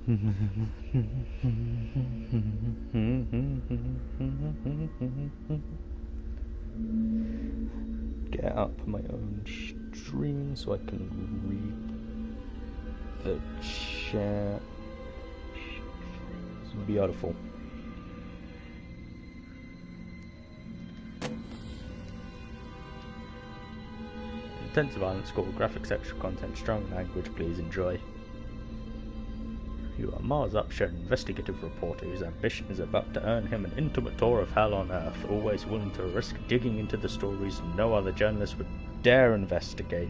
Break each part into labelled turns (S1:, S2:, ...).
S1: Get up my own stream so I can read the chat. It's beautiful. Intensive violence score, graphic sexual content, strong language, please enjoy. You are Mars Upshur, an investigative reporter whose ambition is about to earn him an intimate tour of hell on Earth, always willing to risk digging into the stories no other journalist would dare investigate.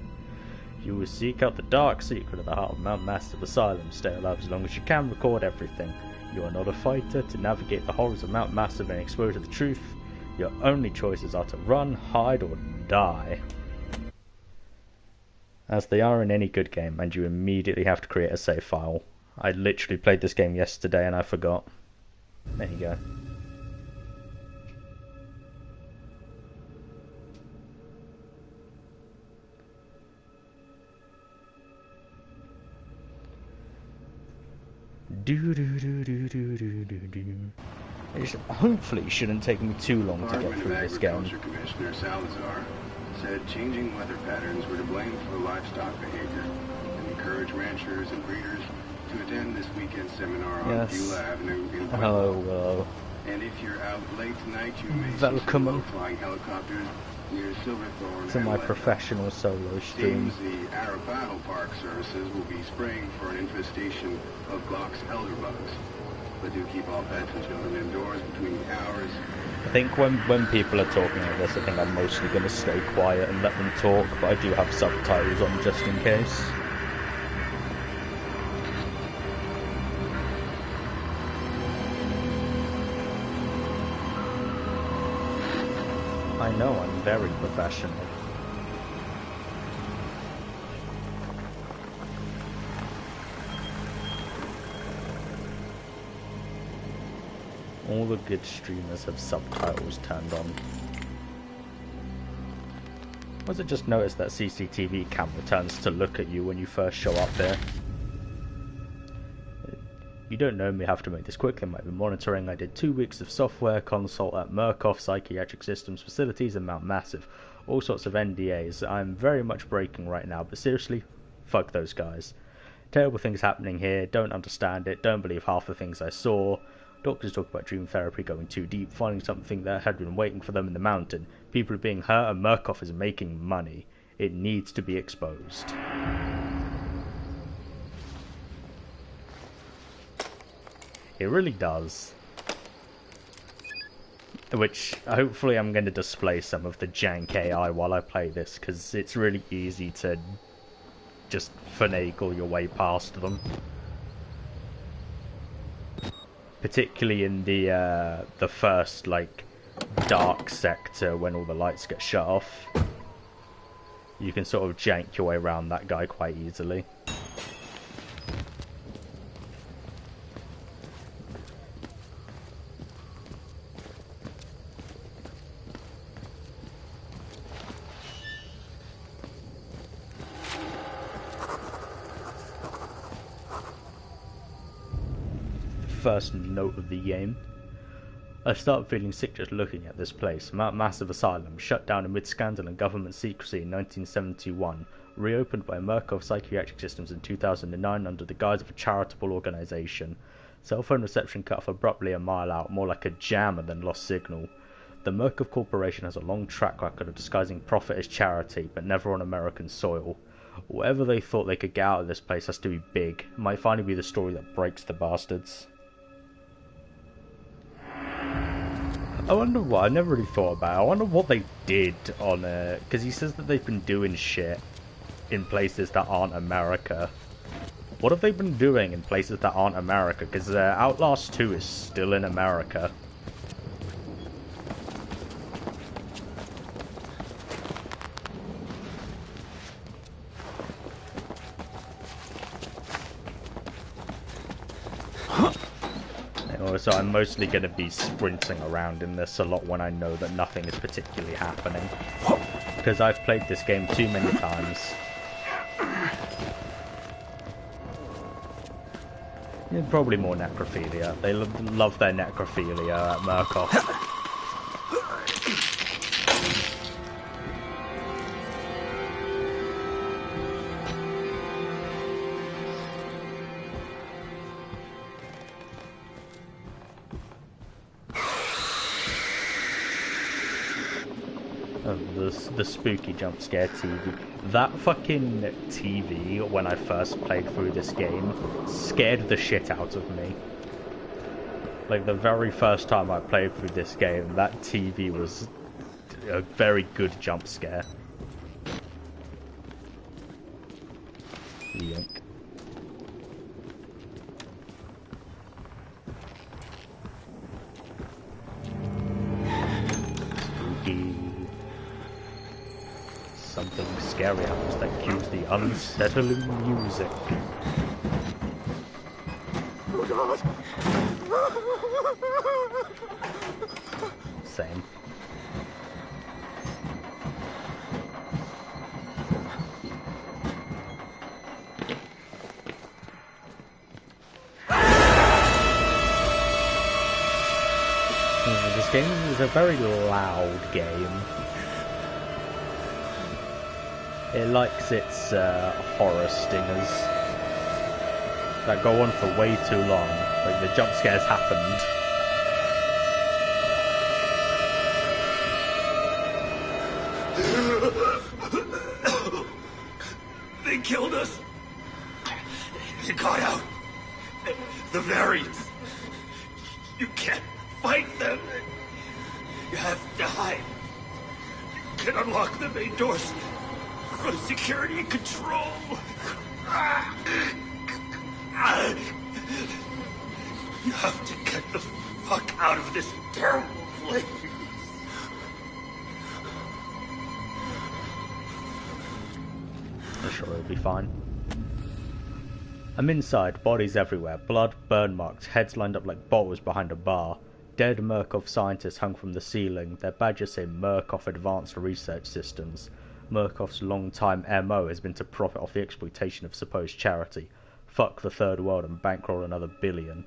S1: You will seek out the dark secret of the heart of Mount Massive Asylum, stay alive as long as you can, record everything. You are not a fighter. To navigate the horrors of Mount Massive and expose the truth, your only choices are to run, hide, or die. As they are in any good game, and you immediately have to create a save file. I literally played this game yesterday and I forgot. There you go. It hopefully shouldn't take me too long to get through this game.
S2: Commissioner Salazar said changing weather patterns were to blame for livestock behavior and encourage ranchers and breeders to attend this weekend seminar on Beulah Avenue in Pueblo.
S1: Hello.
S2: And if you're out late tonight, you may
S1: Welcome
S2: see flying helicopters near Silverthorne
S1: to my professional solo stream.
S2: The Arapaho Park services will be spraying for an infestation of Glock's elderbugs. But do keep all pets and children indoors between the hours.
S1: I think when people are talking like this, I think I'm mostly going to stay quiet and let them talk, but I do have subtitles on just in case. I know, I'm very professional. All the good streamers have subtitles turned on. Was it just noticed that CCTV camera turns to look at you when you first show up there? You don't know me, have to make this quick. They might be monitoring. I did 2 weeks of software consult at Murkoff Psychiatric Systems facilities in Mount Massive. All sorts of NDAs. I'm very much breaking right now, but seriously, fuck those guys. Terrible things happening here, don't understand it, don't believe half the things I saw. Doctors talk about dream therapy going too deep, finding something that had been waiting for them in the mountain. People are being hurt and Murkoff is making money. It needs to be exposed. It really does. Which, hopefully I'm going to display some of the jank AI while I play this, because it's really easy to just finagle your way past them. Particularly in the first, like, dark sector when all the lights get shut off. You can sort of jank your way around that guy quite easily. First note of the game. I started feeling sick just looking at this place. Mount Massive Asylum, shut down amid scandal and government secrecy in 1971, reopened by Murkoff Psychiatric Systems in 2009 under the guise of a charitable organisation. Cell phone reception cut off abruptly a mile out, more like a jammer than lost signal. The Murkoff Corporation has a long track record of disguising profit as charity, but never on American soil. Whatever they thought they could get out of this place has to be big. It might finally be the story that breaks the bastards. I wonder what, I never really thought about it. I wonder what they did on because he says that they've been doing shit in places that aren't America. What have they been doing in places that aren't America? Because Outlast 2 is still in America. So I'm mostly going to be sprinting around in this a lot when I know that nothing is particularly happening. Because I've played this game too many times. Yeah, probably more necrophilia. They love their necrophilia at Murkoff. The spooky jump scare TV. That fucking TV, when I first played through this game, scared the shit out of me. Like, the very first time I played through this game, that TV was a very good jump scare. Yoink. Spooky. Something scary happens that cues the unsettling music.
S3: Oh God!
S1: Same. This game is a very loud game. It likes its horror stingers that go on for way too long. Like, the jump scares happened.
S3: They killed us. You got out. The variants. You can't fight them. You have to hide. You can unlock the main doors from security control. You have to get the fuck out of this terrible place.
S1: I'm sure it'll be fine. I'm inside, bodies everywhere, blood, burn marks, heads lined up like bottles behind a bar. Dead Murkoff scientists hung from the ceiling, their badges say Murkoff Advanced Research Systems. Murkoff's long-time MO has been to profit off the exploitation of supposed charity. Fuck the third world and bankroll another billion.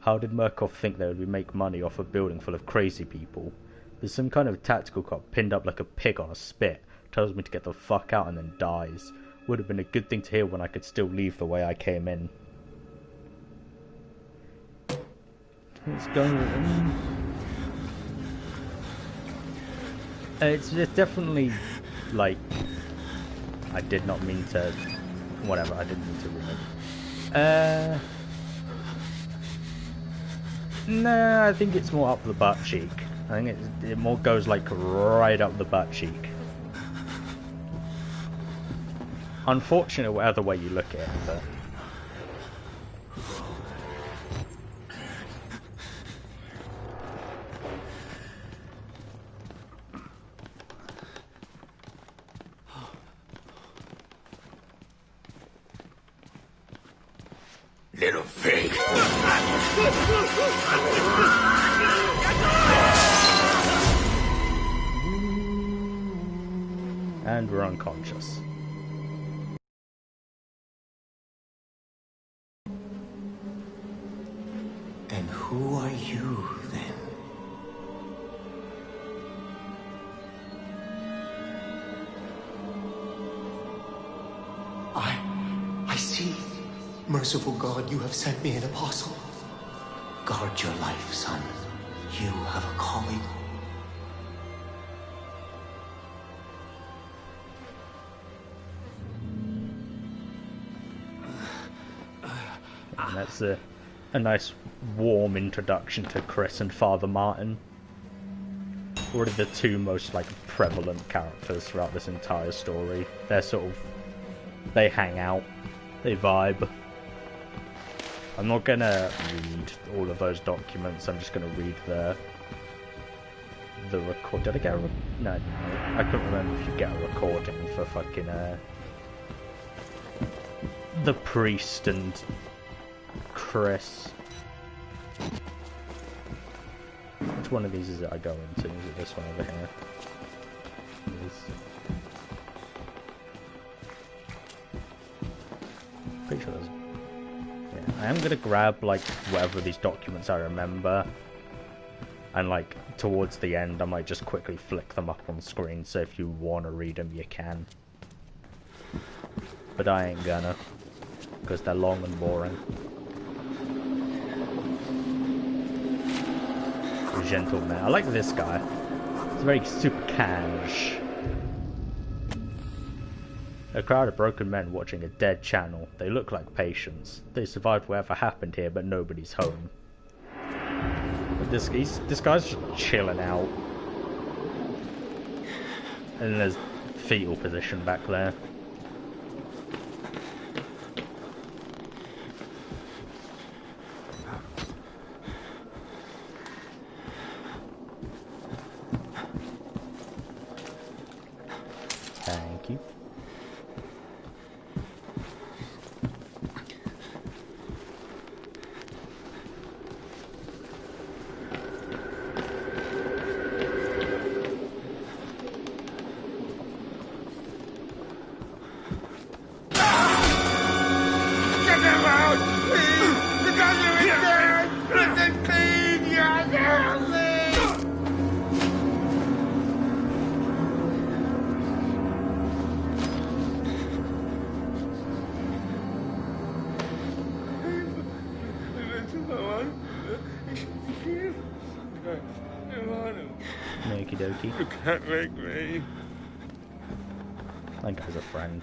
S1: How did Murkoff think they would make money off a building full of crazy people? There's some kind of tactical cop pinned up like a pig on a spit, tells me to get the fuck out and then dies. Would have been a good thing to hear when I could still leave the way I came in. What's going on? It's definitely, like, I did not mean to, whatever, I didn't mean to ruin it. Nah, I think it's more up the butt cheek. I think it more goes, like, right up the butt cheek. Unfortunate whatever way you look at it, but...
S3: Little pig.
S1: And we're unconscious.
S3: And who are you, then? I see. Merciful God, you have sent me an apostle. Guard your life, son. You have a calling.
S1: And that's a nice warm introduction to Chris and Father Martin. Already the two most, like, prevalent characters throughout this entire story. They're sort of... they hang out. They vibe. I'm not gonna read all of those documents, I'm just gonna read the record. Did I get a no, I couldn't remember if you get a recording for fucking the priest and Chris. Which one of these is it I go into? Is it this one over here? It is. Pretty sure there's... yeah. I am gonna grab like whatever of these documents I remember, and like towards the end I might just quickly flick them up on screen, so if you want to read them you can. But I ain't gonna, because they're long and boring. Gentleman. I like this guy. It's very super cash. A crowd of broken men watching a dead channel. They look like patients. They survived whatever happened here, but nobody's home. But this guy's just chilling out. And there's fetal position back there. Thank you. Okie dokie.
S3: You can't make me.
S1: That guy's a friend.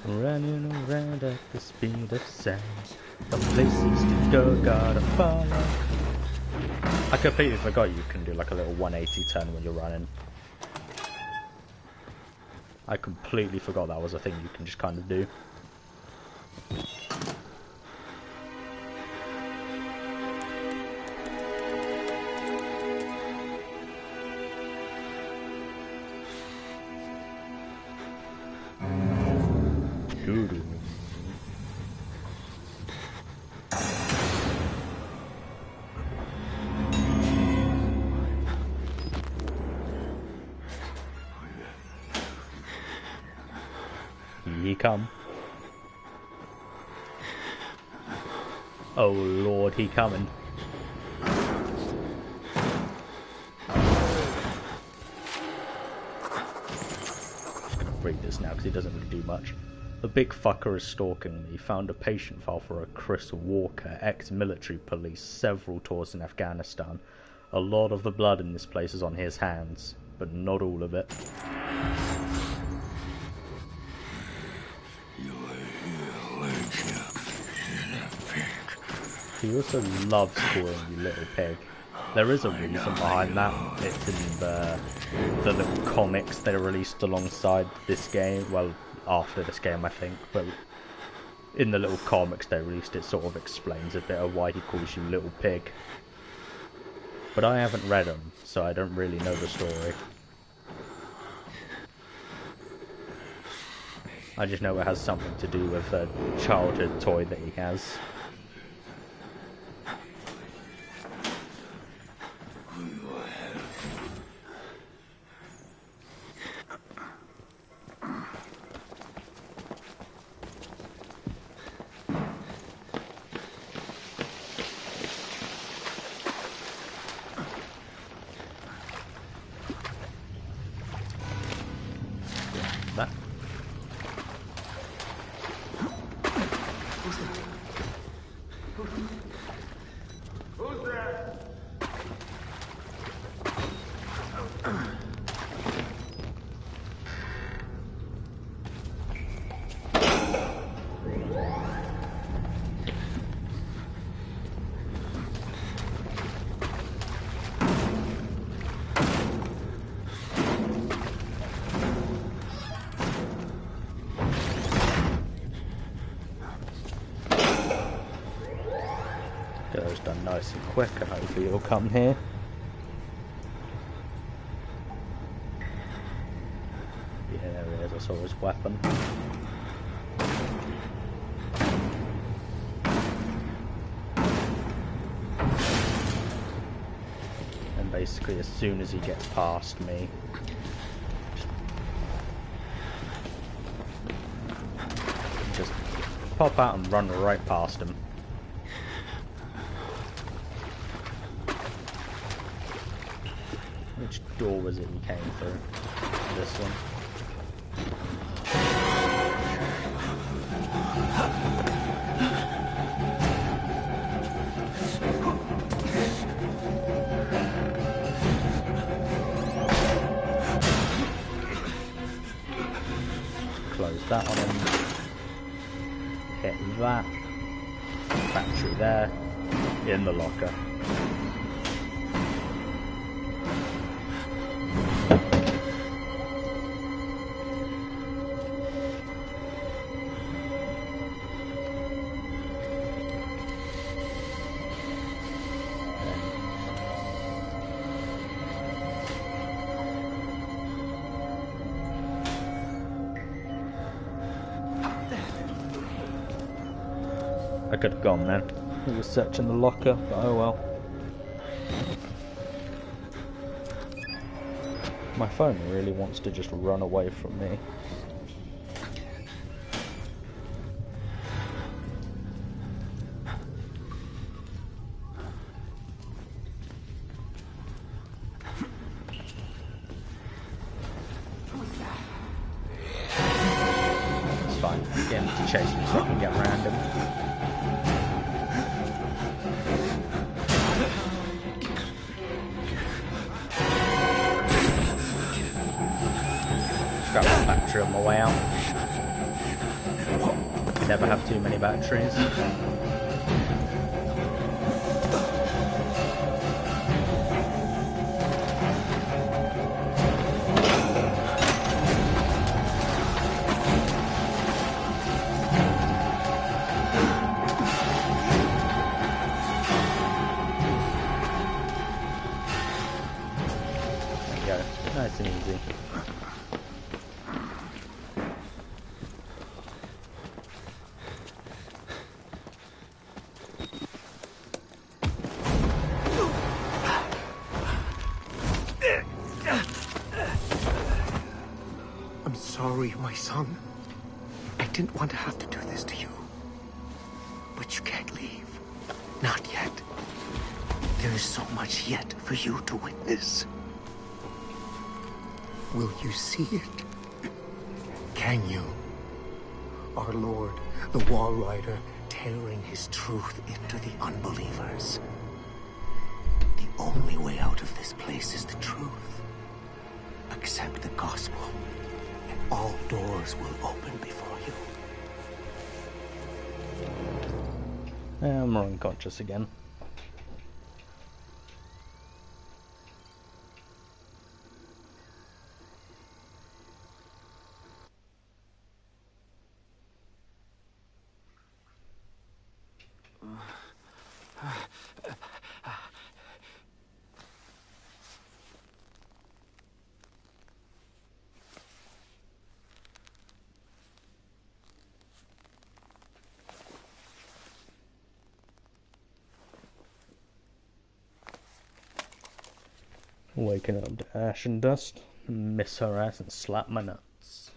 S1: Running around at the speed of sound. The places to go, gotta follow. I completely forgot you can do like a little 180 turn when you're running. I completely forgot that was a thing you can just kind of do. Doo-doo. He come. Oh Lord, he coming. Just gonna break this now because he doesn't really do much. The big fucker is stalking me. Found a patient file for a Chris Walker, ex-military police, several tours in Afghanistan. A lot of the blood in this place is on his hands, but not all of it. He also loves calling you little pig. There is a reason behind that. It's in the little comics they released alongside this game. Well, after this game, I think. But in the little comics they released, it sort of explains a bit of why he calls you little pig. But I haven't read them, so I don't really know the story. I just know it has something to do with a childhood toy that he has. That.
S3: Who's there?
S1: Get those done nice and quick, and hopefully you'll come here. Yeah, there he is. I saw his weapon. basically as soon as he gets past me. Just pop out and run right past him. Which door was it he came through? This one. Close that on him. Hit that. Battery there. In the locker. I could have gone then. He was searching the locker, but oh well. My phone really wants to just run away from me. It's fine. Get him to chase me so I can get around him. Grab a battery on my way out. Never have too many batteries. There you go. Nice and easy.
S4: I'm sorry, my son. I didn't want to have to do this to you. But you can't leave. Not yet. There is so much yet for you to witness. Will you see it? Can you? Our Lord, the Wall Rider, tearing his truth into the unbelievers. The only way out of this place is the truth. Accept the gospel, and all doors will open before you.
S1: I'm unconscious again. Waking up to ash and dust, miss her ass and slap my nuts.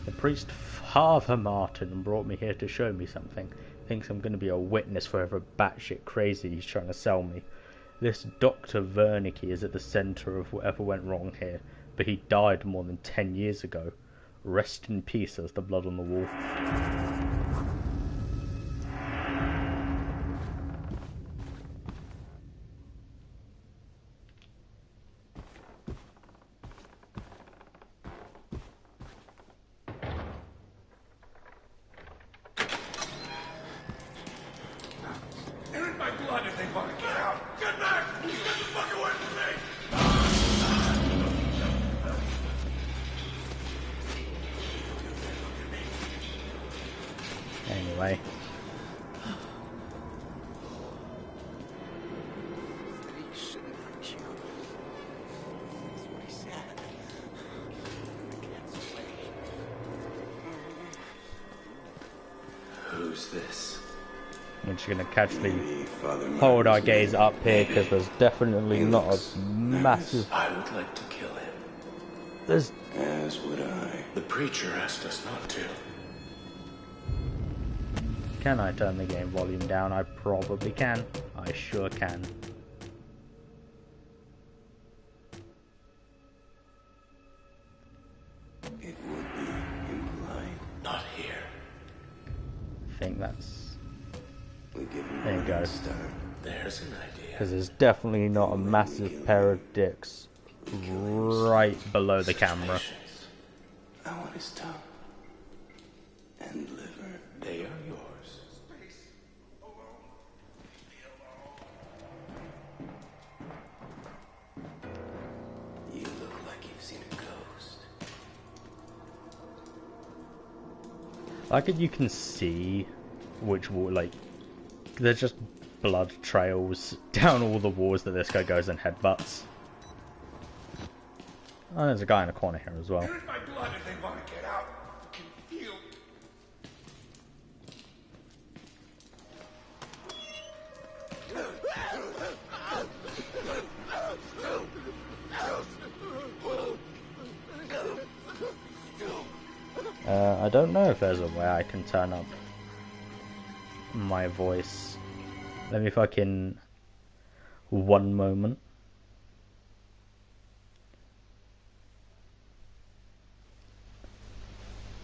S1: The priest Father Martin brought me here to show me something. Thinks I'm going to be a witness for whatever batshit crazy he's trying to sell me. This Dr. Wernicke is at the centre of whatever went wrong here, but he died more than 10 years ago. Rest in peace, as the blood on the wall. Anyway.
S3: Who's this?
S1: We're just gonna casually hold our gaze up here because there's definitely not a massive.
S3: I would like to kill him.
S1: There's.
S3: As would I. The preacher asked us not to.
S1: Can I turn the game volume down? I probably can. I sure can.
S3: It would be impolite. Not here.
S1: I think that's.
S3: We give him
S1: There you go.
S3: There's an idea.
S1: Because there's definitely not a massive pair of dicks right below the camera.
S3: I want his tongue and liver. They are yours. You look like you've seen a ghost.
S1: Like it, you can see which wall, like, there's just blood trails down all the walls that this guy goes and headbutts. Oh, there's a guy in the corner here as well.
S3: Here's my blood if they want to get out. I can feel.
S1: I don't know if there's a way I can turn up my voice. Let me fucking... one moment.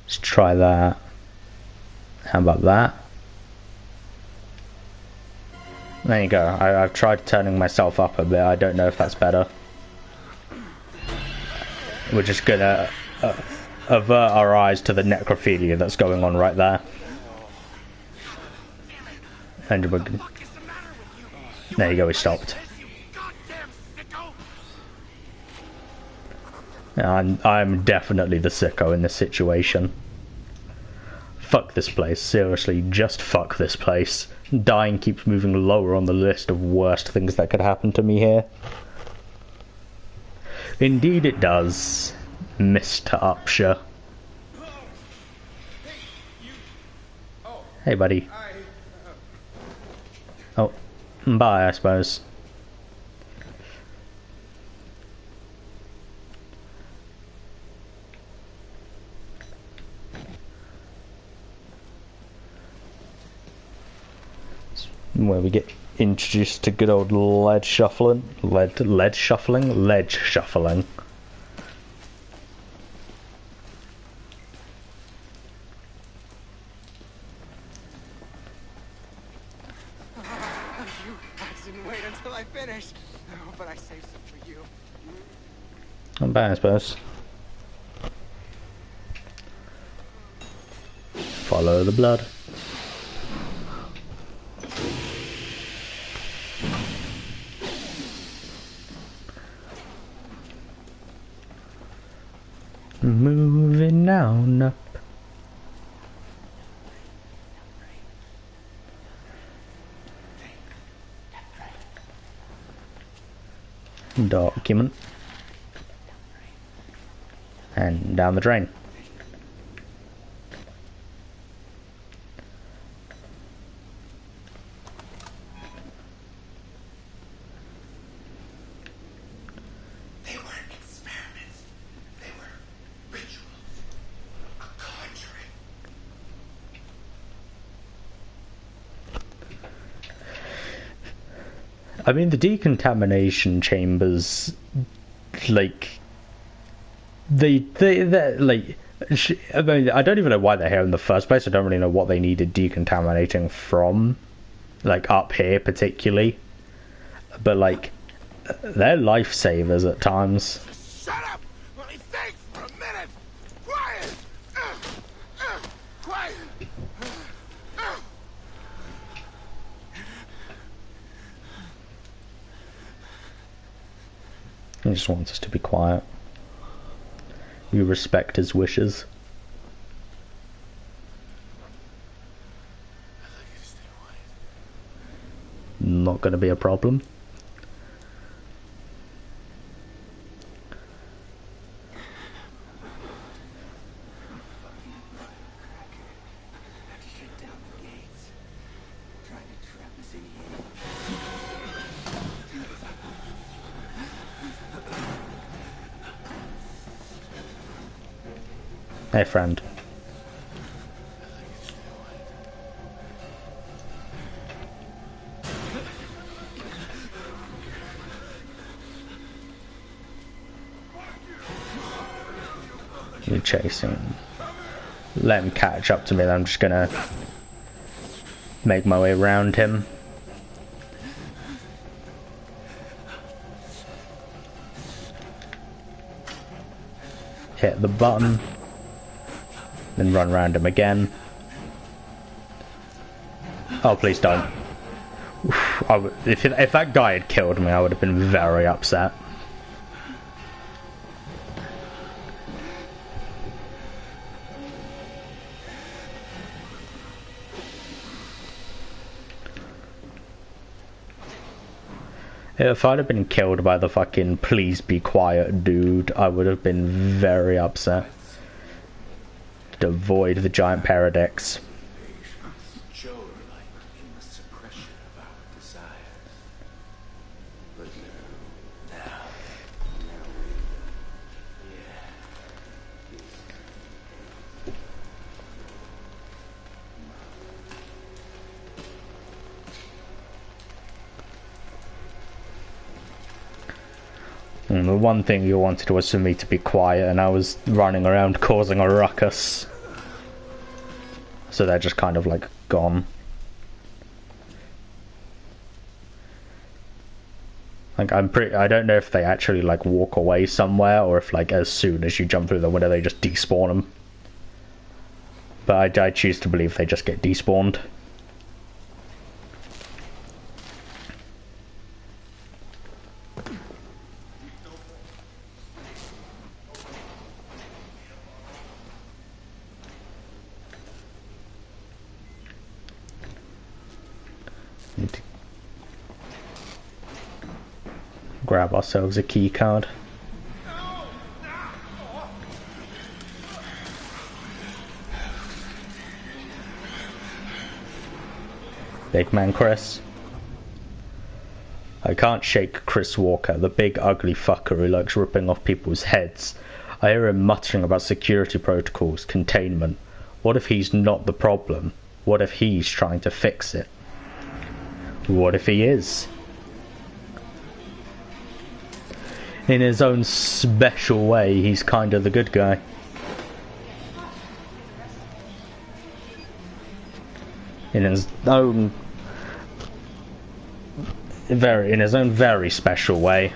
S1: Let's try that. How about that? There you go. I've tried turning myself up a bit. I don't know if that's better. We're just gonna avert our eyes to the necrophilia that's going on right there. And we're gonna... There you go, we stopped. I'm definitely the sicko in this situation. Fuck this place, seriously, just fuck this place. Dying keeps moving lower on the list of worst things that could happen to me here. Indeed it does, Mr. Upshur. Hey buddy. Oh, bye I suppose. Where we get introduced to good old ledge shuffling. Ledge shuffling? Ledge shuffling.
S5: You didn't wait until I finished. Oh, but I saved some for you.
S1: Not bad, I suppose. Follow the blood. Moving on up. Document. And down the drain.
S3: They weren't experiments. They were rituals. A conjuring.
S1: I mean, the decontamination chambers, like, they're like, I mean, I don't even know why they're here in the first place. I don't really know what they needed decontaminating from, like, up here particularly. But, like, they're lifesavers at times.
S3: Shut up! Let me think for a minute! Quiet! Quiet!
S1: He just wants us to be quiet. We respect his wishes.
S3: I'd like you to stay quiet.
S1: Not gonna be a problem.
S3: Have to shut down the gates. Try to
S1: Hey, friend. You're chasing him. Let him catch up to me, then I'm just gonna make my way around him. Hit the button. Then run around him again. Oh, please don't. If that guy had killed me, I would have been very upset. If I'd have been killed by the fucking please be quiet dude, I would have been very upset. To avoid the giant paradox. And the one thing you wanted was for me to be quiet, and I was running around causing a ruckus. So they're just kind of like gone. Like I don't know if they actually like walk away somewhere, or if like as soon as you jump through the window they just despawn them. But I choose to believe they just get despawned. Need to grab ourselves a key card. Big man Chris. I can't shake Chris Walker, the big ugly fucker who likes ripping off people's heads. I hear him muttering about security protocols, containment. What if he's not the problem? What if he's trying to fix it? What if he is? In his own special way, he's kind of the good guy. In his own very special way.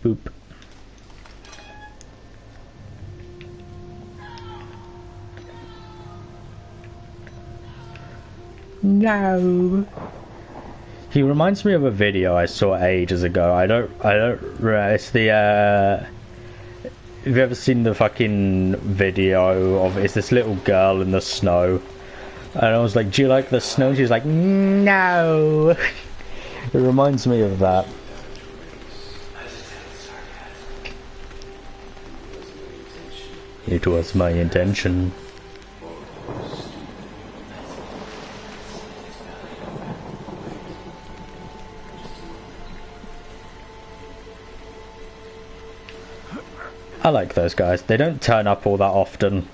S1: Boop. No. He reminds me of a video I saw ages ago. I don't it's the have you ever seen the fucking video of it's this little girl in the snow? And I was like, do you like the snow? And she's like, no. It reminds me of that. It was my intention. I like those guys. They don't turn up all that often,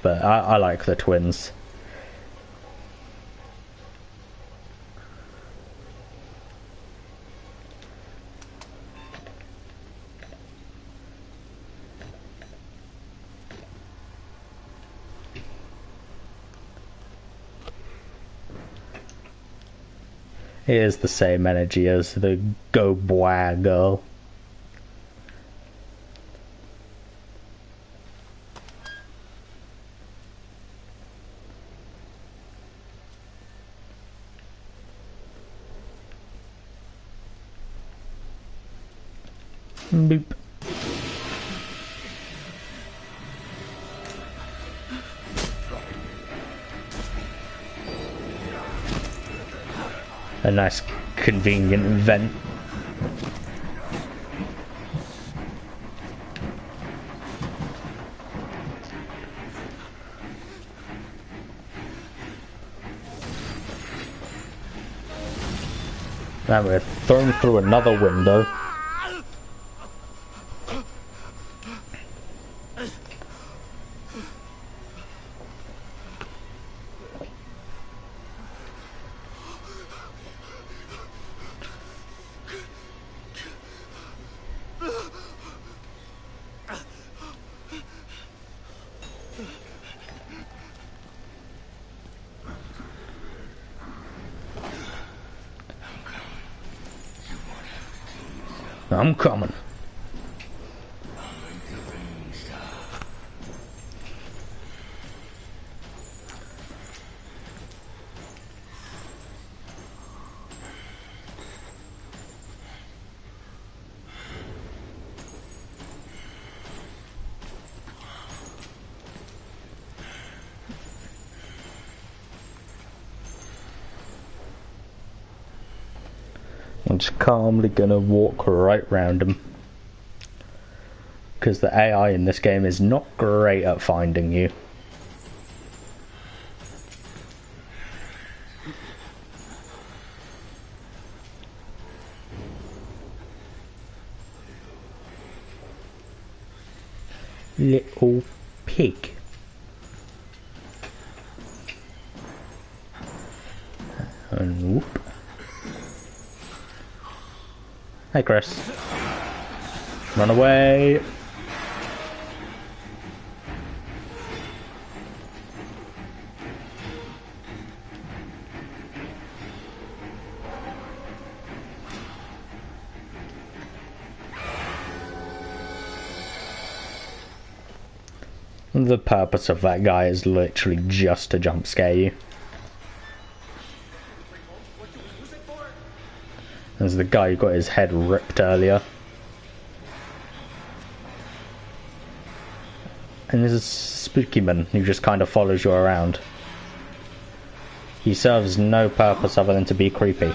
S1: but I like the twins. He is the same energy as the Go Boy girl. Boop. A nice convenient vent. Now we're thrown through another window. I'm coming. I'm just calmly gonna walk right round him. Because the AI in this game is not great at finding you. Little pig. And whoop. Hey Chris. Run away. The purpose of that guy is literally just to jump scare you. There's the guy who got his head ripped earlier. And there's a spooky man who just kind of follows you around. He serves no purpose other than to be creepy.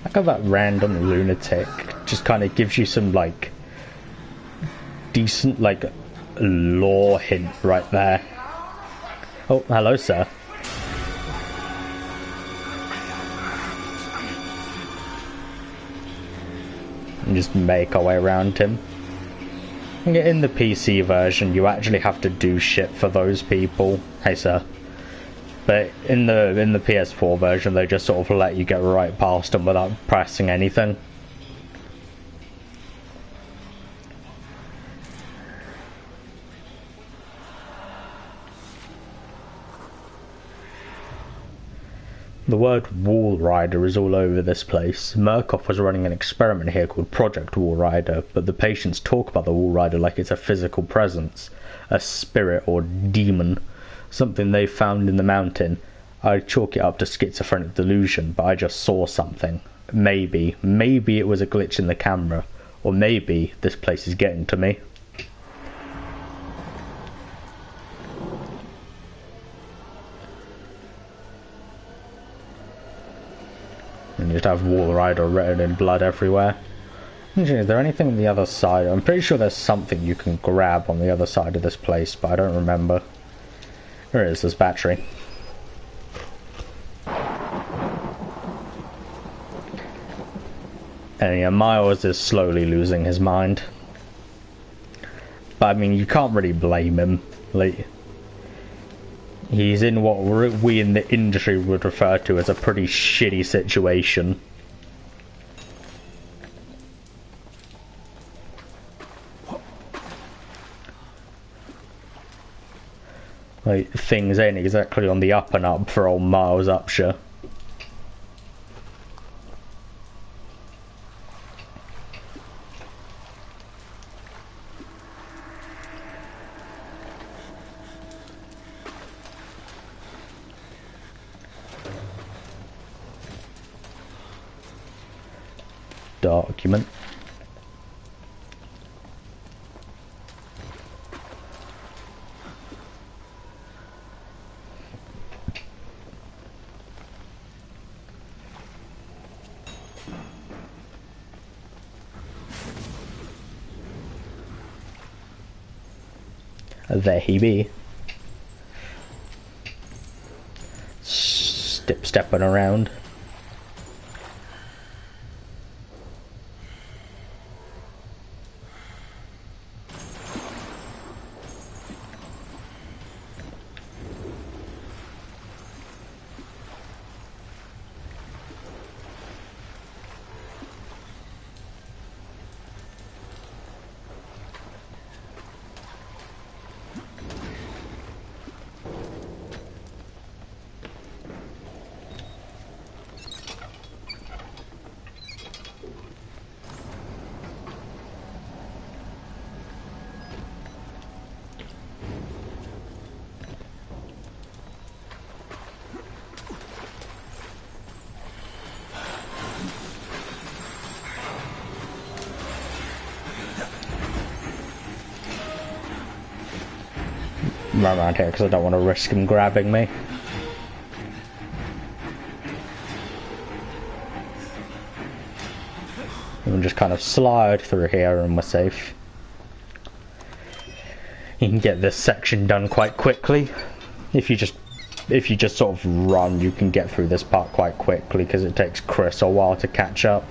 S1: I got that random lunatic just kind of gives you some like decent like lore hint right there. Oh, hello sir. And just make our way around him. In the PC version you actually have to do shit for those people. Hey sir. But in the PS4 version, they just sort of let you get right past them without pressing anything. The word Wall Rider is all over this place. Murkoff was running an experiment here called Project Wall Rider, but the patients talk about the Wall Rider like it's a physical presence, a spirit or demon. Something they found in the mountain. I'd chalk it up to schizophrenic delusion, but I just saw something. Maybe it was a glitch in the camera, or maybe this place is getting to me. And you just have Wall Rider written in blood everywhere. Is there anything on the other side? I'm pretty sure there's something you can grab on the other side of this place, but I don't remember. There is this battery. And yeah, Miles is slowly losing his mind. But I mean, you can't really blame him. Like, he's in what we in the industry would refer to as a pretty shitty situation. Like, things ain't exactly on the up and up for old Miles Upshur. Document. There he be. stepping around. Run around here because I don't want to risk him grabbing me. And just kind of slide through here and we're safe. You can get this section done quite quickly. If you just sort of run, you can get through this part quite quickly because it takes Chris a while to catch up.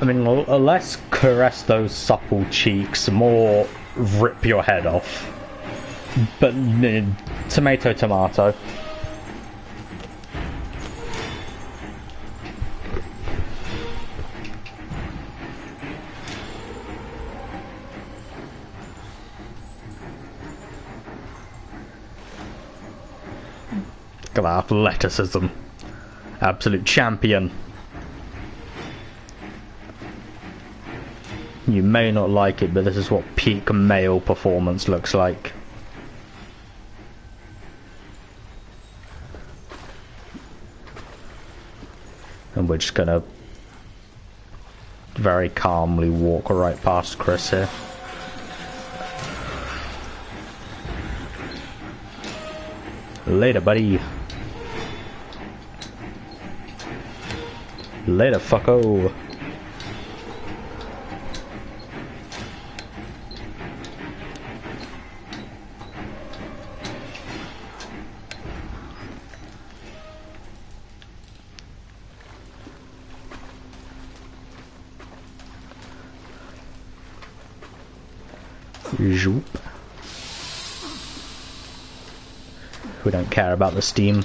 S1: I mean, less caress those supple cheeks, more rip your head off. But, tomato, tomato. Look at that athleticism. Absolute champion. You may not like it, but this is what peak male performance looks like. And we're just gonna very calmly walk right past Chris here. Later, buddy. Later, fucko. Zoop. We don't care about the steam.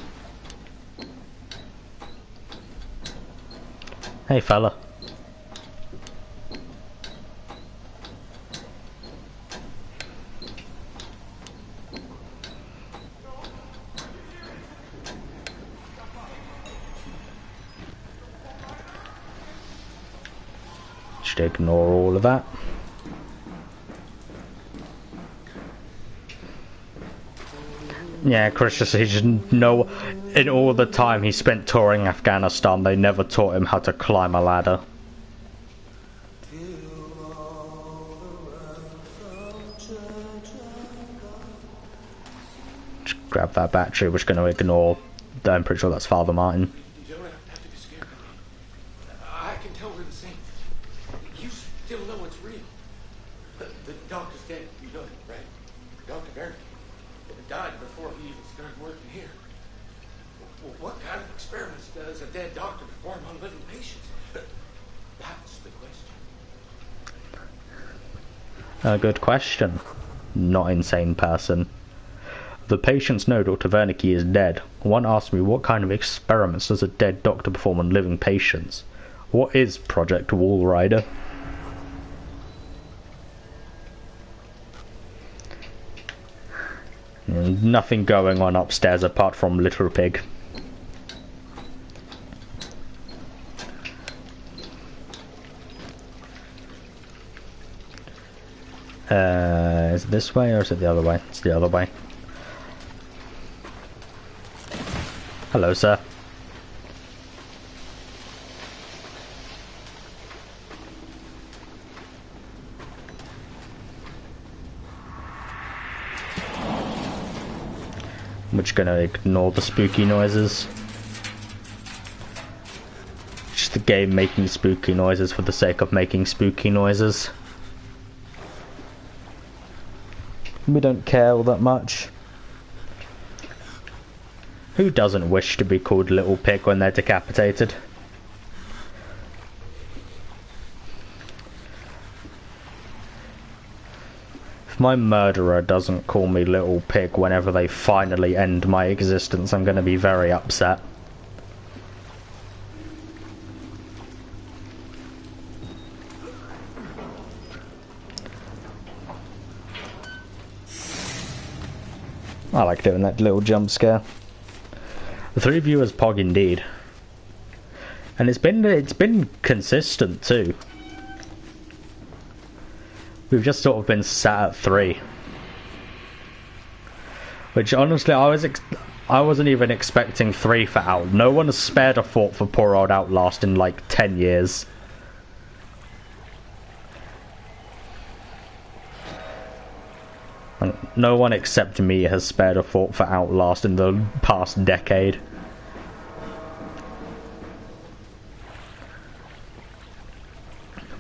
S1: Hey fella. Just ignore all of that. Yeah, Chris he just know in all the time he spent touring Afghanistan, they never taught him how to climb a ladder. Just grab that battery, we're just going to ignore, I'm pretty sure that's Father Martin.
S3: You don't have to be scared. I can tell we're the same. You still know it's real. The doctor's dead, you know that, right? Dr. Vernick. Died before he even started working here. Well, what kind of experiments does a dead doctor perform on living patients? That's the question.
S1: Good question. Not insane person. The patients know Dr. Wernicke is dead. One asked me what kind of experiments does a dead doctor perform on living patients? What is Project Wall Rider? Nothing going on upstairs apart from Little Pig. Is it this way or is it the other way? It's the other way. Hello, sir. We're just gonna ignore the spooky noises. Just the game making spooky noises for the sake of making spooky noises. We don't care all that much. Who doesn't wish to be called Little Pig when they're decapitated? If my murderer doesn't call me Little Pig whenever they finally end my existence, I'm going to be very upset. I like doing that little jump scare. The 3 viewers pog indeed. And it's been consistent too. We've just sort of been sat at 3. Which honestly I wasn't even expecting 3 for Out. No one has spared a thought for poor old Outlast in like 10 years. No one except me has spared a thought for Outlast in the past decade.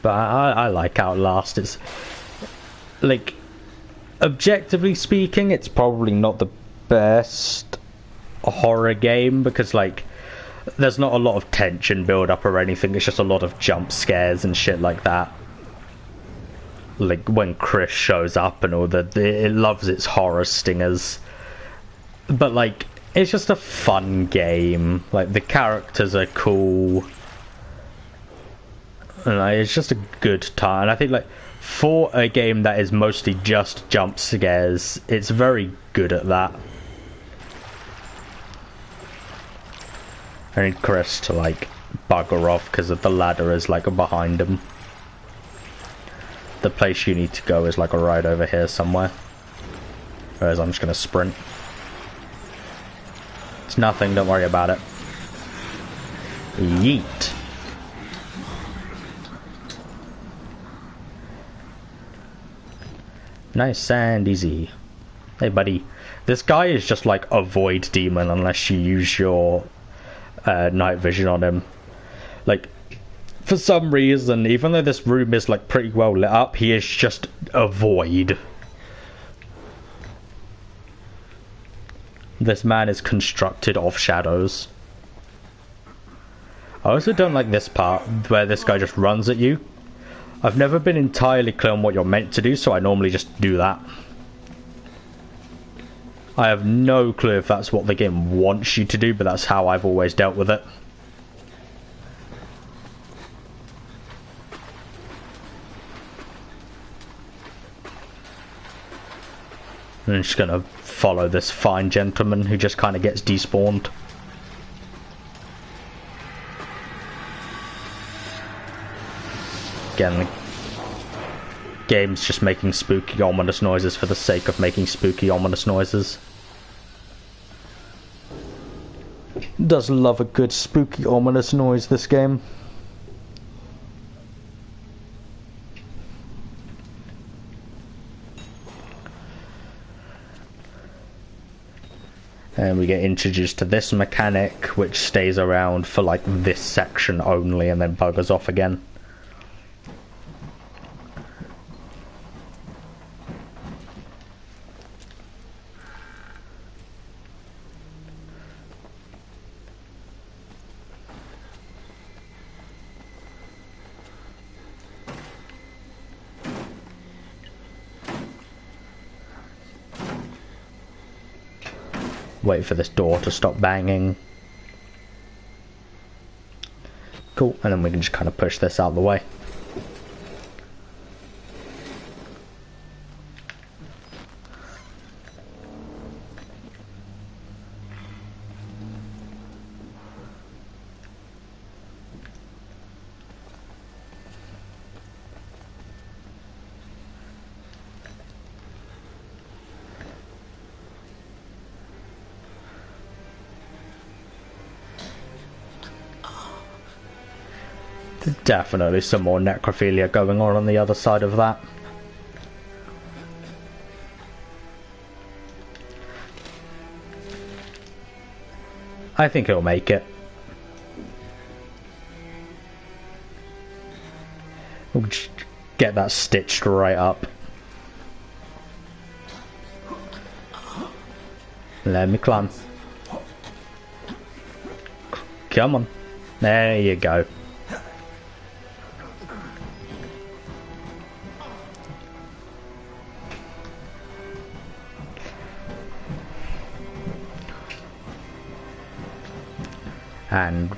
S1: But I like Outlast. It's like, objectively speaking, it's probably not the best horror game because like there's not a lot of tension build up or anything. It's just a lot of jump scares and shit like that. Like when Chris shows up and all that, it loves its horror stingers. But like, it's just a fun game. Like the characters are cool. And like, it's just a good time. And I think like for a game that is mostly just jump scares, it's very good at that. I need Chris to like bugger off because the ladder is like behind him. The place you need to go is like right over here somewhere. Whereas I'm just gonna sprint. It's nothing, don't worry about it. Yeet. Nice and easy. Hey buddy. This guy is just like a void demon unless you use your night vision on him. Like, for some reason, even though this room is like pretty well lit up, he is just a void. This man is constructed of shadows. I also don't like this part where this guy just runs at you. I've never been entirely clear on what you're meant to do, so I normally just do that. I have no clue if that's what the game wants you to do, but that's how I've always dealt with it. I'm just gonna follow this fine gentleman who just kind of gets despawned. Again, the game's just making spooky, ominous noises for the sake of making spooky, ominous noises. Does love a good spooky, ominous noise, this game. And we get introduced to this mechanic, which stays around for like this section only and then buggers off again. Wait for this door to stop banging. Cool, and then we can just kind of push this out of the way. Definitely some more necrophilia going on the other side of that. I think it'll make it. We'll just get that stitched right up. Let me climb. Come on. There you go. And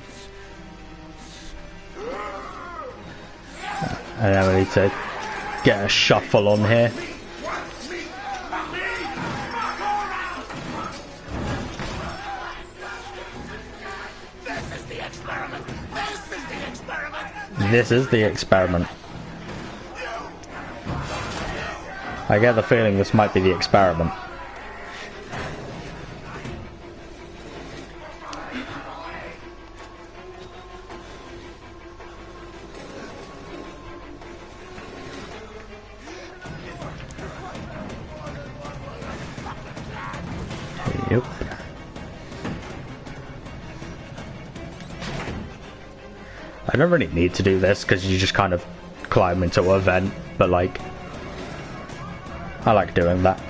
S1: then we need to get a shuffle on here. This is the experiment. I get the feeling this might be the experiment. Yep. I don't really need to do this because you just kind of climb into a vent, but like, I like doing that.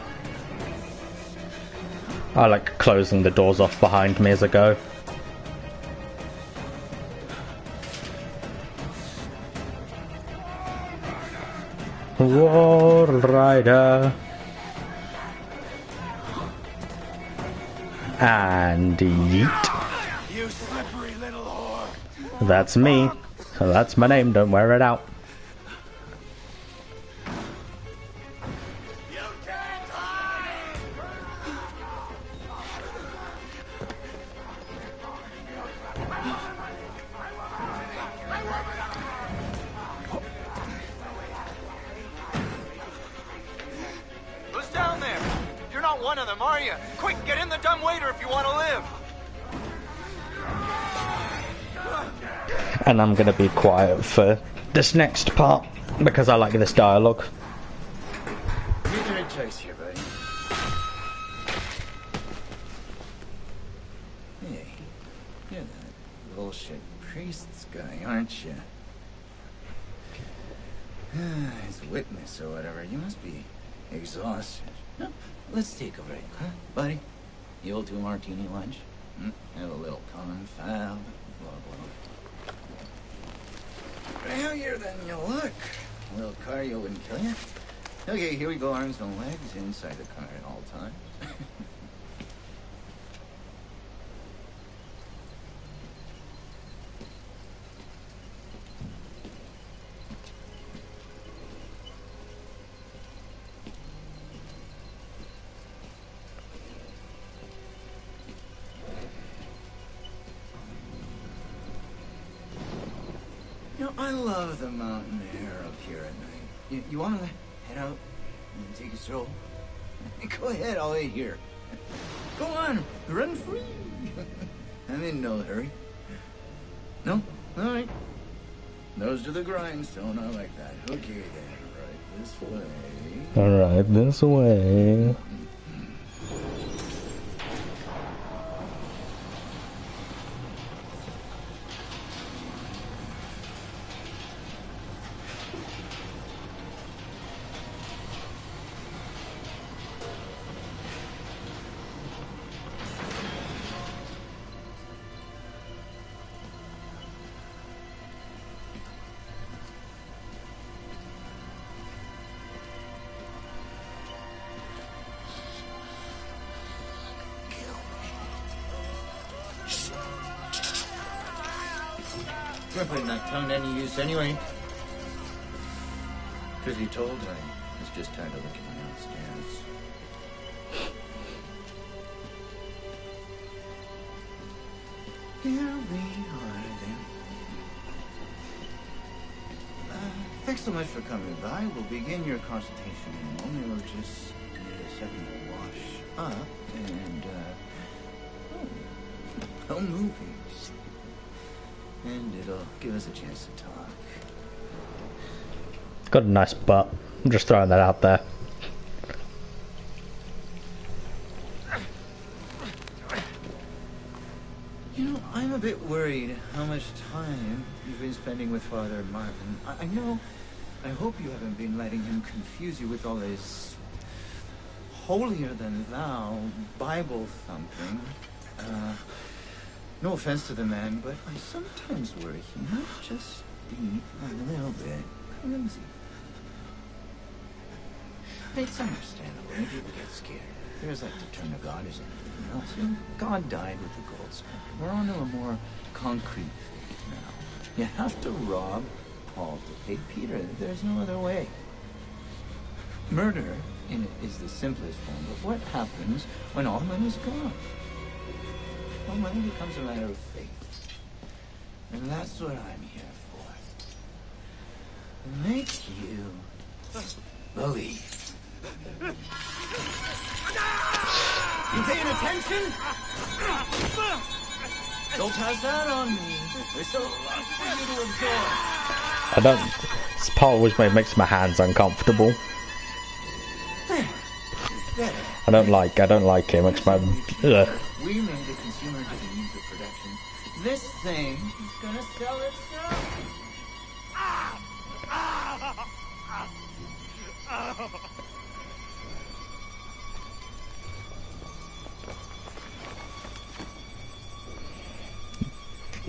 S1: I like closing the doors off behind me as I go. War Rider. And yeet.
S3: You slippery little whore.
S1: That's me. So that's my name, don't wear it out.
S3: You can't hide. Who's down there? You're not one of them, are you? Quick, get in the dumbwaiter if you want to live.
S1: And I'm gonna be quiet for this next part because I like this dialogue.
S6: You're doing choice here, buddy. Hey, you're that bullshit priest's guy, aren't you? His witness or whatever. You must be exhausted. No, let's take a break, huh, buddy? The old 2-martini lunch? Have a little confab, blah, blah. Heavier than you look. A little cardio wouldn't kill you. Okay, here we go, arms and legs inside the car at all times. You know, I love the mountain air up here at night. You want to head out and take a stroll? Go ahead, I'll wait here. Go on, run free. I'm in no hurry. No? All right. Nose to the grindstone, I like that. Okay then, right this way.
S1: Alright, this way.
S6: We're putting that tongue to any use anyway. Truth be told, I was just tired of looking downstairs. Here we are then. Thanks so much for coming by. We'll begin your consultation in a moment. We'll just need a second to wash up and, movies. And it'll give us a chance to talk.
S1: Got a nice butt. I'm just throwing that out there.
S6: a bit worried how much time you've been spending with Father Martin. I know. I hope you haven't been letting him confuse you with all his holier-than-thou Bible thumping. No offense to the man, but I sometimes worry he might just be a little bit crazy. It's understandable when people get scared. There's like to turn to God as anything else. You know, God died with the gold standard. We're on to a more concrete phase now. You have to rob Paul to pay Peter. There's no other way. Murder is the simplest form of what happens when all money's gone. Well, money becomes a matter of faith. And that's what I'm here for. To make you believe. You paying attention? Don't pass that on me. There's a lot for you to absorb.
S1: I don't... This part always makes my hands uncomfortable. I don't like it. Makes my... Ugh.
S6: We made a consumer to the means of production. This thing is gonna sell itself.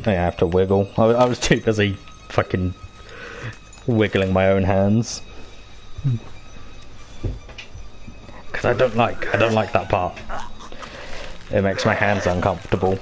S1: I have to wiggle. I was too busy fucking wiggling my own hands. Because I don't like that part. It makes my hands uncomfortable.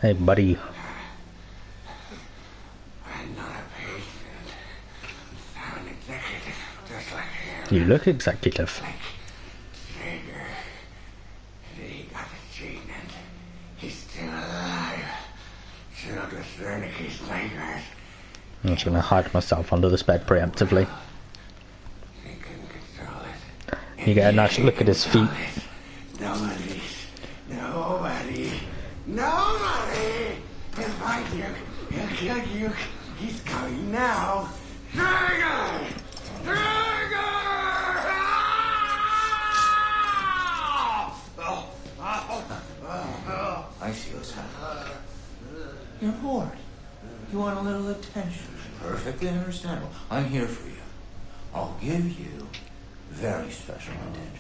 S1: Hey, buddy.
S4: I'm not a patient. I'm an executive, just like him.
S1: You look executive.
S4: Traeger. He got the gene and he's still alive. Sealed with Wernicke's nightmares.
S1: I'm just gonna hide myself under this bed preemptively.
S4: He couldn't control it.
S1: You get a nice look at his feet.
S4: Nobody can find you. He'll kill you. He's coming now. Traeger!
S6: I see what's happening. You're bored. You want a little attention. Perfectly understandable. I'm here for you. I'll give you very special attention.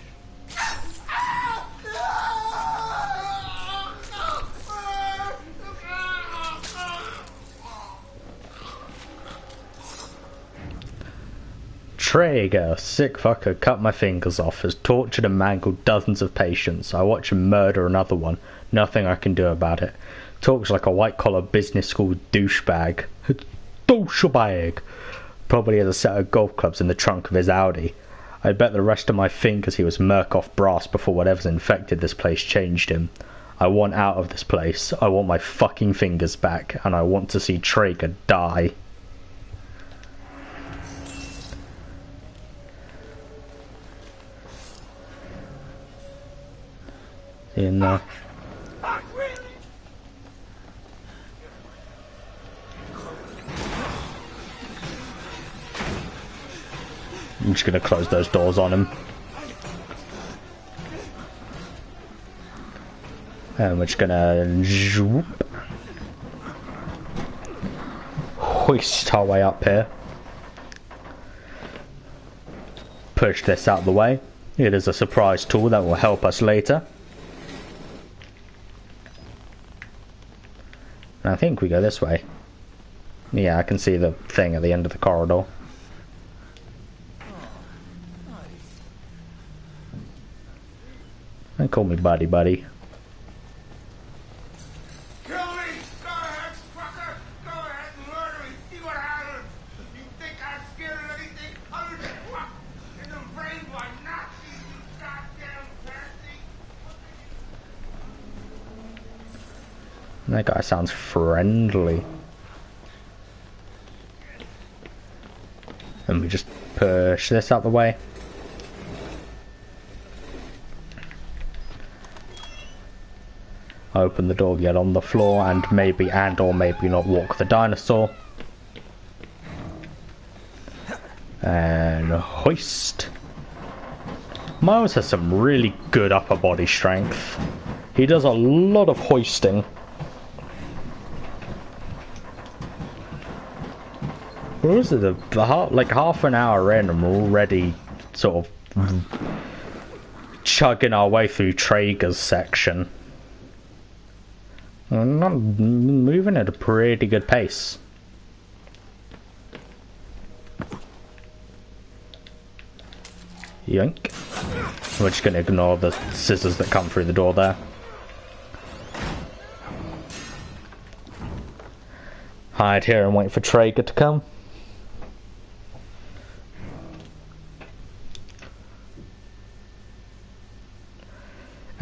S1: Traeger, sick fucker, cut my fingers off, has tortured and mangled dozens of patients. I watch him murder another one. Nothing I can do about it. Talks like a white-collar business school douchebag. Douchebag! Probably has a set of golf clubs in the trunk of his Audi. I bet the rest of my fingers he was Murkoff brass before whatever's infected this place changed him. I want out of this place. I want my fucking fingers back, and I want to see Traeger die. In I'm just gonna close those doors on him. And we're just gonna hoist our way up here. Push this out of the way. It is a surprise tool that will help us later. I think we go this way. Yeah, I can see the thing at the end of the corridor. And call me buddy, buddy.
S3: Kill me! Go ahead, fucker! Go ahead and murder me! See what happens! You think I'm scared of anything other than fuck in the brain by Nazis, you goddamn pansy!
S1: That guy sounds friendly. And we just push this out the way. Open the door, get on the floor, and or maybe not walk the dinosaur. And hoist. Miles has some really good upper body strength. He does a lot of hoisting. What was it? Like half an hour in, and we're already sort of chugging our way through Traeger's section. We're not moving at a pretty good pace. Yoink. We're just going to ignore the scissors that come through the door there. Hide here and wait for Traeger to come.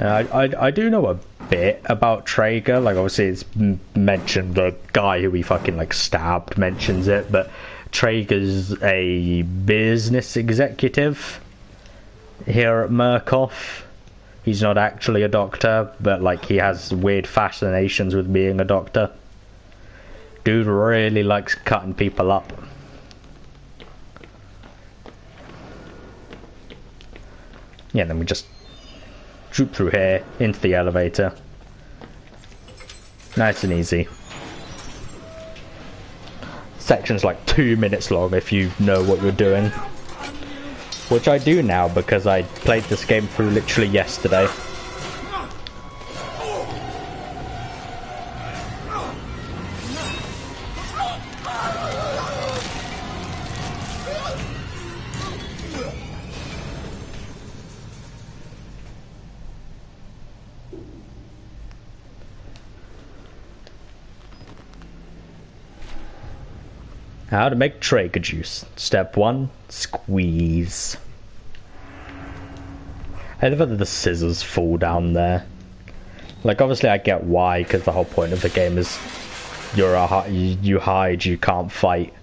S1: I do know a bit about Traeger. Like, obviously it's mentioned, the guy who we fucking like stabbed mentions it, but Traeger's a business executive here at Murkoff. He's not actually a doctor, but like he has weird fascinations with being a doctor. Dude really likes cutting people up. Yeah, then we just troop through here into the elevator. Nice and easy. Section's like 2 minutes long if you know what you're doing. Which I do now because I played this game through literally yesterday. How to make Traeger juice. Step 1, squeeze. I love that the scissors fall down there. Like, obviously I get why, because the whole point of the game is you hide, you can't fight.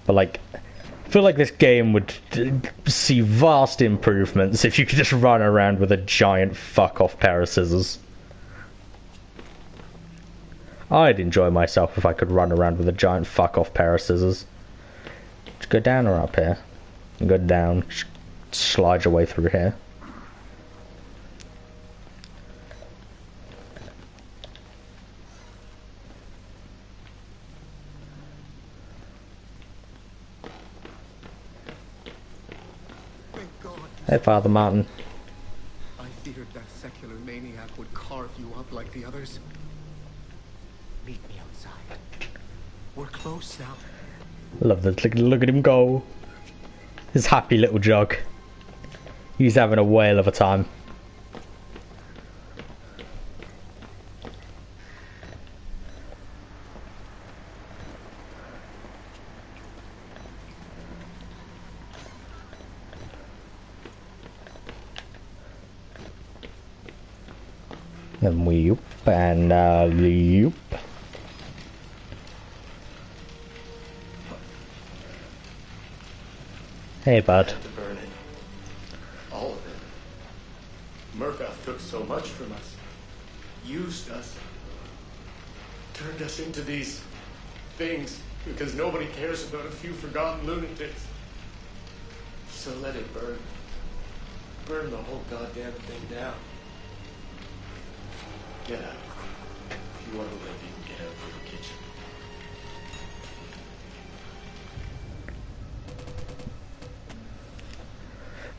S1: But like, I feel like this game would see vast improvements if you could just run around with a giant fuck-off pair of scissors. I'd enjoy myself if I could run around with a giant fuck-off pair of scissors. Just go down or up here. And go down. Slide your way through here.
S4: Thank God.
S1: Hey, Father Martin.
S4: I feared that secular maniac would carve you up like the others. Meet me outside. We're close now.
S1: Love that. Look at him go. His happy little jog. He's having a whale of a time. And we whoop and loop. Hey, bud.
S7: To burn it. All of it. Murkoff took so much from us. Used us. Turned us into these things because nobody cares about a few forgotten lunatics. So let it burn. Burn the whole goddamn thing down. Get out. If you want to live, you can get out from the kitchen.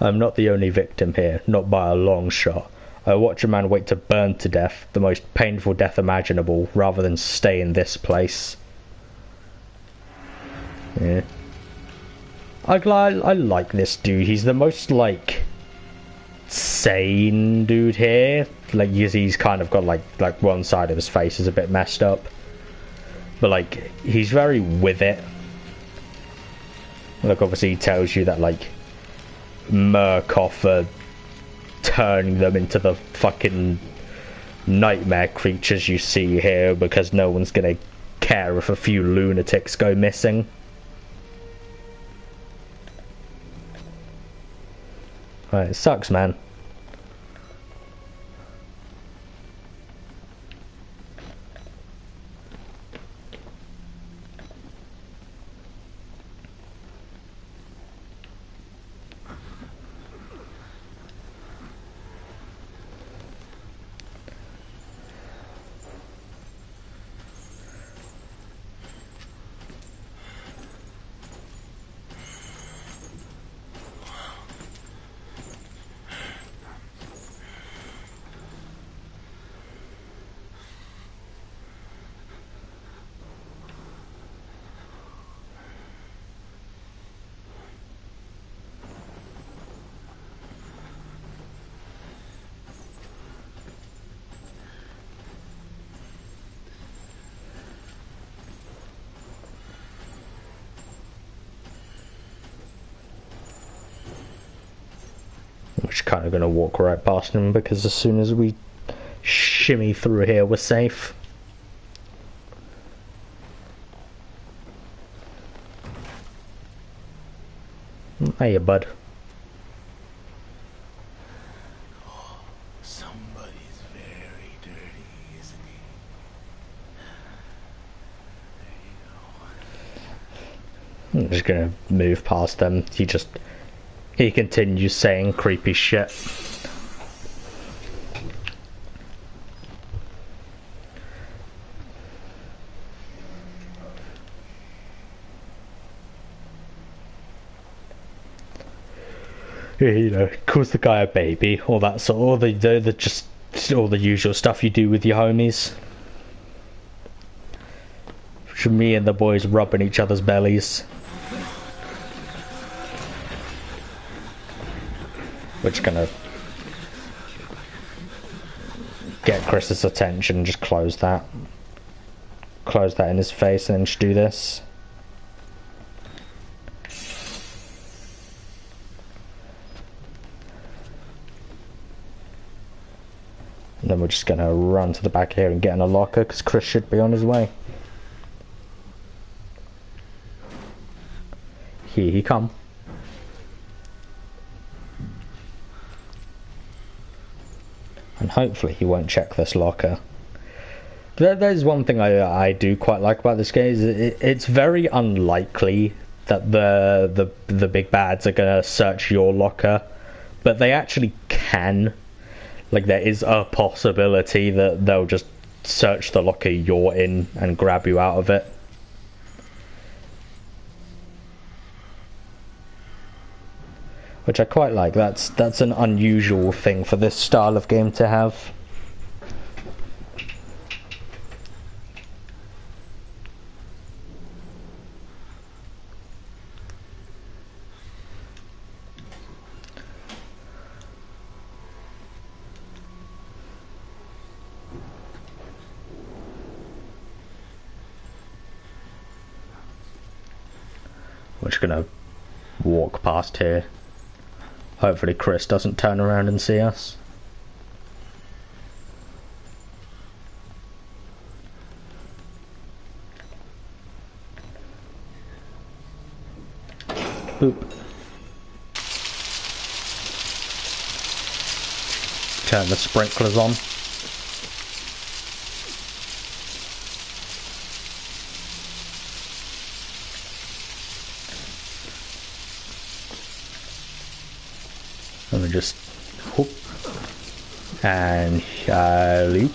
S1: I'm not the only victim here, not by a long shot. I watch a man wait to burn to death, the most painful death imaginable, rather than stay in this place. Yeah. I like this dude. He's the most, like, sane dude here. Like, he's kind of got, like one side of his face is a bit messed up. But, like, he's very with it. Like, obviously he tells you that, like, Murkoff are turning them into the fucking nightmare creatures you see here because no one's gonna care if a few lunatics go missing. Right, it sucks, man. We're just kind of going to walk right past him because as soon as we shimmy through here, we're safe. Hiya, bud.
S4: Oh, somebody's very dirty, isn't he? There you go.
S1: I'm just going to move past them. He continues saying creepy shit. You know, calls the guy a baby, all that sort, all the just all the usual stuff you do with your homies. Me and the boys rubbing each other's bellies. Which gonna get Chris's attention. Just close that in his face, and then just do this. And then we're just gonna run to the back here and get in a locker because Chris should be on his way. Here he come. And hopefully he won't check this locker. There's one thing I do quite like about this game, is it's very unlikely that the big bads are gonna search your locker, but they actually can. Like, there is a possibility that they'll just search the locker you're in and grab you out of it. Which I quite like. That's an unusual thing for this style of game to have. We're just gonna walk past here. Hopefully Chris doesn't turn around and see us. Boop. Turn the sprinklers on. Let me just whoop and loop.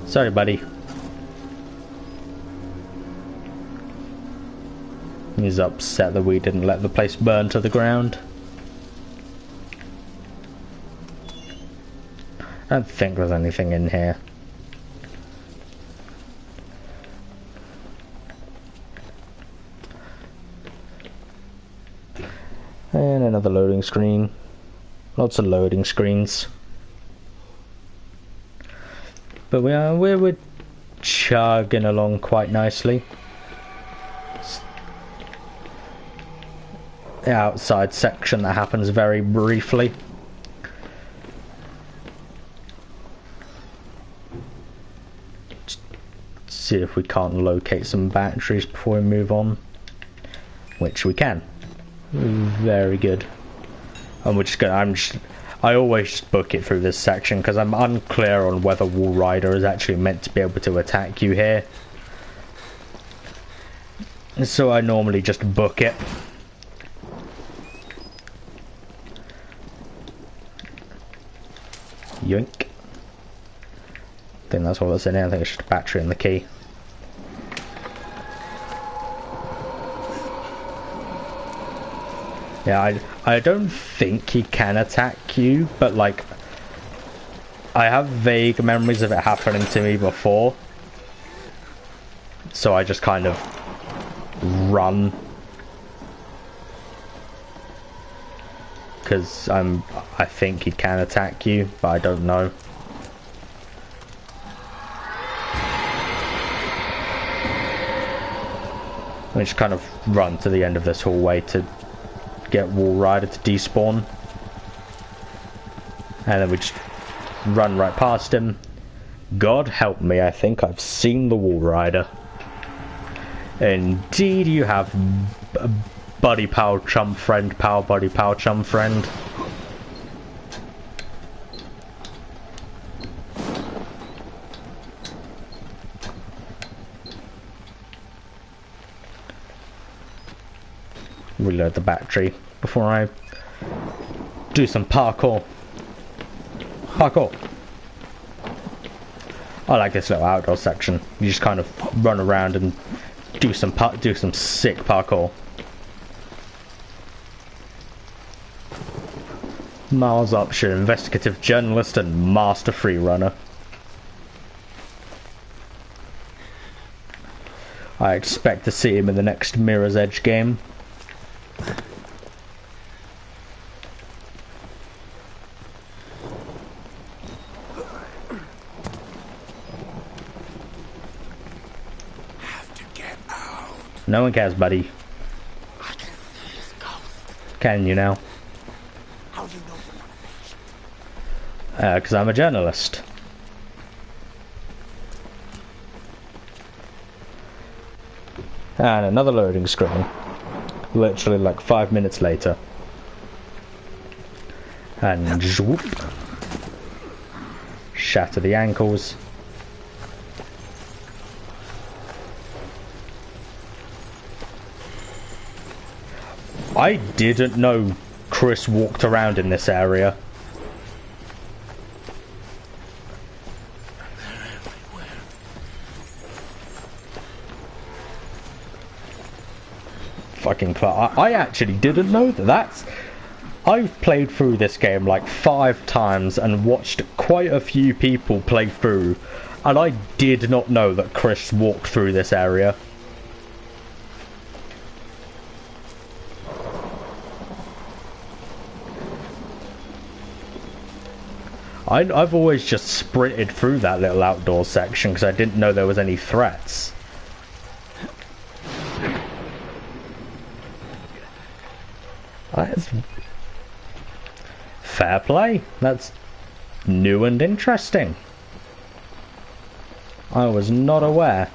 S1: Sorry, buddy. He's upset that we didn't let the place burn to the ground. I don't think there's anything in here. And another loading screen. Lots of loading screens. But we're chugging along quite nicely. The outside section that happens very briefly. Just see if we can't locate some batteries before we move on. Which we can. Very good. And we're just gonna, I always just book it through this section because I'm unclear on whether Wall Rider is actually meant to be able to attack you here. So I normally just book it. Yoink. I think that's all that's in here. I think it's just a battery and the key. Yeah, I don't think he can attack you, but like, I have vague memories of it happening to me before. So I just kind of run. Because I think he can attack you, but I don't know. I just kind of run to the end of this hallway to get Wall Rider to despawn. And then we just run right past him. God help me, I think I've seen the Wall Rider. Indeed you have, buddy pal chum friend, pal buddy pal chum friend. Reload the battery before I do some parkour. Parkour! I like this little outdoor section. You just kind of run around and do some sick parkour. Miles Upshur, investigative journalist and master freerunner. I expect to see him in the next Mirror's Edge game. No one cares, buddy.
S4: I can see his ghost.
S1: Can you now?
S4: How do you know you're not a patient?
S1: Because I'm a journalist. And another loading screen. Literally like 5 minutes later. And whoop. Shatter the ankles. I didn't know Chris walked around in this area. Fucking far. I actually didn't know that. I've played through this game like 5 times and watched quite a few people play through, and I did not know that Chris walked through this area. I've always just sprinted through that little outdoor section because I didn't know there was any threats. That's fair play. That's new and interesting. I was not aware.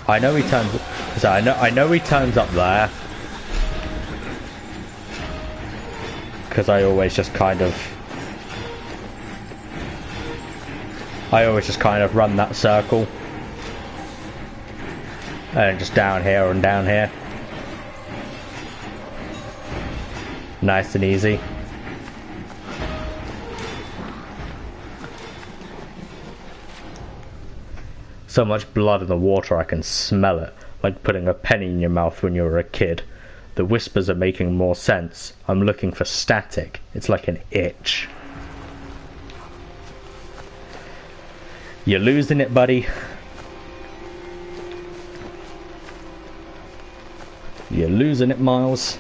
S1: I know he turns. So I know he turns up there. Because I always just kind of run that circle. And just down here and down here. Nice and easy. So much blood in the water I can smell it. Like putting a penny in your mouth when you were a kid. The whispers are making more sense. I'm looking for static. It's like an itch. You're losing it, buddy. You're losing it, Miles.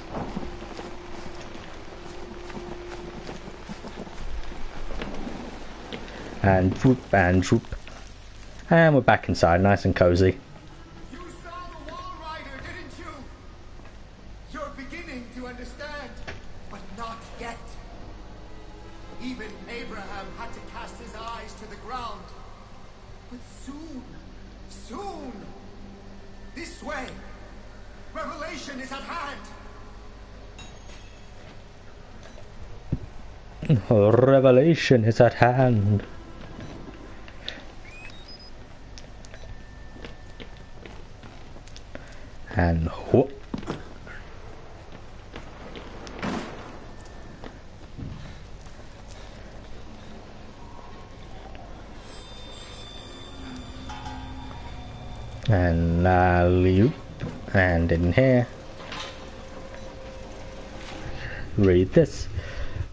S1: And whoop, and whoop. And we're back inside, nice and cozy.
S4: You saw the Wall Rider, didn't you? You're beginning to understand, but not yet. Even Abraham had to cast his eyes to the ground But soon, soon, this way, revelation is at hand.
S1: Revelation is at hand. And whoop. And loop. And in here. Read this.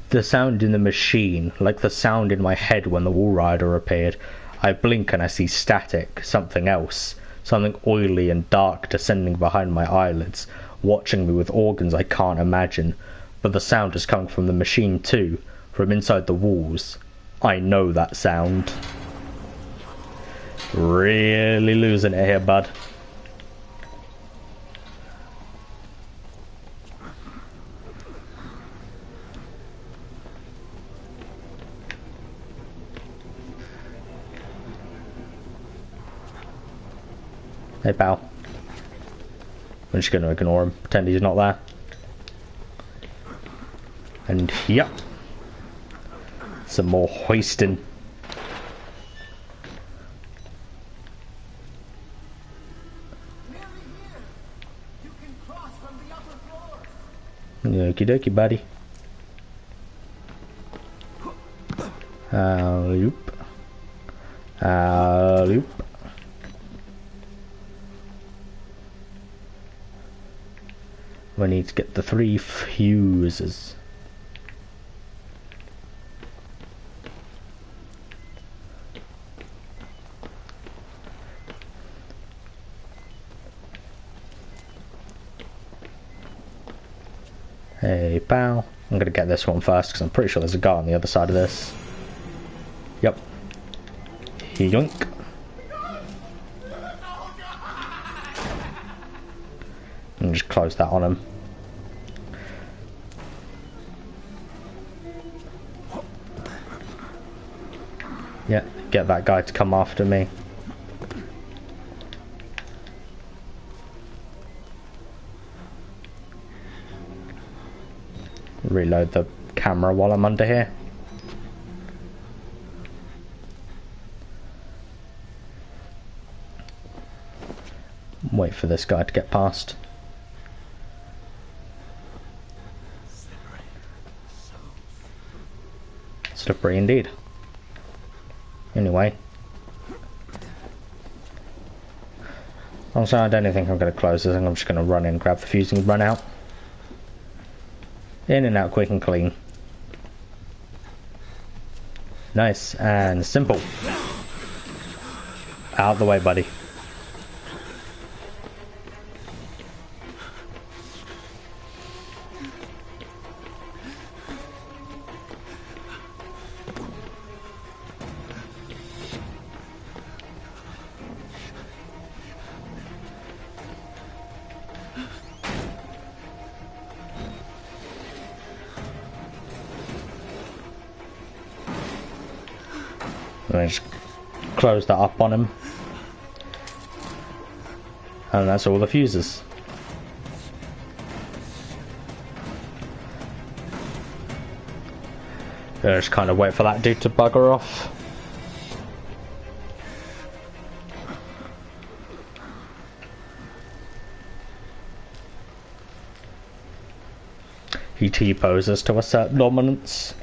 S1: The sound in the machine, like the sound in my head when the Wall Rider appeared. I blink and I see static, something else. Something oily and dark descending behind my eyelids, watching me with organs I can't imagine. But the sound is coming from the machine too, from inside the walls. I know that sound. Really losing it here, bud. Hey pal. I'm just going to ignore him, pretend he's not there. And yep. Some more hoisting. Okie dokie, buddy. Loop. Loop. We need to get the 3 fuses. Hey pal, I'm gonna get this one first because I'm pretty sure there's a guy on the other side of this. Yep. Yoink. And just close that on him. Yeah, get that guy to come after me. Reload the camera while I'm under here. Wait for this guy to get past. Slippery indeed. Anyway. Also, I don't think I'm going to close this. I'm just going to run in, grab the fuse and run out. In and out quick and clean. Nice and simple. Out the way, buddy. And just close that up on him. And that's all the fuses. Just kind of wait for that dude to bugger off. He T-poses to assert dominance.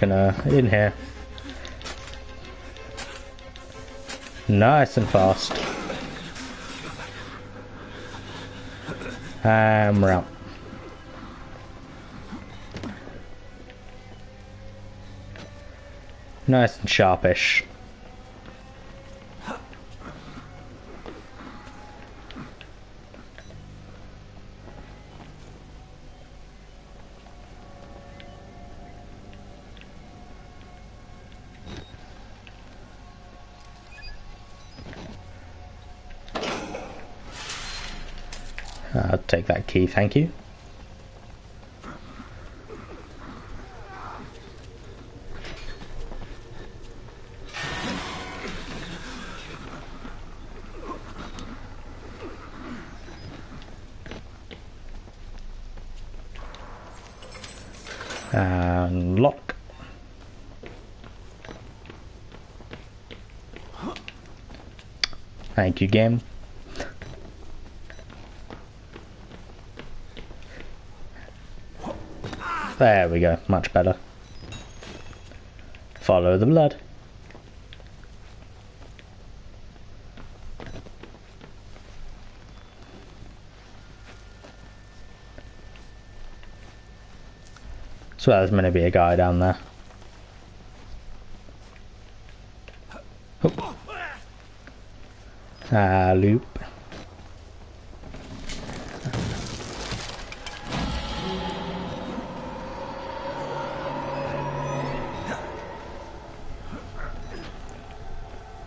S1: gonna in here. Nice and fast. And we're out. Nice and sharpish. I'll take that key, thank you. And lock. Thank you, game. There we go, much better. Follow the blood. So there's meant to be a guy down there. Oh. Loop.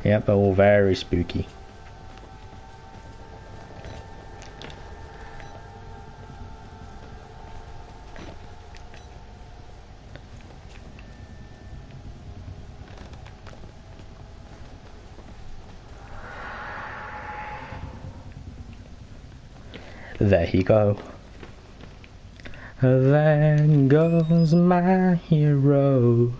S1: Yep, all very spooky. There you go. There goes my hero.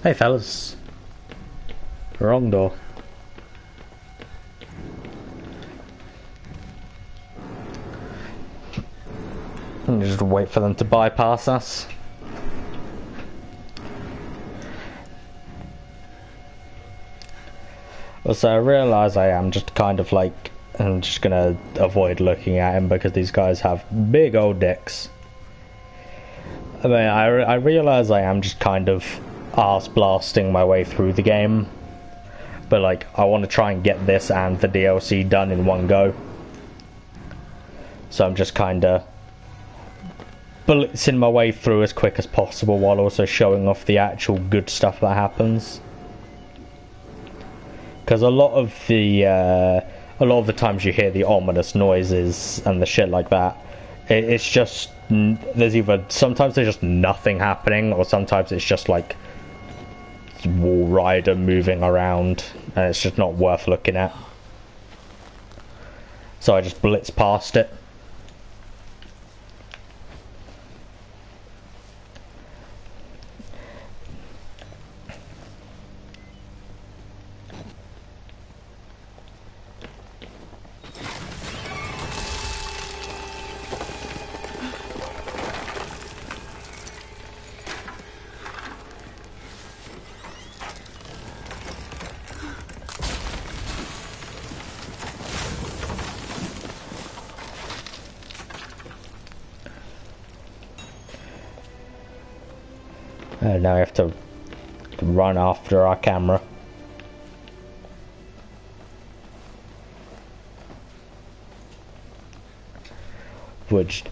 S1: Hey fellas. Wrong door. Just wait for them to bypass us. Also, I realise I am just kind of like, I'm just gonna avoid looking at him because these guys have big old dicks. I mean, I realise I am just kind of arse blasting my way through the game, but like, I want to try and get this and the DLC done in one go. So I'm just kinda blitzing my way through as quick as possible while also showing off the actual good stuff that happens. Because a lot of the times you hear the ominous noises and the shit like that, it's just, there's either, sometimes there's just nothing happening, or sometimes it's just like Wall Rider moving around, and it's just not worth looking at. So I just blitz past it. Now we have to run after our camera. Which,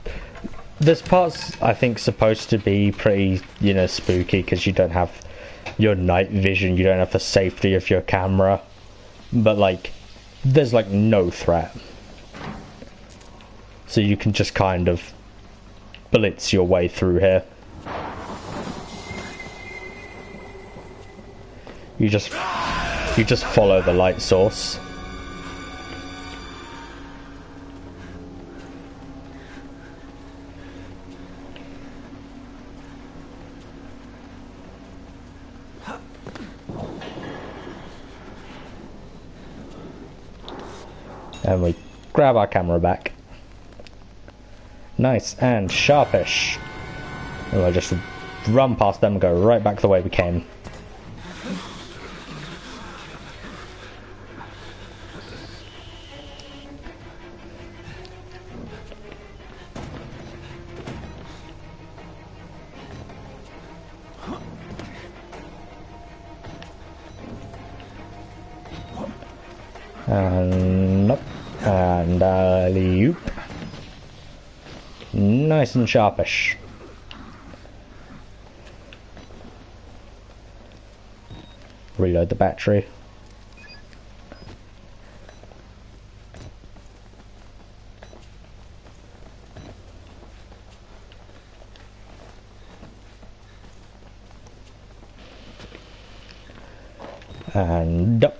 S1: this part's, I think, supposed to be pretty, you know, spooky, because you don't have your night vision, you don't have the safety of your camera. But, like, there's, like, no threat. So you can just kind of blitz your way through here. You just follow the light source. And we grab our camera back. Nice and sharpish. And we'll just run past them and go right back the way we came. And up, and alley-oop. Nice and sharpish. Reload the battery. And up.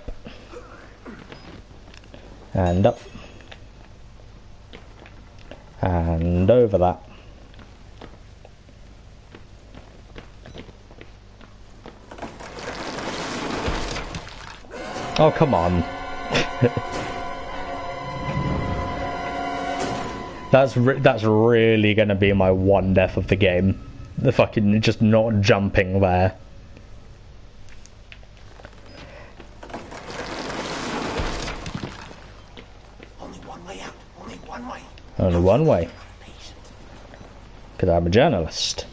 S1: And up. And over that. Oh, come on. That's really gonna be my one death of the game. The fucking just not jumping there. Only one way. Because I'm a journalist.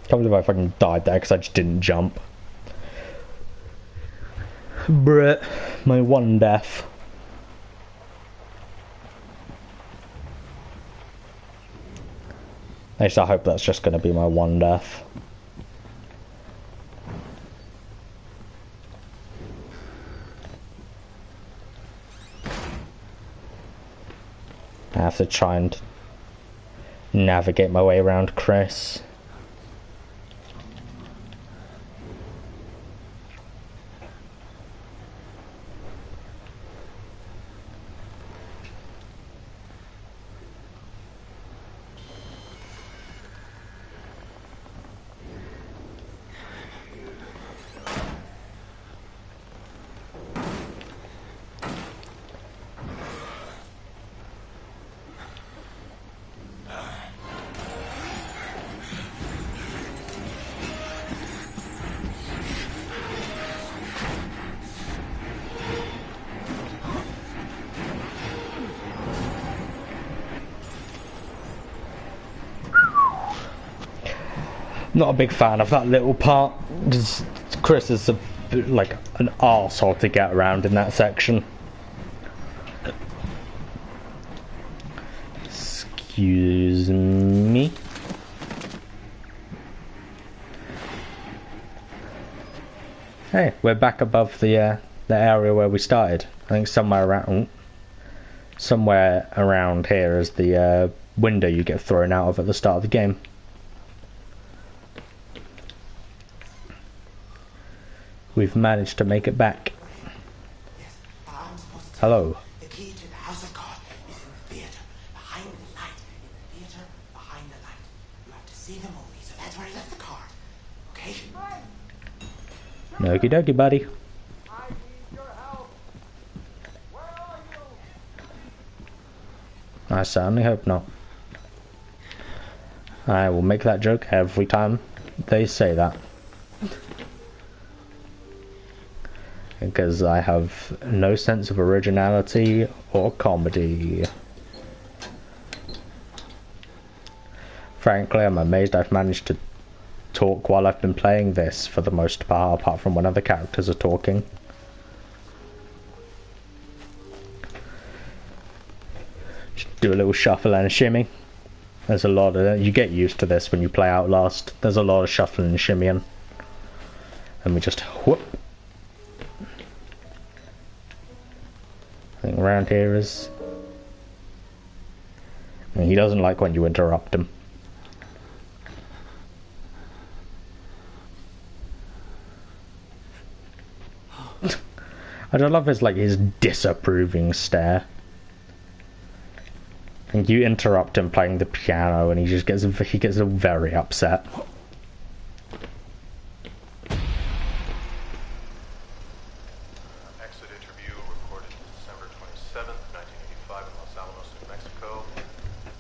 S1: Can't believe I fucking died there because I just didn't jump. Bruh. My one death. At least I hope that's just going to be my one death. I have to try and navigate my way around Chris. Not a big fan of that little part. Just, Chris is like an arsehole to get around in that section. Excuse me. Hey, we're back above the area where we started. I think somewhere around here is the window you get thrown out of at the start of the game. We've managed to make it back. Hello.
S6: The key to the house of God is in the theater, behind the light. In the theater, behind the light. You have to see the movie, so that's where I left the card. Okay?
S1: Okie dokie, buddy.
S8: I need your help. Where are you?
S1: I certainly hope not. I will make that joke every time they say that. Because I have no sense of originality or comedy. Frankly, I'm amazed I've managed to talk while I've been playing this for the most part, apart from when other characters are talking. Just do a little shuffle and a shimmy. There's a lot of... You get used to this when you play Outlast. There's a lot of shuffling and shimmying. And we just whoop. I think around here is... And he doesn't like when you interrupt him. I just love his, like, his disapproving stare. And you interrupt him playing the piano, and he gets very upset.
S9: Exit interview recorded December 27th, 1985 in Los Alamos, New Mexico.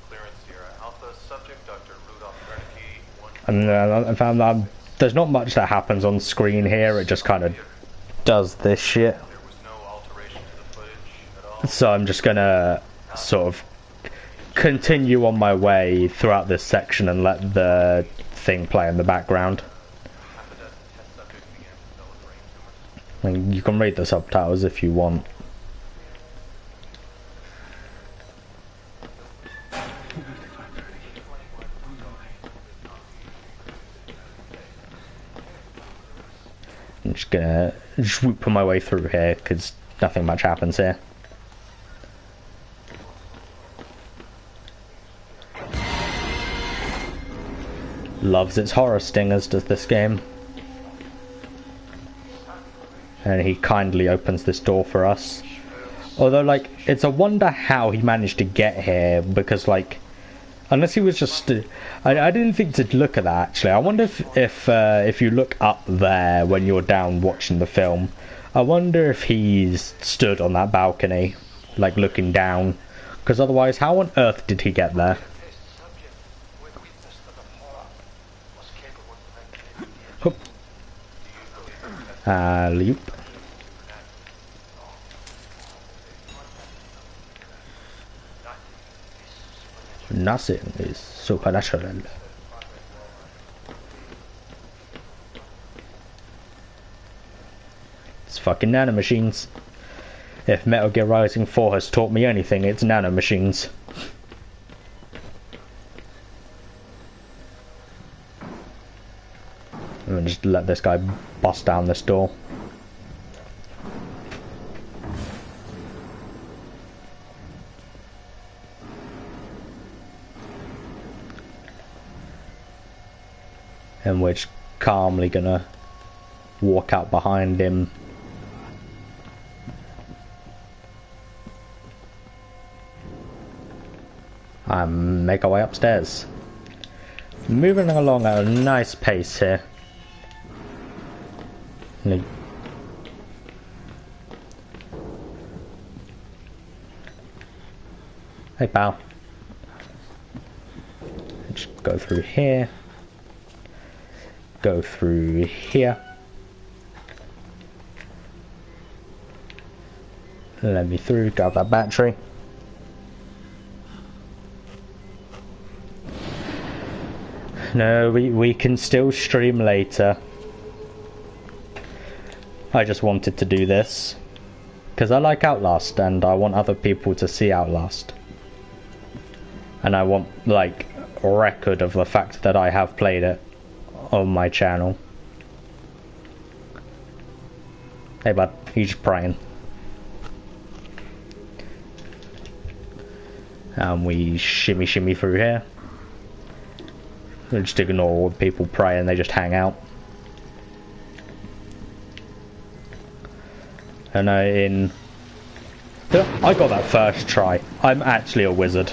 S9: Clearance Sierra Alpha. Subject Dr. Rudolph Wernicke.
S1: And I found that there's not much that happens on screen here. It just kind of does this shit.
S9: There was no alteration to the footage at all.
S1: So I'm just gonna sort of continue on my way throughout this section and let the thing play in the background. And you can read the subtitles if you want. I'm just gonna swoop my way through here because nothing much happens here. Loves its horror stingers, does this game. And he kindly opens this door for us. Although, like, it's a wonder how he managed to get here, because, like, unless he was just... I didn't think to look at that, actually. I wonder if you look up there when you're down watching the film, I wonder if he's stood on that balcony, like, looking down. Because otherwise, how on earth did he get there? Loop. Nothing is supernatural. It's fucking nanomachines. If Metal Gear Rising 4 has taught me anything, it's nanomachines. I'm gonna just let this guy bust down this door. And we're just calmly gonna walk out behind him. And make our way upstairs. Moving along at a nice pace here. Hey pal. Just go through here. Go through here. Let me through, grab that battery. No, we can still stream later. I just wanted to do this because I like Outlast and I want other people to see Outlast. And I want, like, a record of the fact that I have played it on my channel. Hey bud, he's just praying. And we shimmy through here. We just ignore all the people praying, they just hang out. And I got that first try. I'm actually a wizard.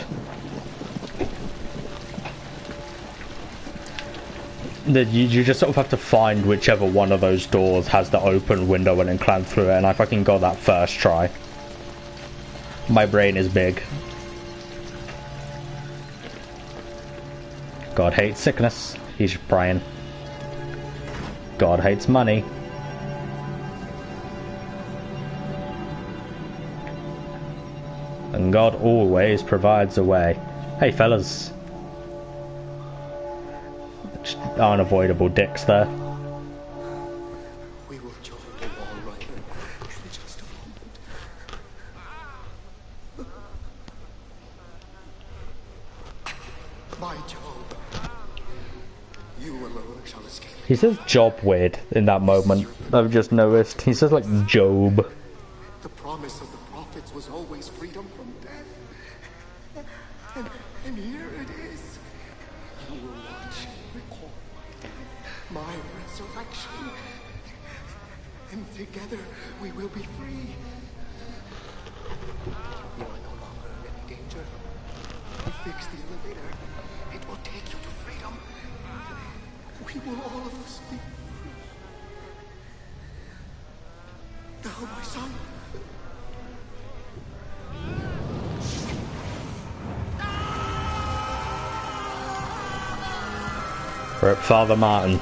S1: You just sort of have to find whichever one of those doors has the open window and then climb through it, and I fucking got that first try. My brain is big. God hates sickness. He's praying. God hates money. And God always provides a way. Hey fellas. Just unavoidable dicks there.
S4: We will join the Wall Rider in just a moment. My Job. You alone shall escape.
S1: He says job weird in that moment. I've just noticed. He says like Job.
S4: The promise of the prophets was always freedom from death. And here it is. You will watch and record my resurrection. And together we will be free. You are no longer in any danger. fix the elevator, it will take you to freedom. We will all of us be free. Now, my son.
S1: Rip Father Martin.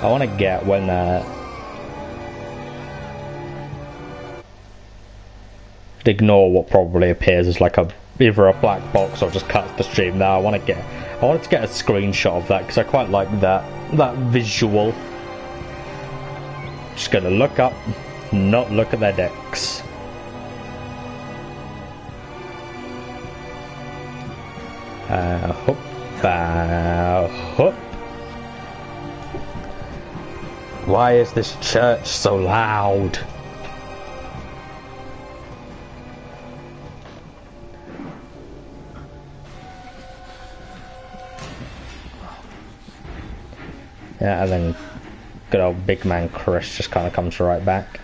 S1: I want to get when ignore what probably appears as like either a black box or just cuts the stream. Now I wanted to get a screenshot of that because I quite like that visual. Just gonna look up, not look at their decks. Hoop. Why is this church so loud? Yeah, and then good old big man Chris just kind of comes right back.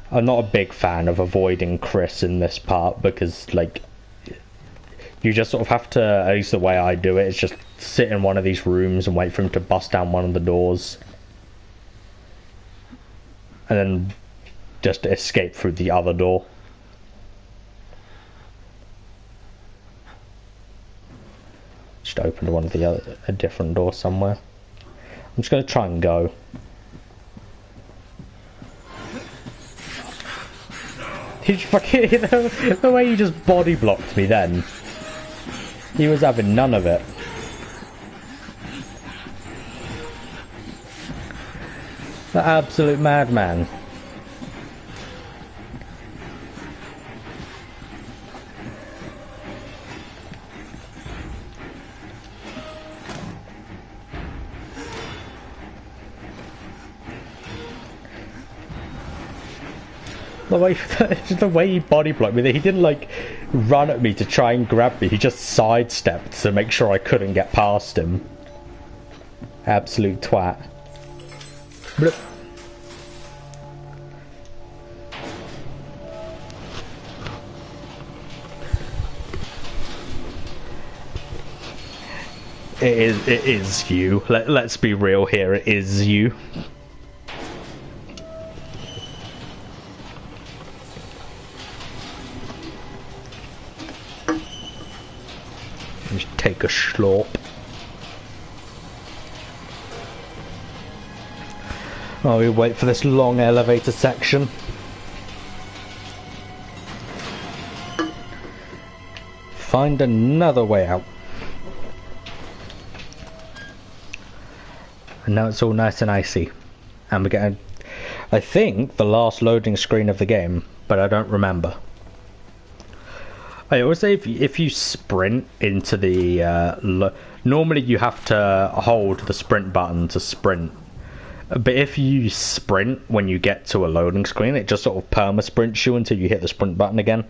S1: I'm not a big fan of avoiding Chris in this part because, like, you just sort of have to, at least the way I do it, is just sit in one of these rooms and wait for him to bust down one of the doors. And then just escape through the other door. Just open one of a different door somewhere. I'm just going to try and go. The way he just body blocked me then. He was having none of it. The absolute madman. The way he body blocked me, he didn't like run at me to try and grab me, he just sidestepped to make sure I couldn't get past him. Absolute twat. Bloop. It is you. Let's be real here, it is you. Just take a slurp. Oh, we wait for this long elevator section. Find another way out. And now it's all nice and icy. And we're getting, I think, the last loading screen of the game, but I don't remember. I always say if you sprint into the... normally you have to hold the sprint button to sprint. But if you sprint when you get to a loading screen, it just sort of perma-sprints you until you hit the sprint button again.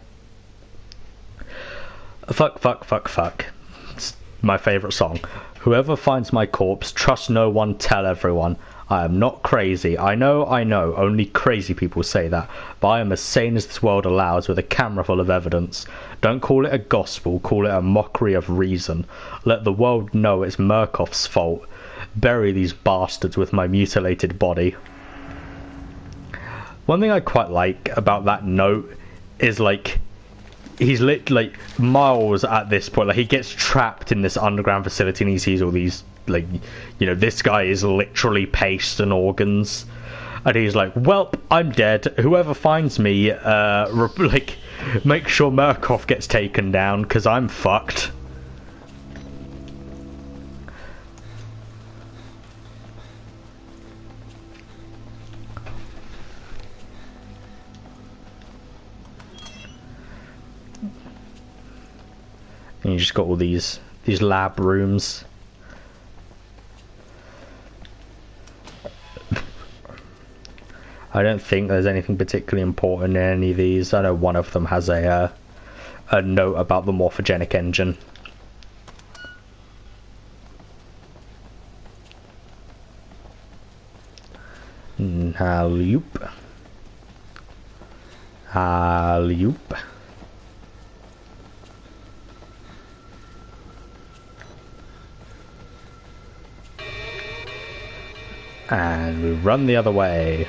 S1: Fuck, fuck, fuck, fuck. It's my favourite song. Whoever finds my corpse, trust no one, tell everyone. I am not crazy. I know, only crazy people say that. But I am as sane as this world allows with a camera full of evidence. Don't call it a gospel, call it a mockery of reason. Let the world know it's Murkoff's fault. Bury these bastards with my mutilated body. One thing I quite like about that note is, like, he's like Miles at this point, like, he gets trapped in this underground facility and he sees all these, like, you know, this guy is literally paste and organs, and he's like, well, I'm dead. Whoever finds me, like, make sure Murkoff gets taken down because I'm fucked. And you just got all these lab rooms. I don't think there's anything particularly important in any of these. I know one of them has a note about the morphogenic engine. Alley-oop. Alley-oop. And we run the other way.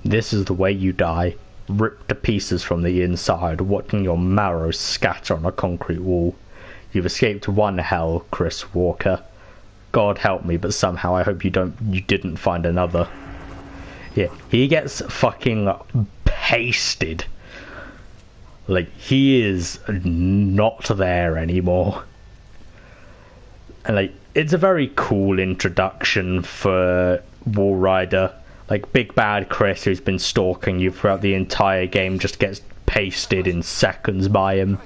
S1: This is the way you die, ripped to pieces from the inside, watching your marrow scatter on a concrete wall. You've escaped one hell, Chris Walker. God help me, but somehow I hope you didn't find another. Yeah, he gets fucking pasted. Like, he is not there anymore. And like, it's a very cool introduction for Walrider. Like, Big Bad Chris, who's been stalking you throughout the entire game, just gets pasted in seconds by him.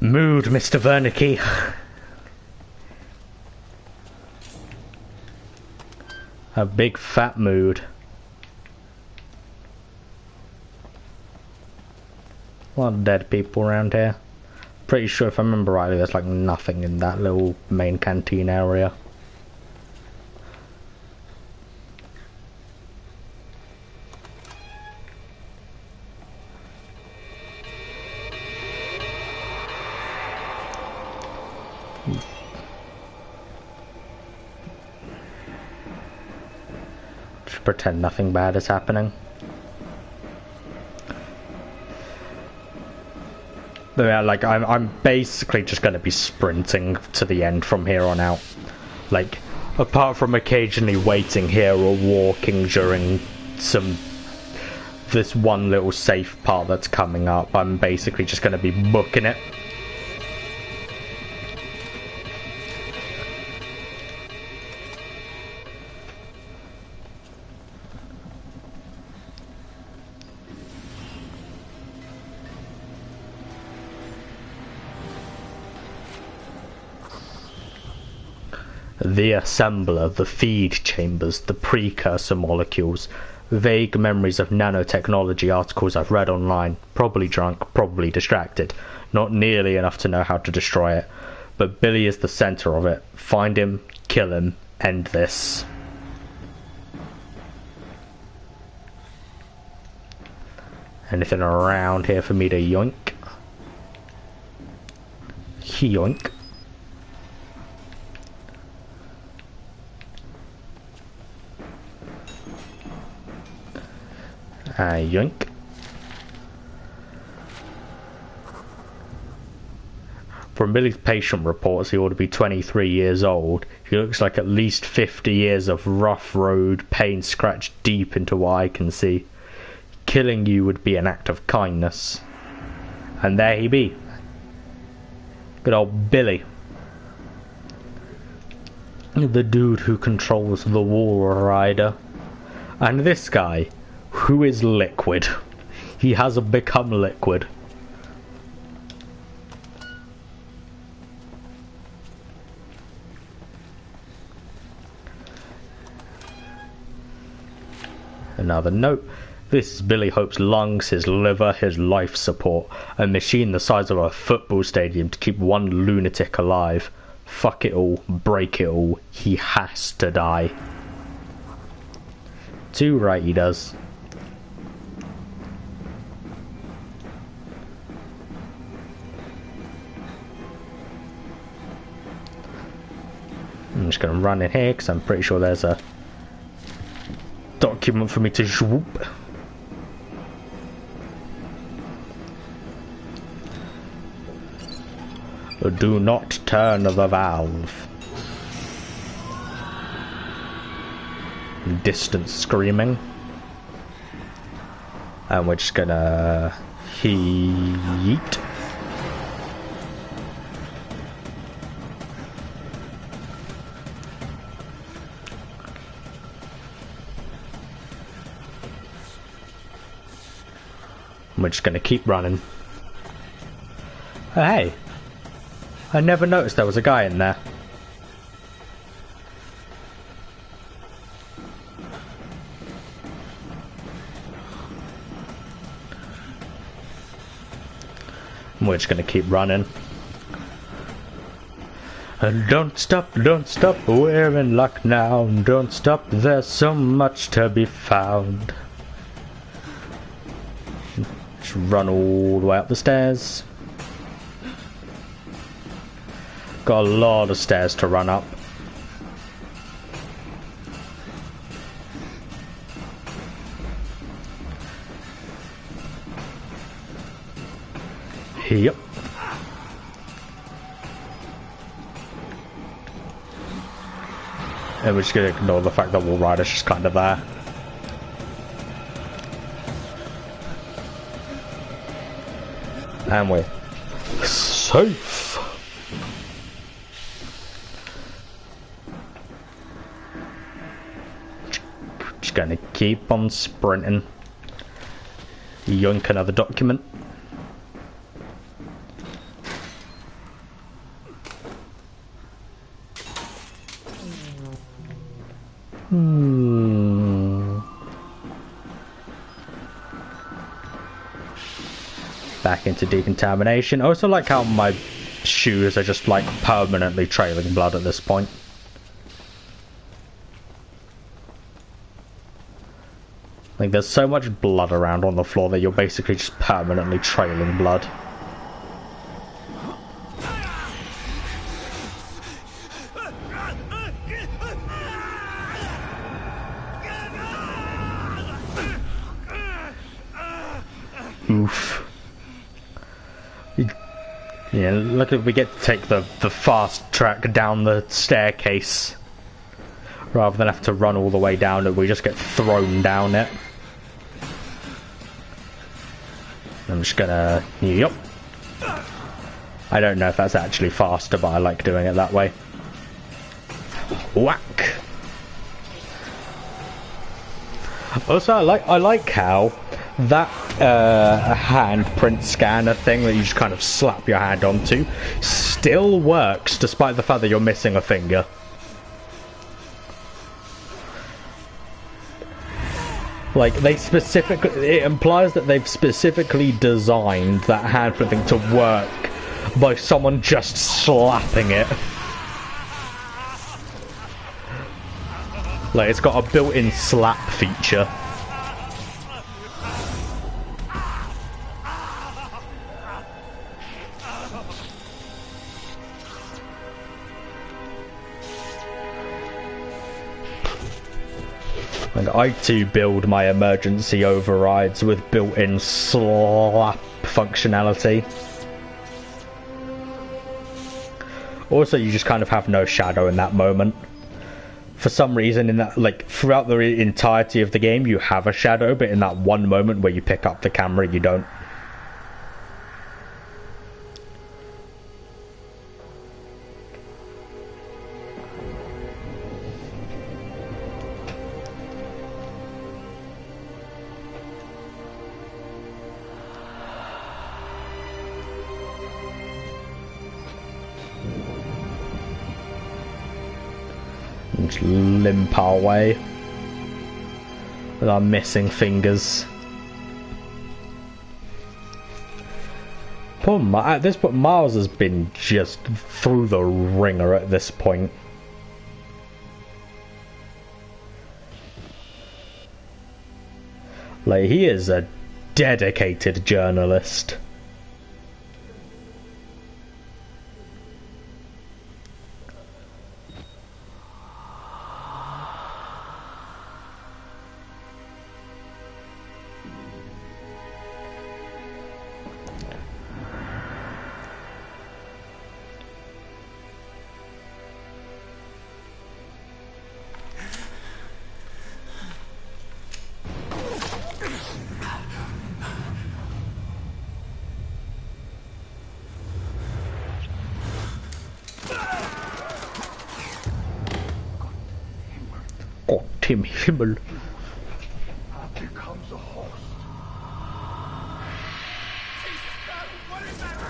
S1: Mood, Mr. Wernicke. A big fat mood. A lot of dead people around here. Pretty sure if I remember rightly there's like nothing in that little main canteen area. Just pretend nothing bad is happening. But yeah, like I'm basically just going to be sprinting to the end from here on out. Like, apart from occasionally waiting here or walking during this one little safe part that's coming up, I'm basically just going to be booking it. The assembler, the feed chambers, the precursor molecules, vague memories of nanotechnology articles I've read online, probably drunk, probably distracted, not nearly enough to know how to destroy it, but Billy is the center of it. Find him, kill him, end this. Anything around here for me to yoink? Yoink. Yoink. From Billy's patient reports, he ought to be 23 years old. He looks like at least 50 years of rough road pain scratched deep into what I can see. Killing you would be an act of kindness. And there he be. Good old Billy. The dude who controls the Wall Rider. And this guy, who is liquid. He has become liquid. Another note. This is Billy Hope's lungs, his liver, his life support. A machine the size of a football stadium to keep one lunatic alive. Fuck it all, break it all. He has to die. Too right he does. I'm just going to run in here because I'm pretty sure there's a document for me to swoop. Do not turn the valve. Distant screaming. And we're just gonna yeet. We're just gonna keep running. Oh, hey, I never noticed there was a guy in there. We're just gonna keep running. Don't stop, we're in luck now. Don't stop, there's so much to be found. Just run all the way up the stairs. Got a lot of stairs to run up. Yep. And we're just gonna ignore the fact that Wall Rider's just kind of there. And we're safe. Just gonna keep on sprinting. Yoink another document. back into decontamination. I also like how my shoes are just like permanently trailing blood at this point. Like there's so much blood around on the floor that you're basically just permanently trailing blood. Oof. Yeah, look at we get to take the fast track down the staircase rather than have to run all the way down it. We just get thrown down it. I'm just gonna... Yup. I don't know if that's actually faster, but I like doing it that way. Whack! Also, I like how that handprint scanner thing that you just kind of slap your hand onto still works despite the fact that you're missing a finger. Like, they specifically... It implies that they've specifically designed that handprint thing to work by someone just slapping it. Like, it's got a built-in slap feature. And I too build my emergency overrides with built-in slap functionality. Also, you just kind of have no shadow in that moment. For some reason, in that, like, throughout the entirety of the game, you have a shadow, but in that one moment where you pick up the camera, you don't. Just limp our way with our missing fingers. At this point, Miles has been just through the ringer at this point. Like, he is a dedicated journalist. Tim Himmel.
S8: Here comes a host. What is that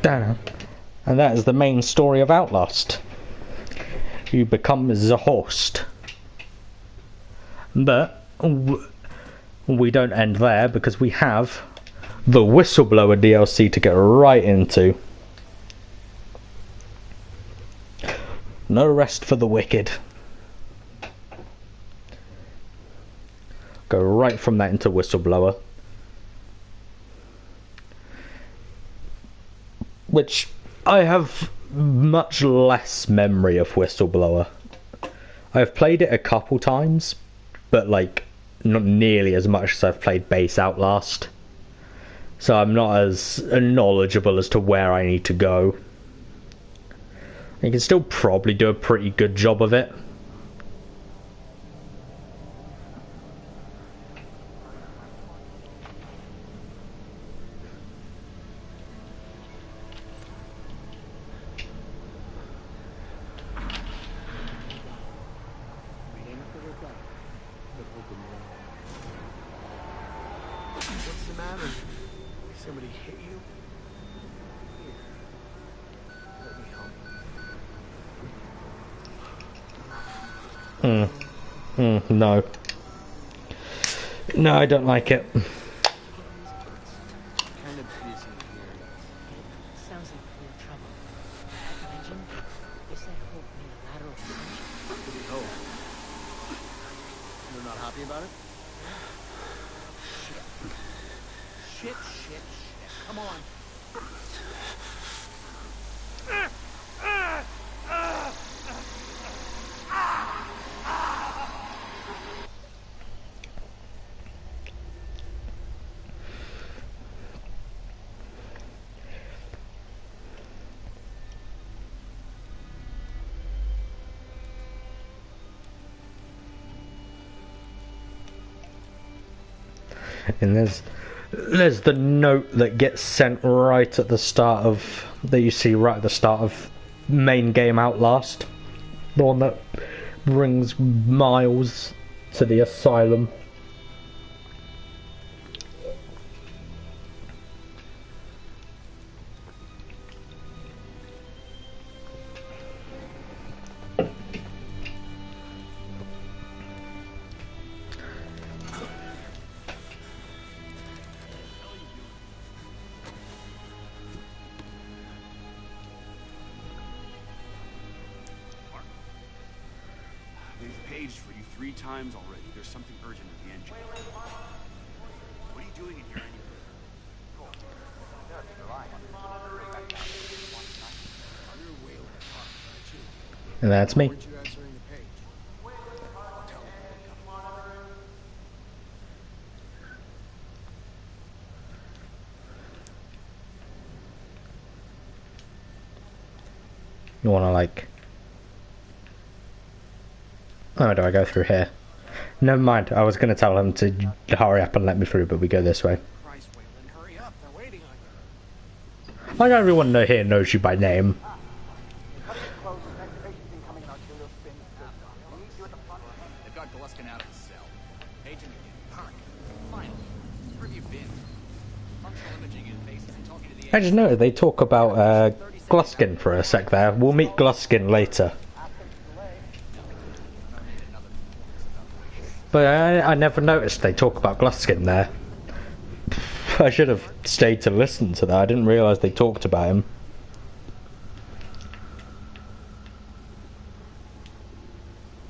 S1: thing? And that is the main story of Outlast. You become the host. But we don't end there, because we have the Whistleblower DLC to get right into. No rest for the wicked. Go right from that into Whistleblower. Which I have much less memory of Whistleblower. I've played it a couple times, but like not nearly as much as I've played base Outlast. So I'm not as knowledgeable as to where I need to go. You can still probably do a pretty good job of it.
S8: Somebody hit you? Here. Let me help.
S1: No. No, I don't like it.
S8: Kind of busy here.
S10: Sounds like we're in trouble. Legend, they said Hope made a lateral extension.
S8: Could be Hope. You're not happy about it? Shit. Come on.
S1: And there's the note that gets sent right at the start of, that you see right at the start of main game Outlast, the one that brings Miles to the asylum.
S3: For you 3 times already. There's something urgent at the engine. What are you doing in here anyway?
S1: And that's me.
S8: Weren't you answering the page? I'll tell you.
S1: You wanna like... Oh, do I go through here? Never mind, I was going to tell him to hurry up and let me through, but we go this way.
S8: Christ, Wayland, hurry up. They're waiting on you.
S1: Like everyone here knows you by name.
S6: They've got Gluskin out of his cell. Paging again. Park. Finally. Where have you been? Functional imaging in faces and talking to the...
S1: I just noticed they talk about Gluskin for a sec there. We'll meet Gluskin later. But I never noticed they talk about Gluskin there. I should have stayed to listen to that. I didn't realise they talked about him.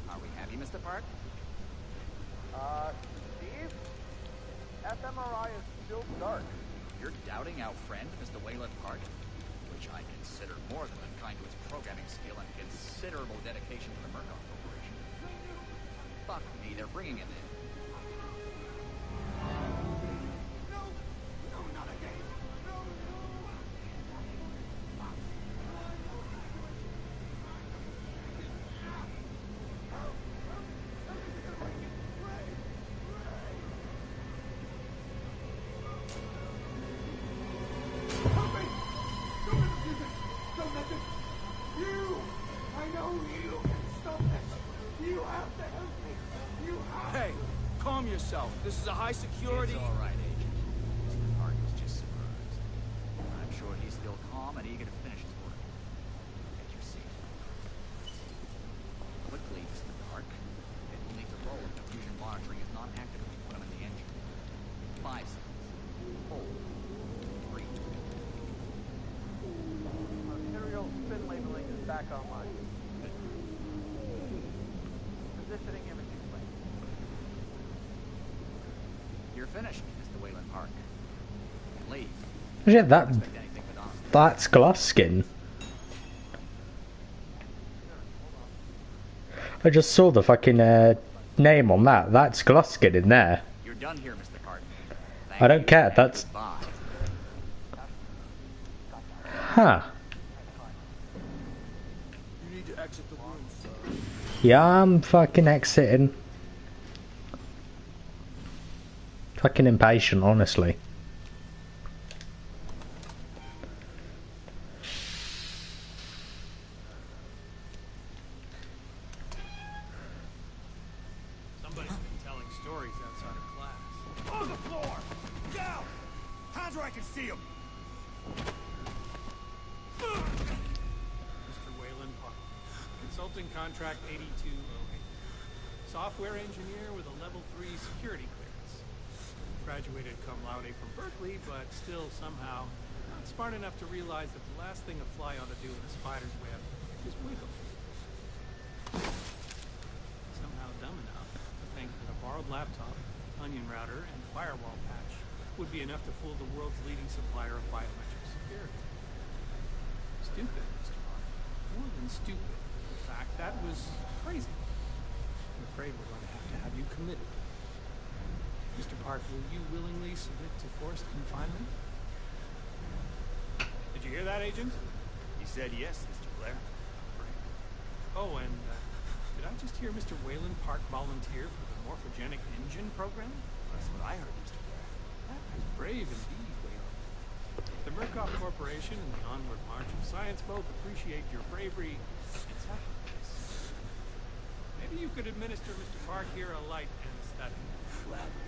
S6: Are we happy, Mr. Park?
S8: Steve? fMRI is still dark.
S6: You're doubting our friend, Mr. Wayland Park? Which I consider more than unkind to his programming skill and considerable dedication to the Murkoff Corporation. Fuck me, they're bringing him in.
S8: No, not again. Hey, calm yourself. This is a high security...
S6: It's all right, Agent. Mr. Park was just surprised. I'm sure he's still calm and eager to finish his work. Get your seat. Quickly, Mr. Park. It will need to roll if the fusion monitoring is not active when we put him in the engine. 5 seconds. Hold. 3.
S8: Material spin labeling is back online. Positioning imaging plane.
S6: You're finished, Mr. Wayland Park. You can leave.
S1: Yeah,
S6: Don't expect anything but honesty.
S1: that's Gluskin. I just saw the fucking name on that. That's Gluskin in there.
S6: You're done here, Mr. Park.
S1: I don't care, that's...
S6: Goodbye.
S1: Huh.
S8: You need to exit the room, sir.
S1: Yeah, I'm fucking exiting. Fucking impatient, honestly.
S3: Somebody's been telling stories outside of class. On the floor! Down! Hands sure I can see him.
S11: Mr. Wayland Park, consulting contract 8208. Software engineer with a level 3 security clearance. Graduated cum laude from Berkeley, but still somehow not smart enough to realize that the last thing a fly ought to do in a spider's web is wiggle. Somehow dumb enough to think that a borrowed laptop, onion router, and firewall patch would be enough to fool the world's leading supplier of biometric security. Stupid, Mr. Park. More than stupid. In fact, that was crazy. I'm afraid we're going to have you committed. Mr. Park, will you willingly submit to forced confinement? Did you hear that, Agent?
S3: He said yes, Mr. Blair.
S11: Great. Oh, and did I just hear Mr. Wayland Park volunteer for the morphogenic engine program?
S3: That's what I heard, Mr. Blair.
S11: That is brave indeed, Wayland. The Murkoff Corporation and the Onward March of Science both appreciate your bravery and sacrifice. Maybe you could administer Mr. Park here a light anesthetic.
S3: Gladly.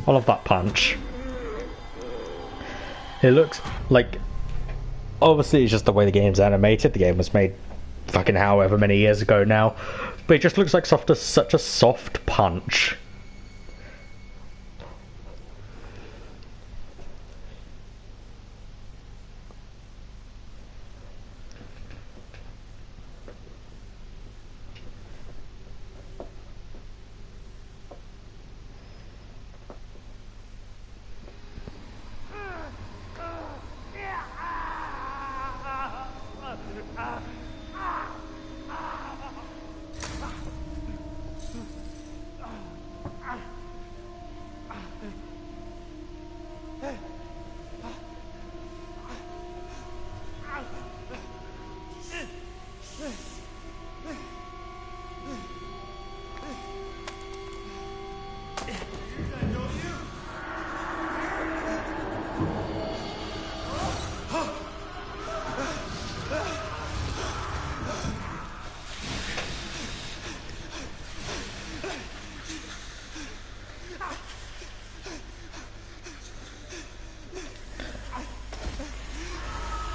S1: I love that punch. It looks like, obviously it's just the way the game's animated. The game was made fucking however many years ago now, but it just looks like such a soft punch.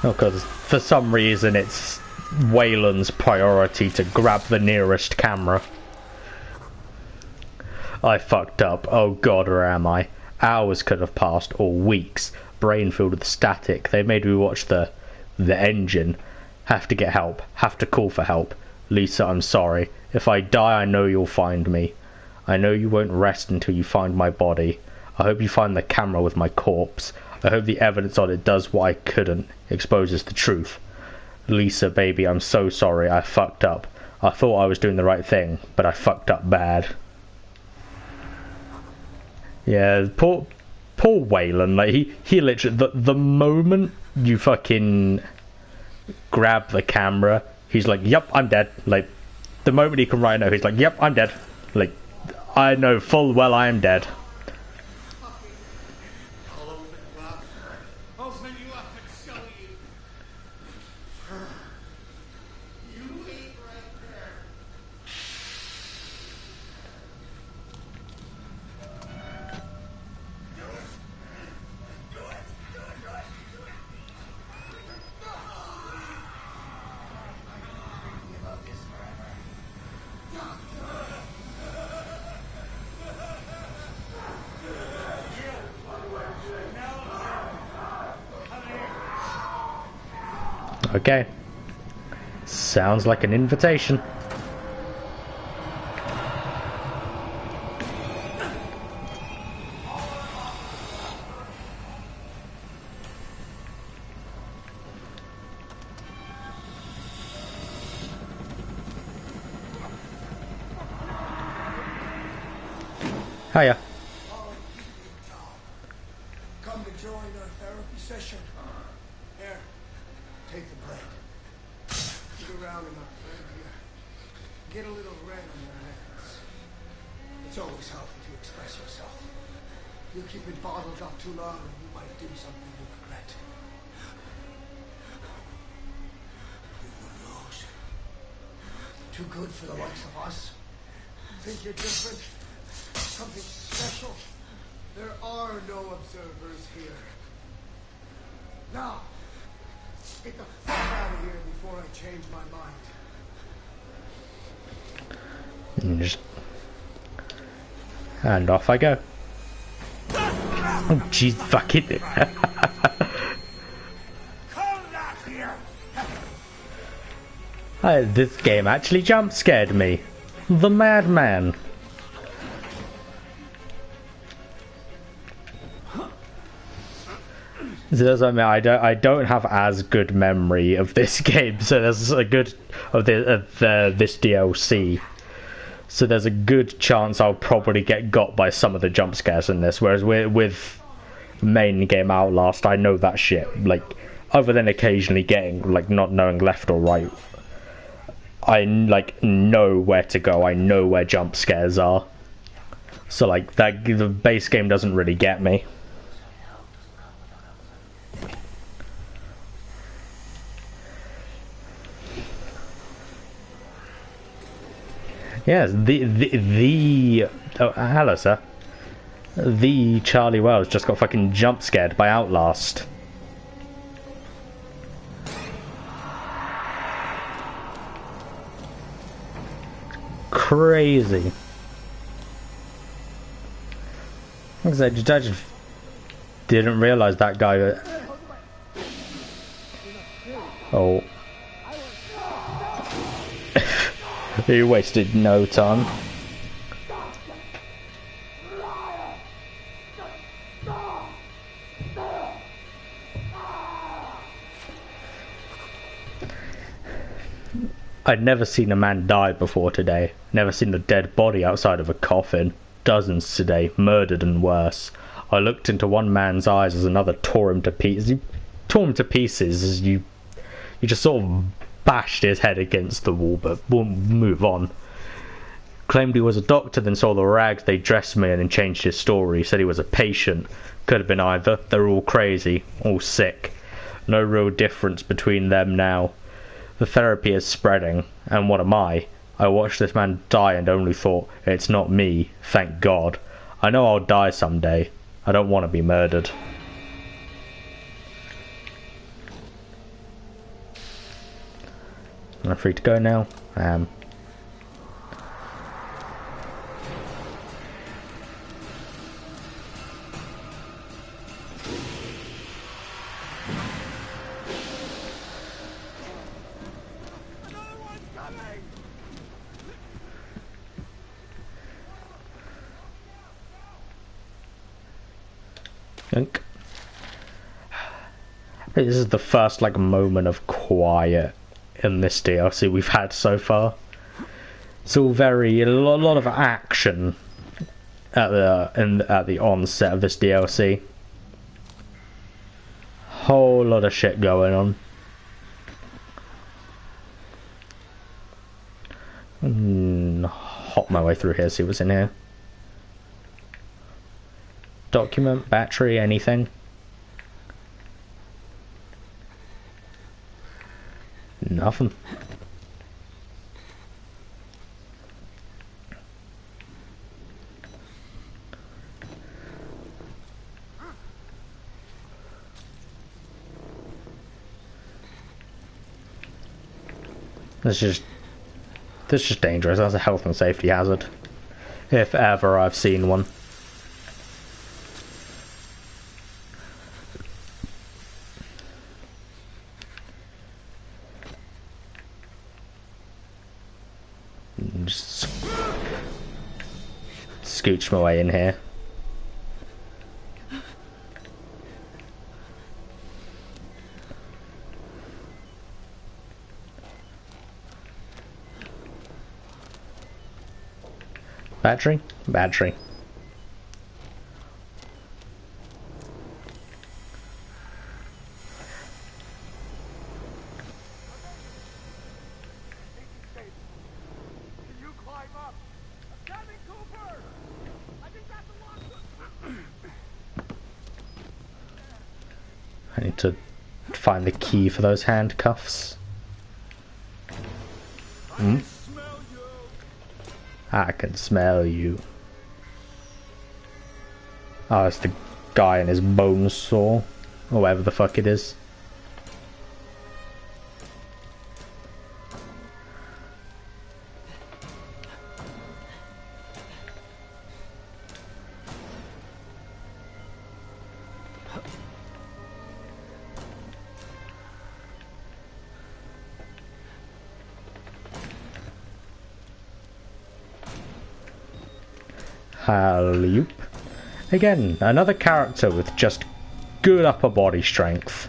S1: Because for some reason it's Wayland's priority to grab the nearest camera. I fucked up. Oh god, where am I? Hours could have passed, or weeks. Brain filled with static. They made me watch the engine. Have to get help. Have to call for help. Lisa, I'm sorry. If I die, I know you'll find me. I know you won't rest until you find my body. I hope you find the camera with my corpse. I hope the evidence on it does what I couldn't, exposes the truth. Lisa, baby, I'm so sorry. I fucked up. I thought I was doing the right thing, but I fucked up bad. Yeah, poor Wayland. Like he literally, the moment you fucking grab the camera, he's like, "Yep, I'm dead." Like the moment he can write a note, he's like, "Yep, I'm dead." Like I know full well I am dead. Okay. Sounds like an invitation. Hiya.
S4: Come to join our therapy session. Here, take the bread. Look around in our friend here. Get a little red on your hands. It's always healthy to express yourself. You keep it bottled up too long and you might do something you regret. You're one of those. Too good for the likes of us. Think you're different? Something special? There are no observers here. Now, get the fuck out of here before I change my mind.
S1: And off I go. Oh, jeez, fuck it. This game actually jump scared me. The madman. I don't have as good memory of this game, so there's a good this DLC. So there's a good chance I'll probably get got by some of the jump scares in this. Whereas with main game Outlast, I know that shit. Like, other than occasionally getting like not knowing left or right, I like know where to go. I know where jump scares are. So like that, the base game doesn't really get me. Yes, oh, hello, sir. The Charlie Wells just got fucking jump scared by Outlast. Crazy. Like I just didn't realise that guy. Oh. He wasted no time. I'd never seen a man die before today. Never seen a dead body outside of a coffin. Dozens today, murdered and worse. I looked into one man's eyes as another tore him to pieces. He tore him to pieces as you just sort of bashed his head against the wall, but we'll move on. Claimed he was a doctor, then saw the rags they dressed me in and changed his story. Said he was a patient. Could have been either. They're all crazy, all sick. No real difference between them now. The therapy is spreading, and what am I? I watched this man die and only thought, it's not me, thank God. I know I'll die someday. I don't want to be murdered. I'm free to go now. This is the first like moment of quiet in this DLC we've had so far. It's all a lot of action at the onset of this DLC. Whole lot of shit going on. Hop my way through here, see what's in here. Document, battery, anything? Nothing. This is just dangerous. That's a health and safety hazard, if ever I've seen one. Just scooch my way in here. Battery? Battery. I need to find the key for those handcuffs. I can smell you. Oh, it's the guy in his bone saw. Or whatever the fuck it is. Alley-oop. Again, another character with just good upper body strength.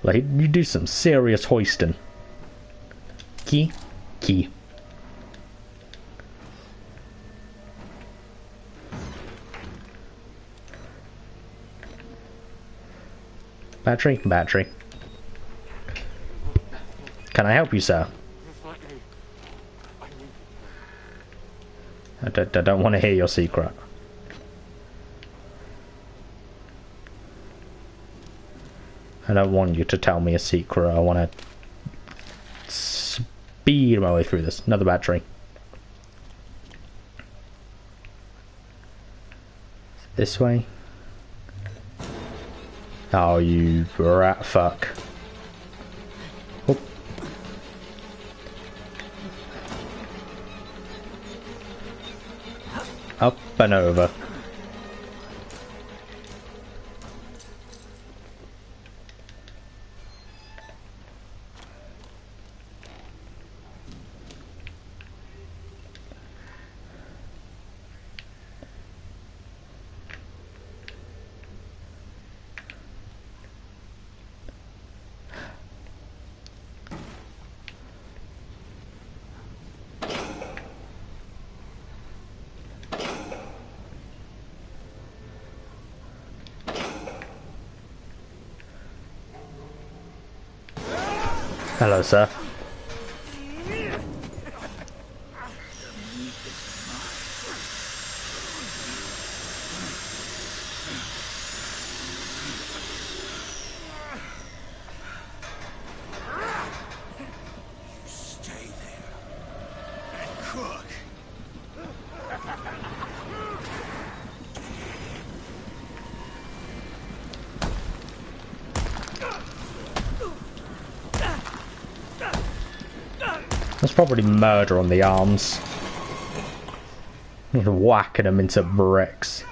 S1: Like, you do some serious hoisting. Key. Battery. Can I help you, sir? I don't want to hear your secret. I don't want you to tell me a secret. I want to speed my way through this. Another battery. This way. Oh, you rat fuck. Oh. Up and over. Hello, sir.
S3: Stay there and cook.
S1: That's probably murder on the arms. Just whacking them into bricks.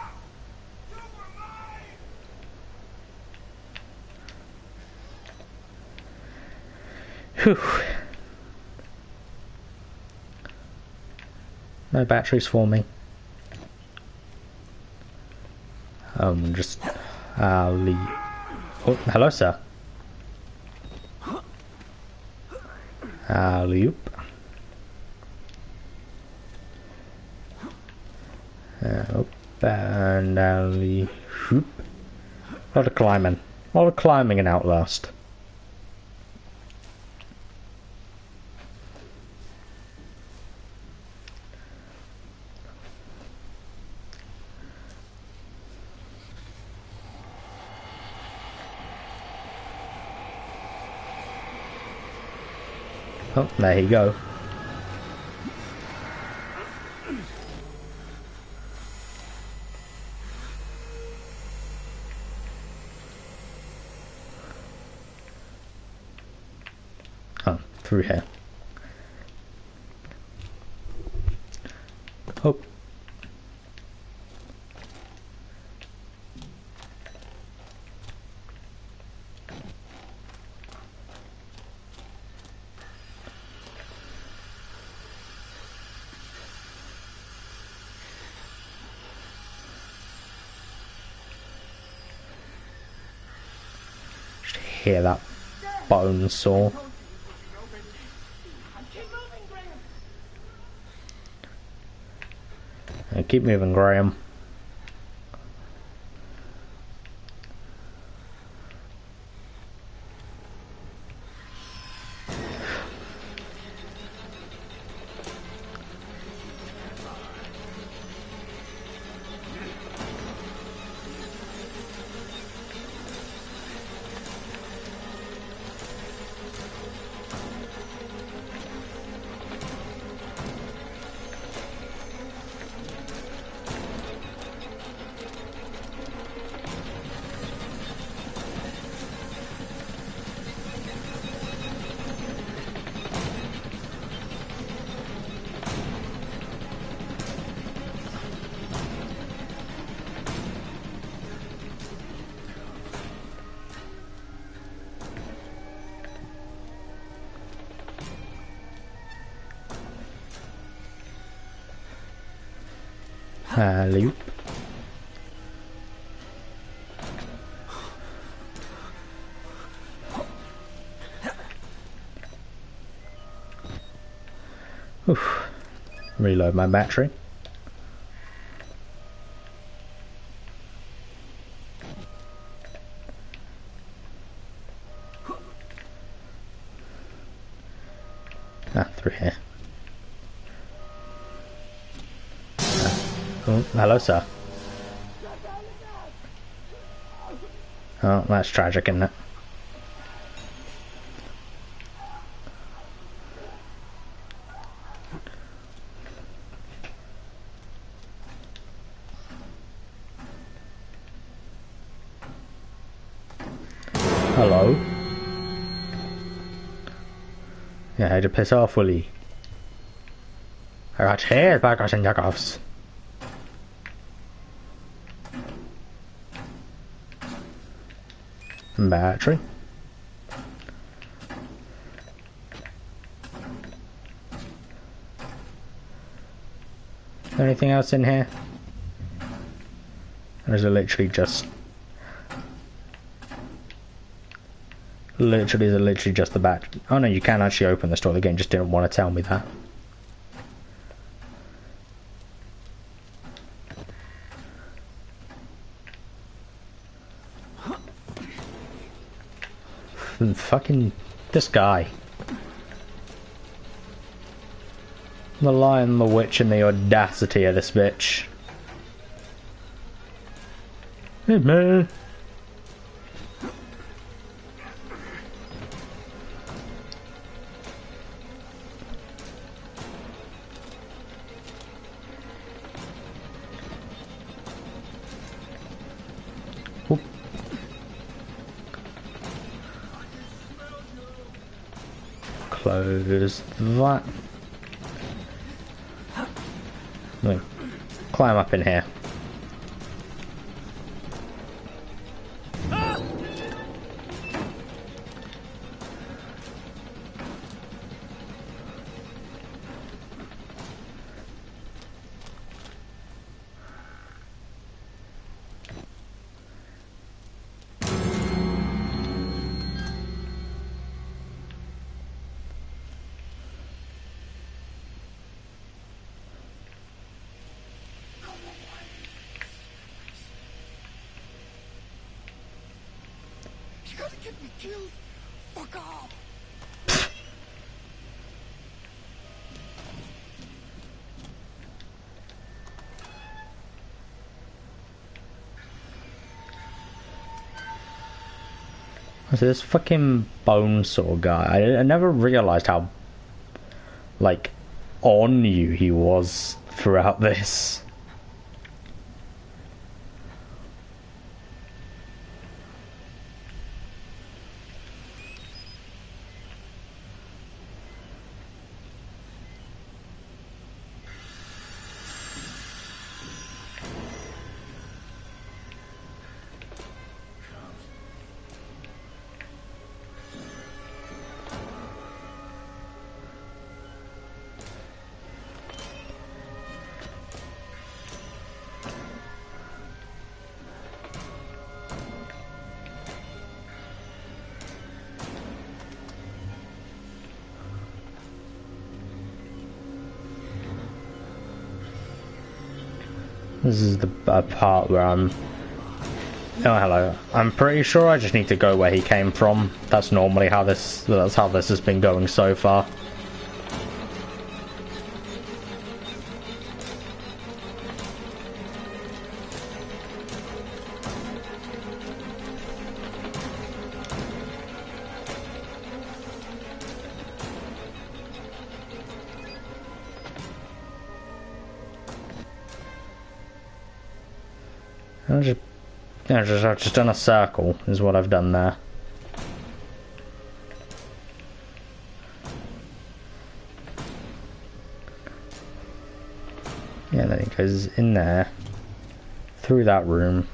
S1: Whew. No batteries for me. Just leave. Oh, hello, sir. Alley-oop. Up and alley-oop. A lot of climbing. A lot of climbing in Outlast. Oh, there you go. Oh, through here. Oh. Hear that bone saw. And keep moving, Graham. Loop. Oof. Reload my battery. Through here. Oh, hello, sir. Oh, that's tragic, isn't it? Hello? Yeah, I had to piss off, Willie. I got hair backers and jackoffs. Battery. Anything else in here? Or is it literally just... Literally just the bat. Oh no, you can actually open the door. The game just didn't want to tell me that. Fucking this guy. The Lion, the Witch, and the audacity of this bitch. Hey man. Close that. Let me climb up in here. So this fucking bone saw guy, I never realised how, like, on you he was throughout this. This is the part where I'm... Oh, hello. I'm pretty sure I just need to go where he came from. That's normally how this... That's how this has been going so far. I've just done a circle, is what I've done there. Yeah, then it goes in there, through that room,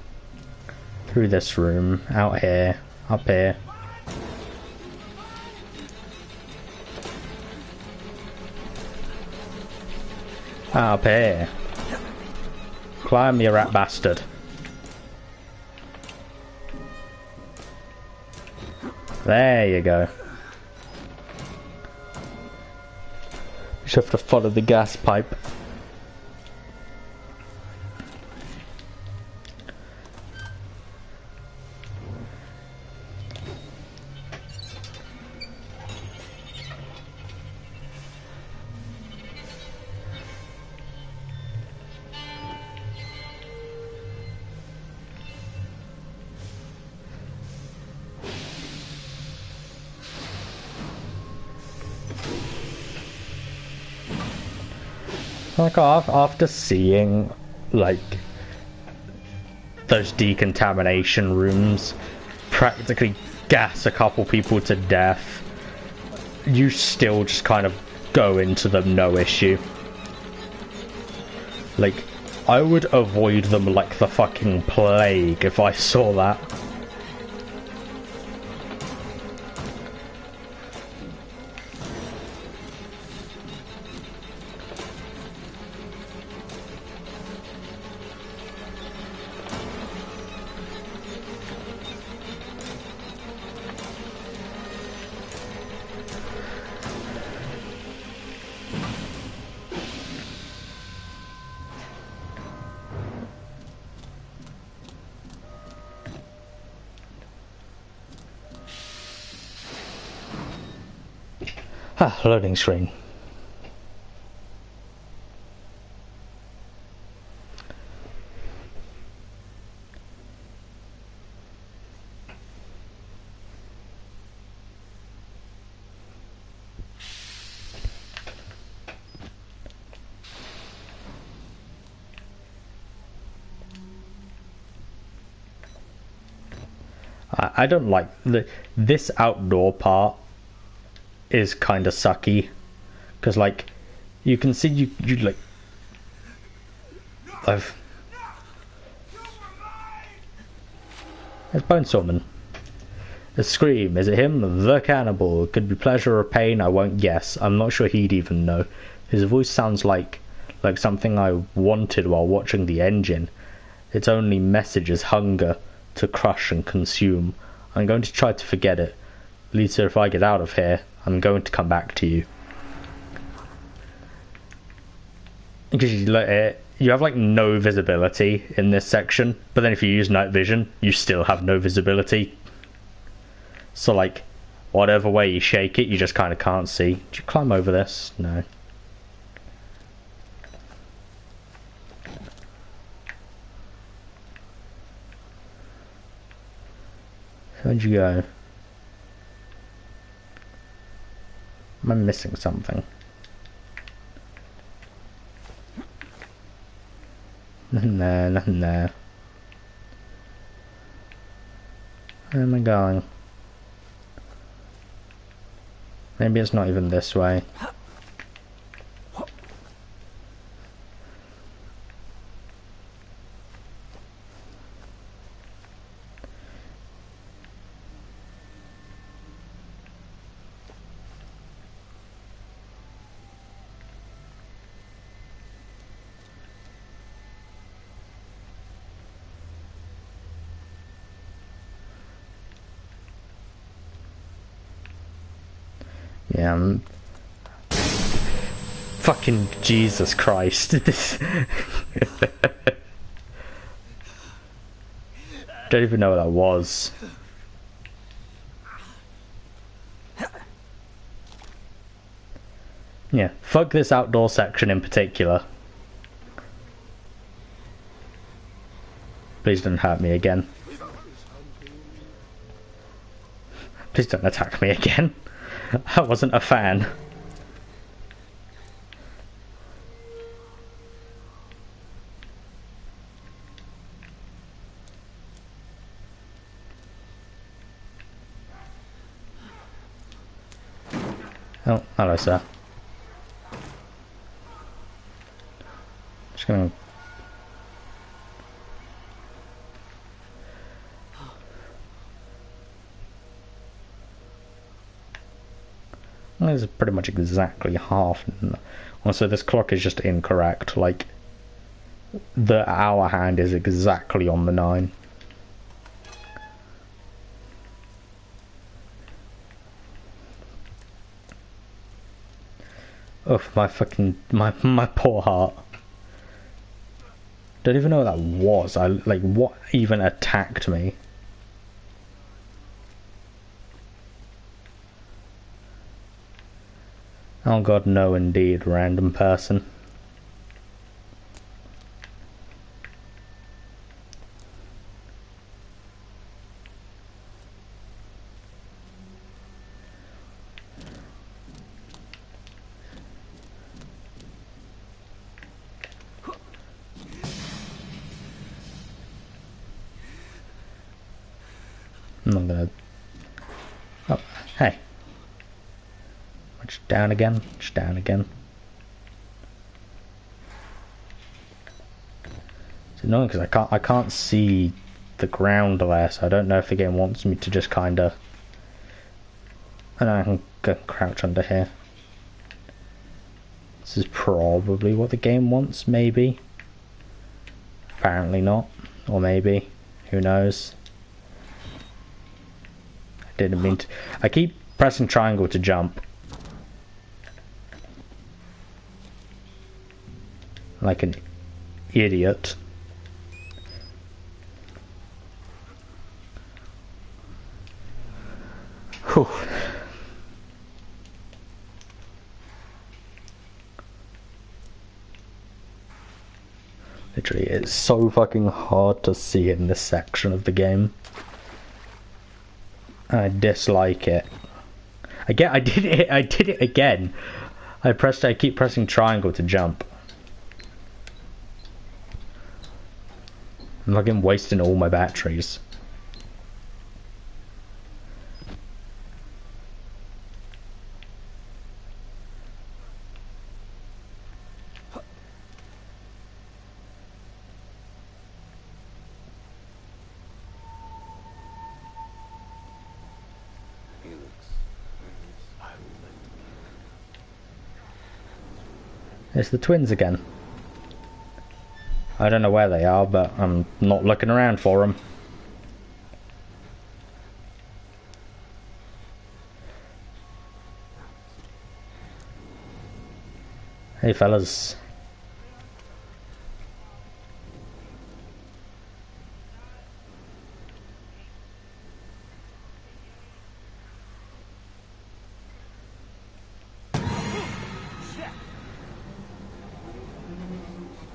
S1: through this room, out here, up here. Up here. Climb, you rat bastard. There you go. You just have to follow the gas pipe. Like after seeing like those decontamination rooms practically gas a couple people to death, you still just kind of go into them no issue. Like, I would avoid them like the fucking plague if I saw that. Loading screen. I don't like this outdoor part is kind of sucky, because like you can see you like there's Bonesawman. A scream. Is it him? The cannibal. It could be pleasure or pain. I won't guess. I'm not sure he'd even know. His voice sounds like something I wanted while watching the engine. Its only message is hunger to crush and consume. I'm going to try to forget it. Lisa, if I get out of here, I'm going to come back to you. Because you have like no visibility in this section, but then if you use night vision, you still have no visibility. So like, whatever way you shake it, you just kind of can't see. Did you climb over this? No. Where'd you go? Am I missing something? Nothing there, nothing there. Where am I going? Maybe it's not even this way. Yeah, fucking Jesus Christ. This don't even know what that was. Yeah, fuck this outdoor section in particular. Please don't hurt me again. Please don't attack me again. I wasn't a fan. Oh, hello, sir. Just gonna... Well, this is pretty much exactly half. Also, this clock is just incorrect. Like, the hour hand is exactly on the 9. Oh, my fucking my poor heart. Don't even know what that was. What even attacked me? Oh god, no indeed, random person. I'm not gonna... Oh, hey. Just down again, just down again. It's annoying because I can't see the ground there, so I don't know if the game wants me to just kinda... I know I can go crouch under here. This is probably what the game wants, maybe. Apparently not. Or maybe. Who knows? I didn't mean to... I keep pressing triangle to jump. Like an idiot. Whew. Literally, it's so fucking hard to see in this section of the game. I dislike it. Again, I did it again. I keep pressing triangle to jump. I'm fucking wasting all my batteries. It's the twins again. I don't know where they are, but I'm not looking around for them. Hey fellas.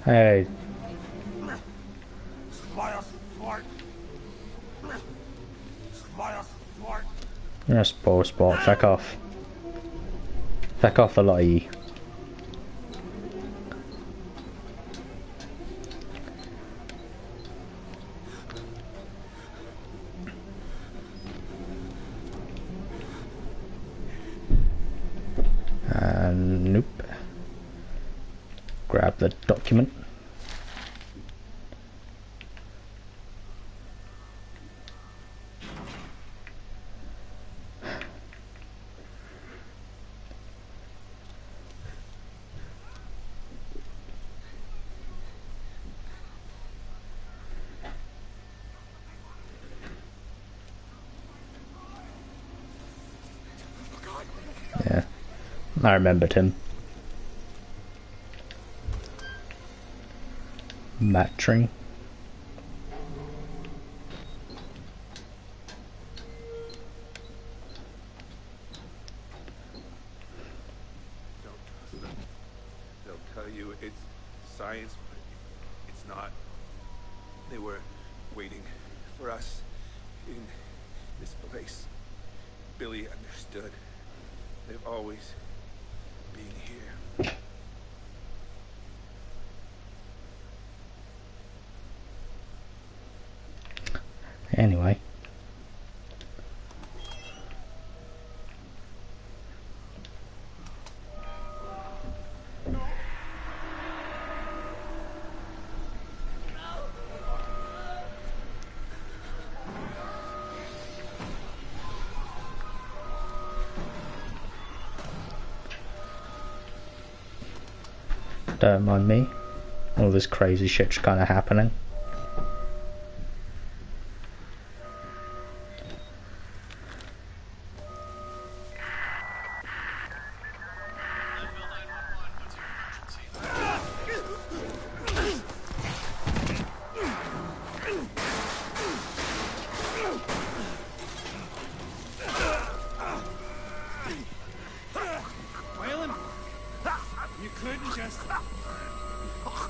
S1: Hey. You're a spoil spot, feck off. Feck off a lot of ye. Nope. Grab the document. Yeah, I remembered him. Matching.
S12: They'll tell you it's science, but it's not. They were waiting for us in this place. Billy understood. They've always been here.
S1: Anyway. Don't mind me. All this crazy shit's kind of happening.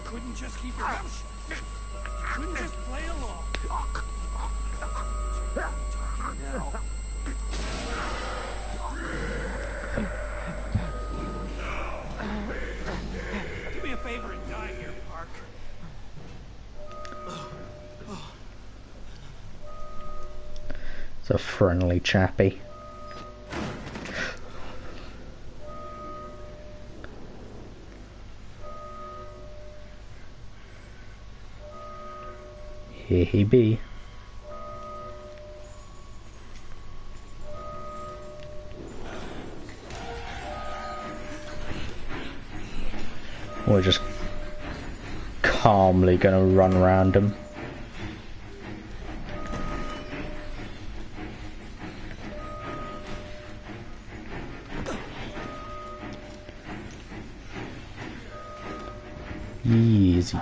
S11: Couldn't just keep your mouth shut. Couldn't just play along. Do me a favor and die here, Park.
S1: It's a friendly chappy. Here he be. We're just calmly gonna run around him. Easy.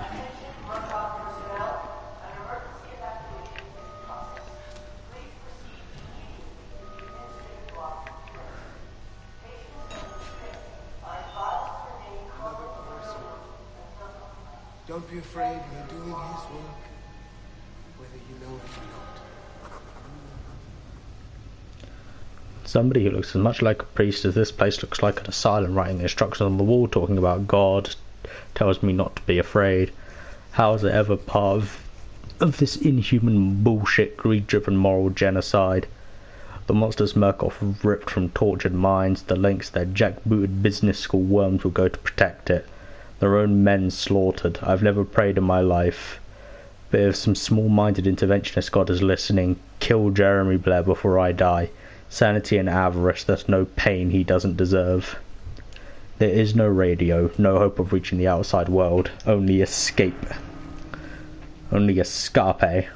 S4: Don't be afraid, you're doing his work, whether you know it or not.
S1: Somebody who looks as much like a priest as this place looks like an asylum, writing the instructions on the wall talking about God, tells me not to be afraid. How is it ever part of this inhuman bullshit, greed-driven moral genocide? The monsters Murkoff ripped from tortured minds, the lengths their jackbooted business school worms will go to protect it. Their own men slaughtered. I've never prayed in my life. But if some small-minded interventionist god is listening, kill Jeremy Blair before I die. Sanity and avarice, there's no pain he doesn't deserve. There is no radio, no hope of reaching the outside world, only escape. Only escape.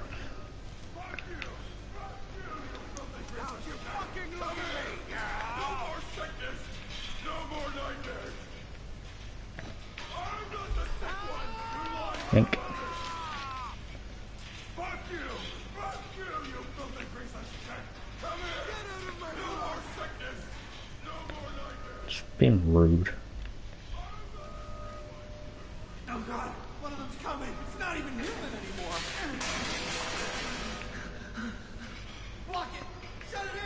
S1: Think. Just being rude.
S11: Oh God, one of them's coming. It's not even human anymore. Block it. Shut it in.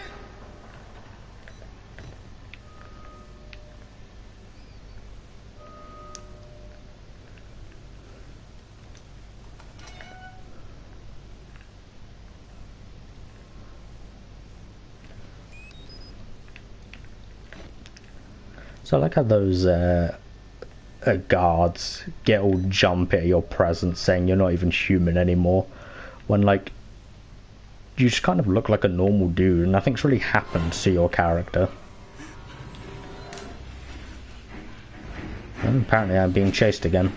S1: So I like how those guards get all jumpy at your presence, saying you're not even human anymore, when like you just kind of look like a normal dude and nothing's really happened to your character. And apparently I'm being chased again.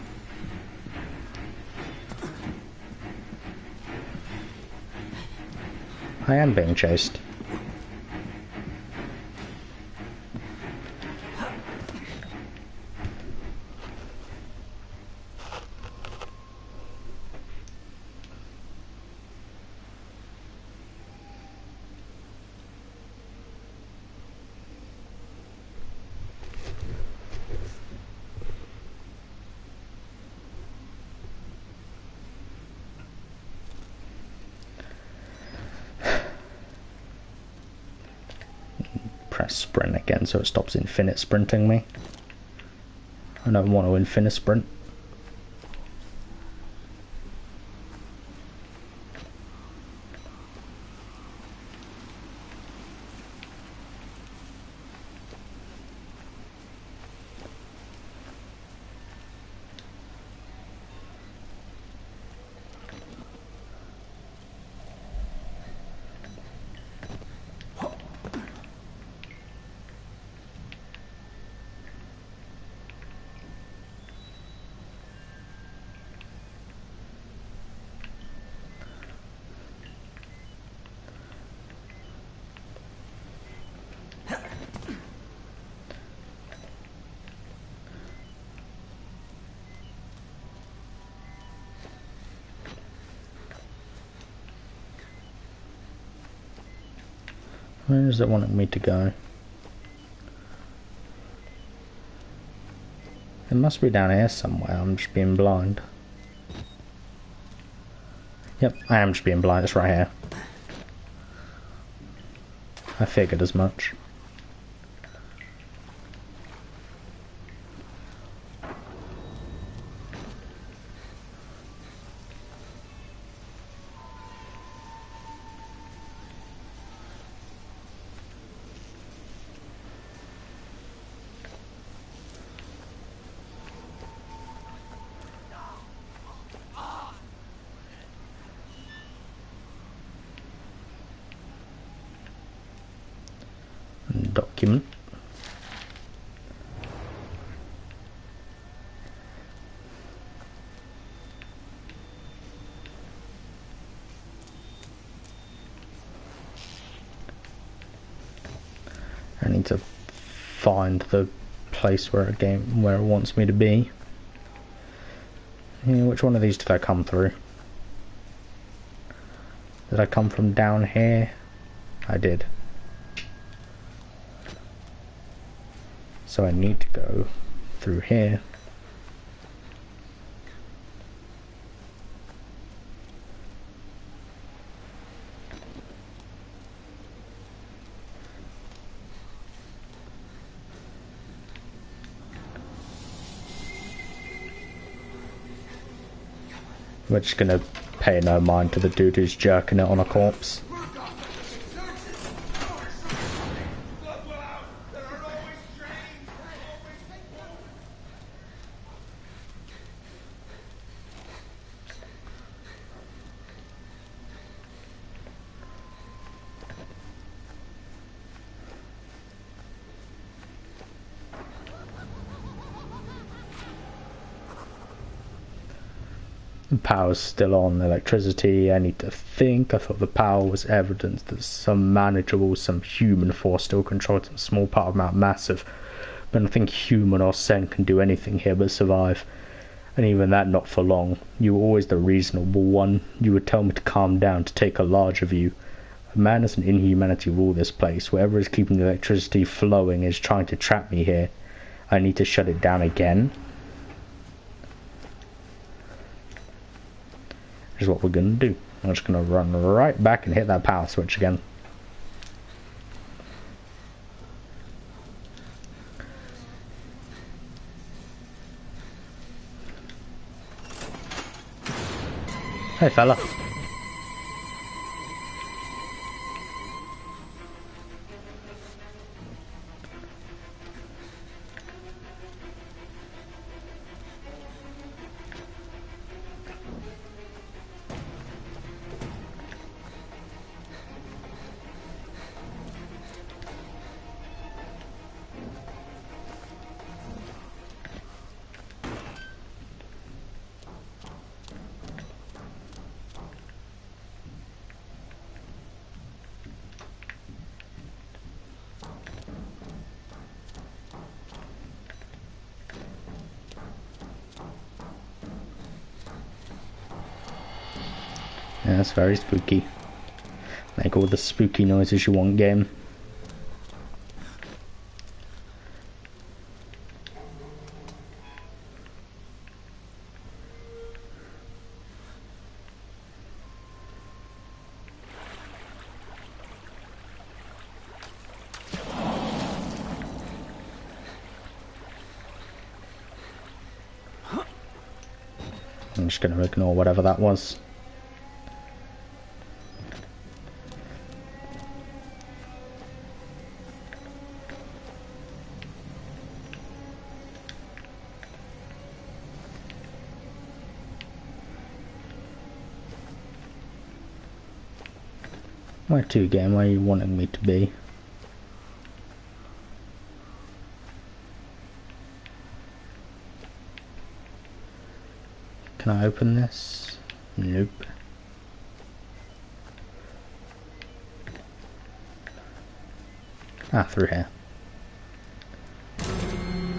S1: I am being chased. Press sprint again so it stops infinite sprinting me. I don't want to infinite sprint. Where is it wanting me to go? It must be down here somewhere. I'm just being blind. Yep, I am just being blind. It's right here. I figured as much. Document. I need to find the place where it wants me to be. Yeah, which one of these did I come through? Did I come from down here? I did. So I need to go through here. We're just gonna pay no mind to the dude who's jerking it on a corpse. The power's still on, electricity. I need to think. I thought the power was evidence that some manageable, some human force still controls some small part of Mount Massive. But nothing human or Sen can do anything here but survive. And even that not for long. You were always the reasonable one. You would tell me to calm down, to take a larger view. A madness and inhumanity rule this place. Whatever is keeping the electricity flowing is trying to trap me here. I need to shut it down again. Is what we're gonna do. I'm just gonna run right back and hit that power switch again. Hey fella. Yeah, that's very spooky. Make all the spooky noises you want, game. I'm just going to ignore whatever that was. Where to, game? Where are you wanting me to be? Can I open this? Nope. Ah, through here.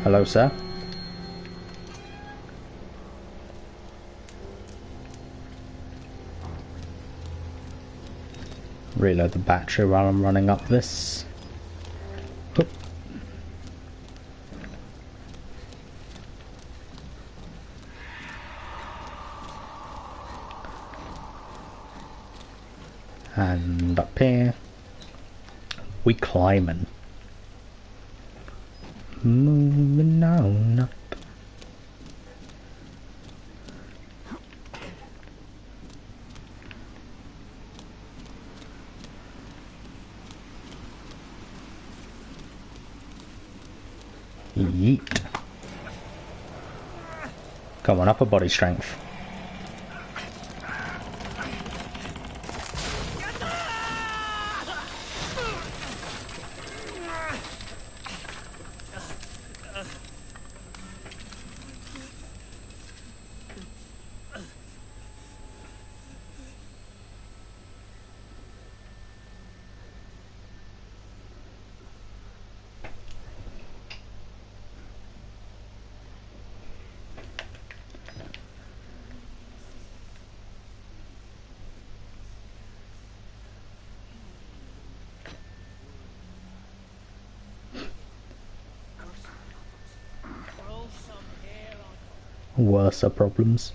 S1: Hello, sir. Reload the battery while I'm running up this. Oop. And up here, we climbing. Moving on up. Yeet. Come on, upper body strength. Worse problems.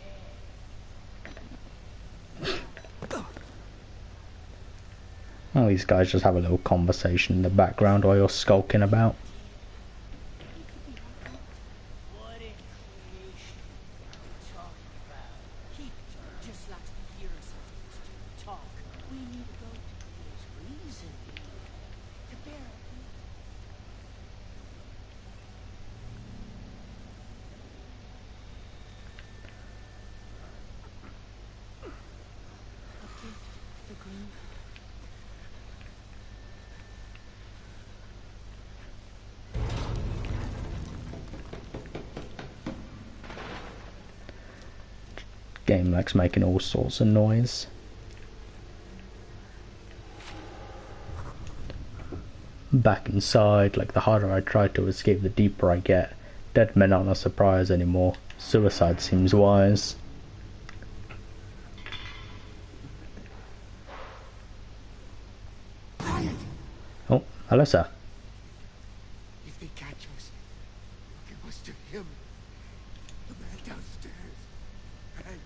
S1: Oh, these guys just have a little conversation in the background while you're skulking about. Game likes making all sorts of noise. Back inside, like the harder I try to escape, the deeper I get. Dead men aren't a surprise anymore. Suicide seems wise. Oh, hello, sir.
S4: If they catch us, look, it was to him. The man downstairs. Bad.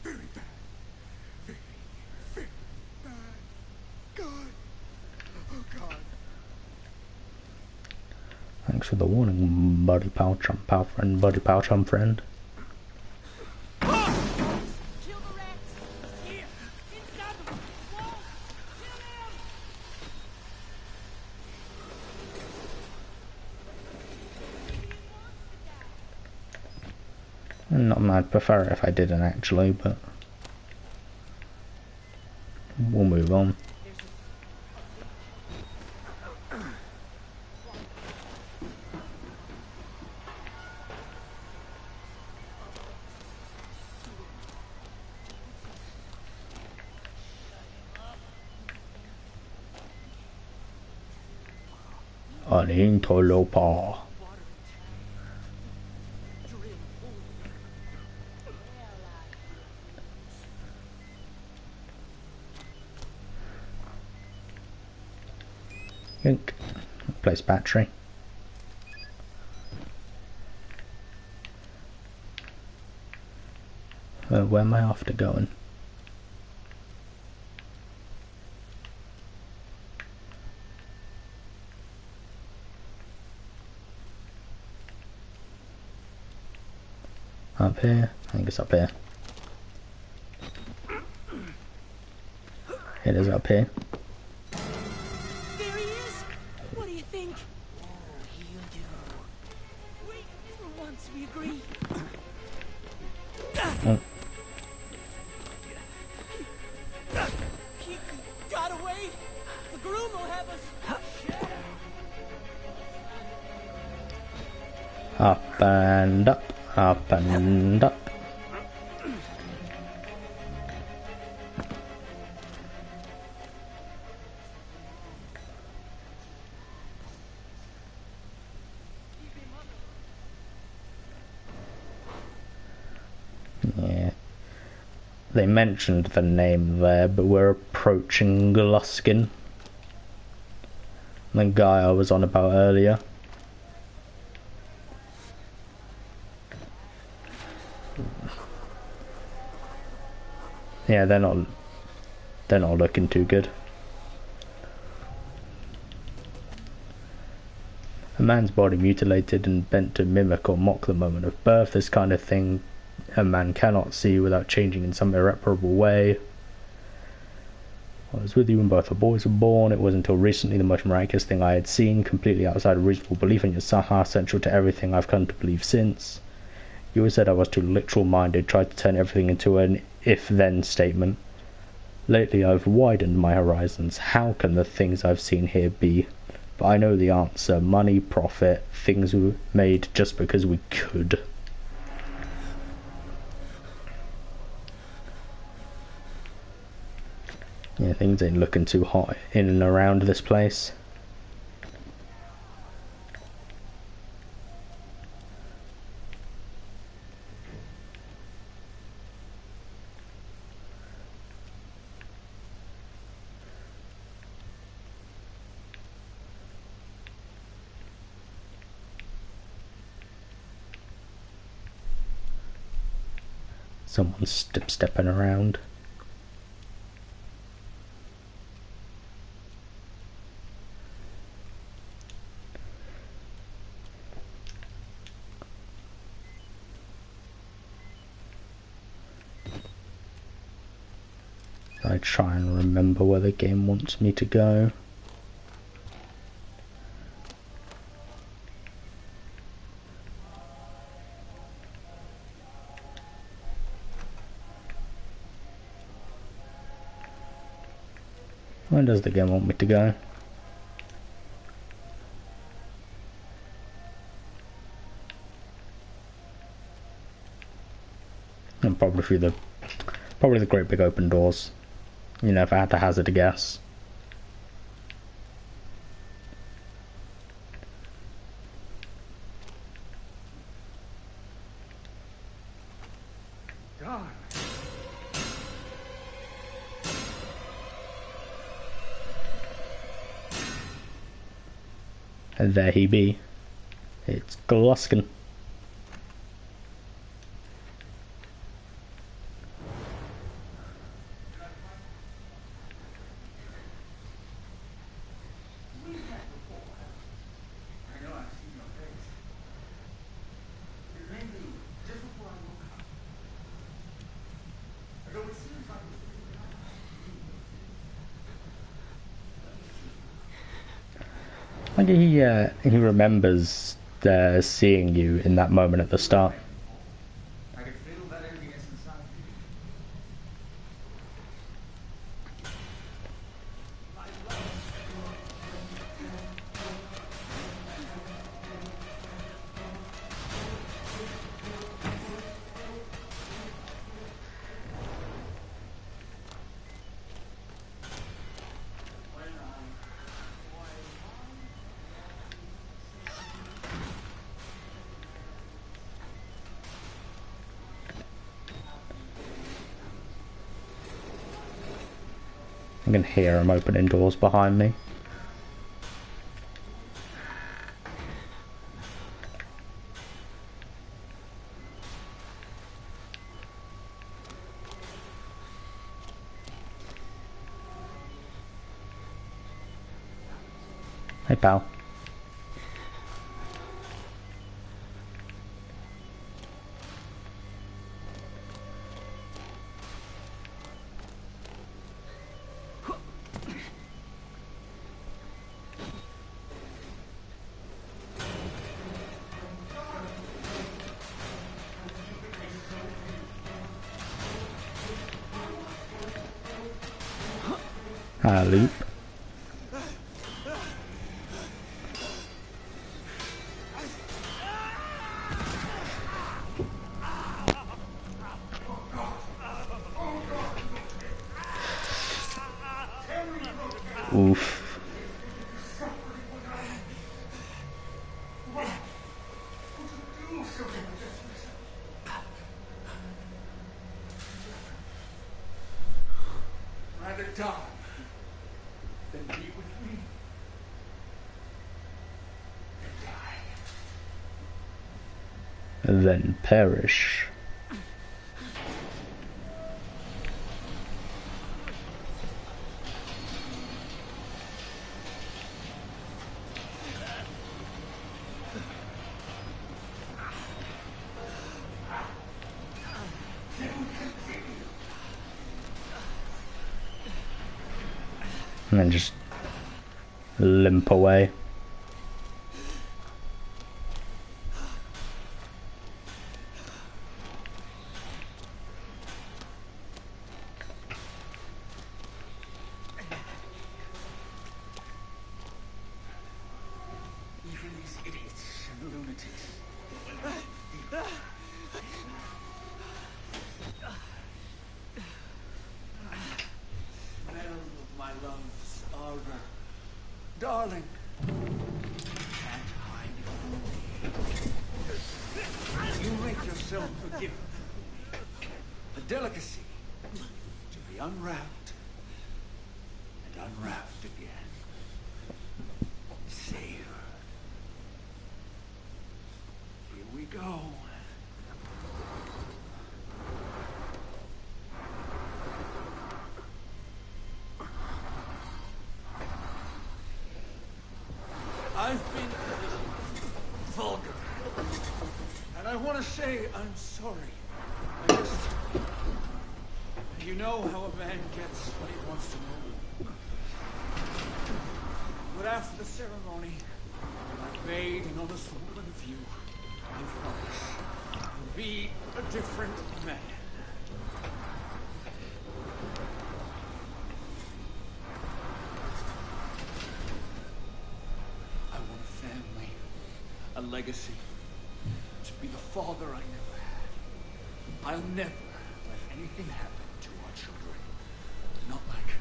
S4: Very bad. Very, very bad. God. Oh, God.
S1: Thanks for the warning, buddy pal chum pal friend, buddy pal chum friend. I'd prefer it if I didn't actually, but we'll move on. An interloper. Yink. Replace battery. Where am I after going? Up here? I think it's up here. It is up here.
S10: There he is! What do you think? Oh, he'll do. Wait, for once we agree.
S1: Oh.
S10: He got away! The groom will have us!
S1: Up and up, up and up. They mentioned the name there, but we're approaching Gluskin, the guy I was on about earlier. Yeah, they're not looking too good. A man's body mutilated and bent to mimic or mock the moment of birth, this kind of thing a man cannot see without changing in some irreparable way. I was with you when both the boys were born. It was until recently the most miraculous thing I had seen, completely outside of reasonable belief, and yet somehow central to everything I've come to believe since. You always said I was too literal-minded, tried to turn everything into an if-then statement. Lately I've widened my horizons. How can the things I've seen here be? But I know the answer. Money, profit, things were made just because we could. Yeah, things ain't looking too hot in and around this place. Someone's stepping around. I try and remember where the game wants me to go. Where does the game want me to go? And probably through the great big open doors. You know, if I had to hazard a guess.
S8: God.
S1: And there he be. It's Gluskin. I think he remembers seeing you in that moment at the start.
S6: I can feel that emptiness inside
S1: I can hear him opening doors behind me. Hey, pal. Loop. Oof.
S7: rather die than be with me.
S1: Then perish. And then just limp away.
S7: Even these idiots and lunatics. Smell of my love's ardor. Darling. Can't hide it from me. You make yourself forgiven. A delicacy to be unwrapped and unwrapped again. Savor. Here we go. I've been vulgar. And I want to say I'm sorry. I just... You know how a man gets what he wants to know. But after the ceremony, I made an honest woman of you. I promise. I'll be a different man. I want a family, a legacy, to be the father I never had. I'll never let anything happen to our children. Not like...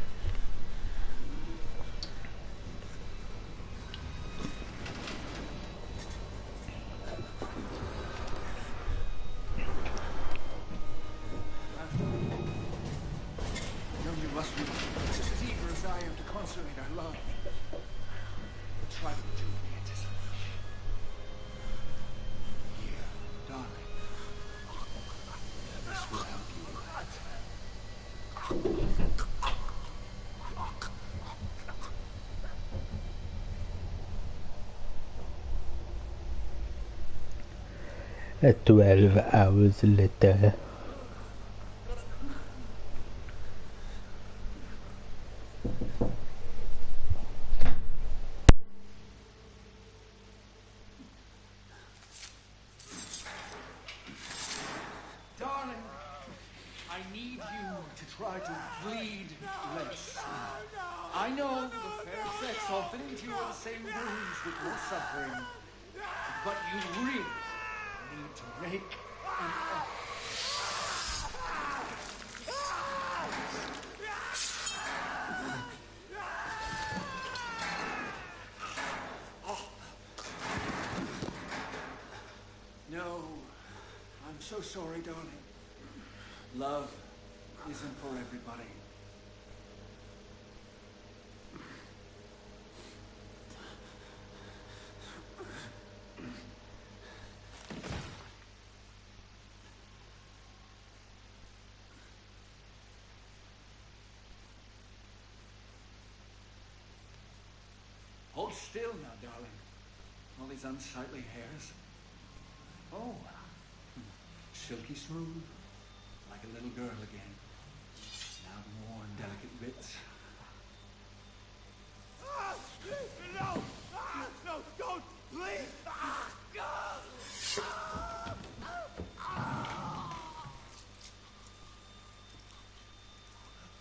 S7: I know you must be just as eager as I am to consummate our love. But try to rejuvenate it. Here, darling. This will help you.
S1: At 12 hours later.
S7: Darling, I need you to try to bleed less. I know the fair sex often endure the same wounds that you're suffering, but you really need to make an effort. No, I'm so sorry, darling. Love isn't for everybody. Hold still now, darling. All these unsightly hairs. Oh, silky smooth, like a little girl again. Now the more delicate bits.
S8: No! No, don't! Please!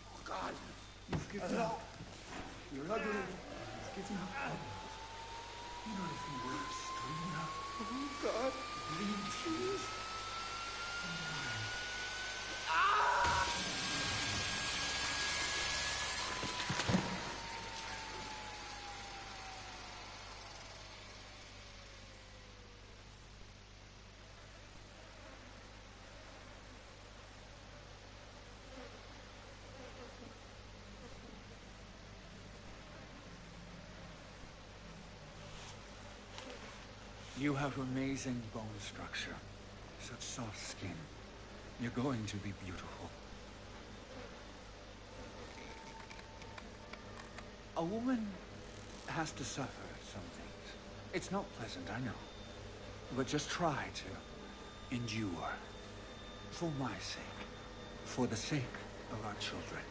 S7: Oh, God, you've given up. You're ugly. You've given up. You know if you were straight enough. Oh, God. Bleed, please.
S4: You have amazing bone structure. Such soft skin. You're going to be beautiful. A woman has to suffer some things. It's not pleasant, I know. But just try to endure. For my sake. For the sake of our children.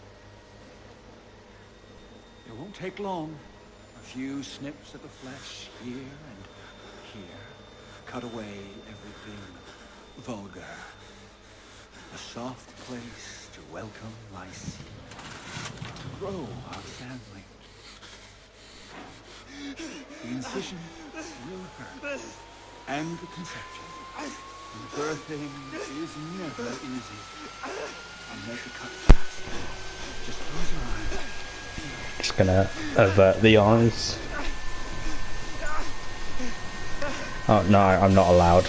S4: It won't take long. A few snips of the flesh here and here. Cut away everything vulgar. A soft place to welcome my seed. To grow our family. The incision will hurt. And the conception. And birthing is never easy. I'll make the cut fast. Just close your eyes.
S1: Just gonna avert the eyes. Oh no, I'm not allowed.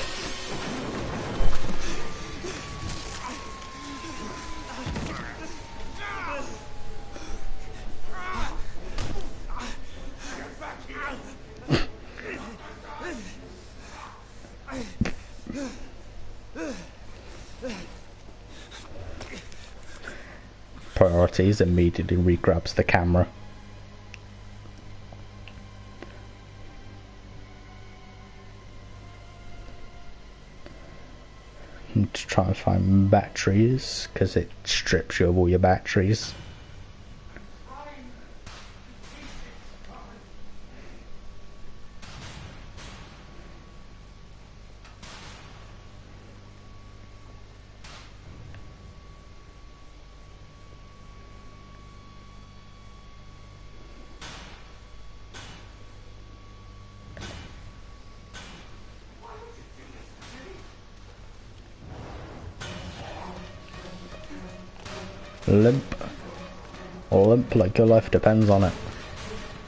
S1: Priorities, immediately re-grabs the camera. To try and find batteries, because it strips you of all your batteries. Limp. Or limp like your life depends on it.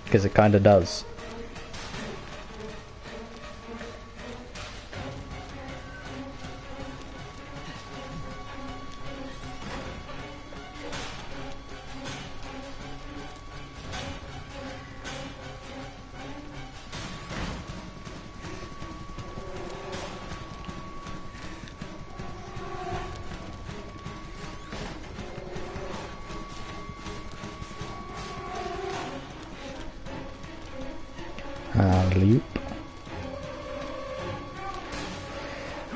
S1: Because it kinda does. Alley-oop.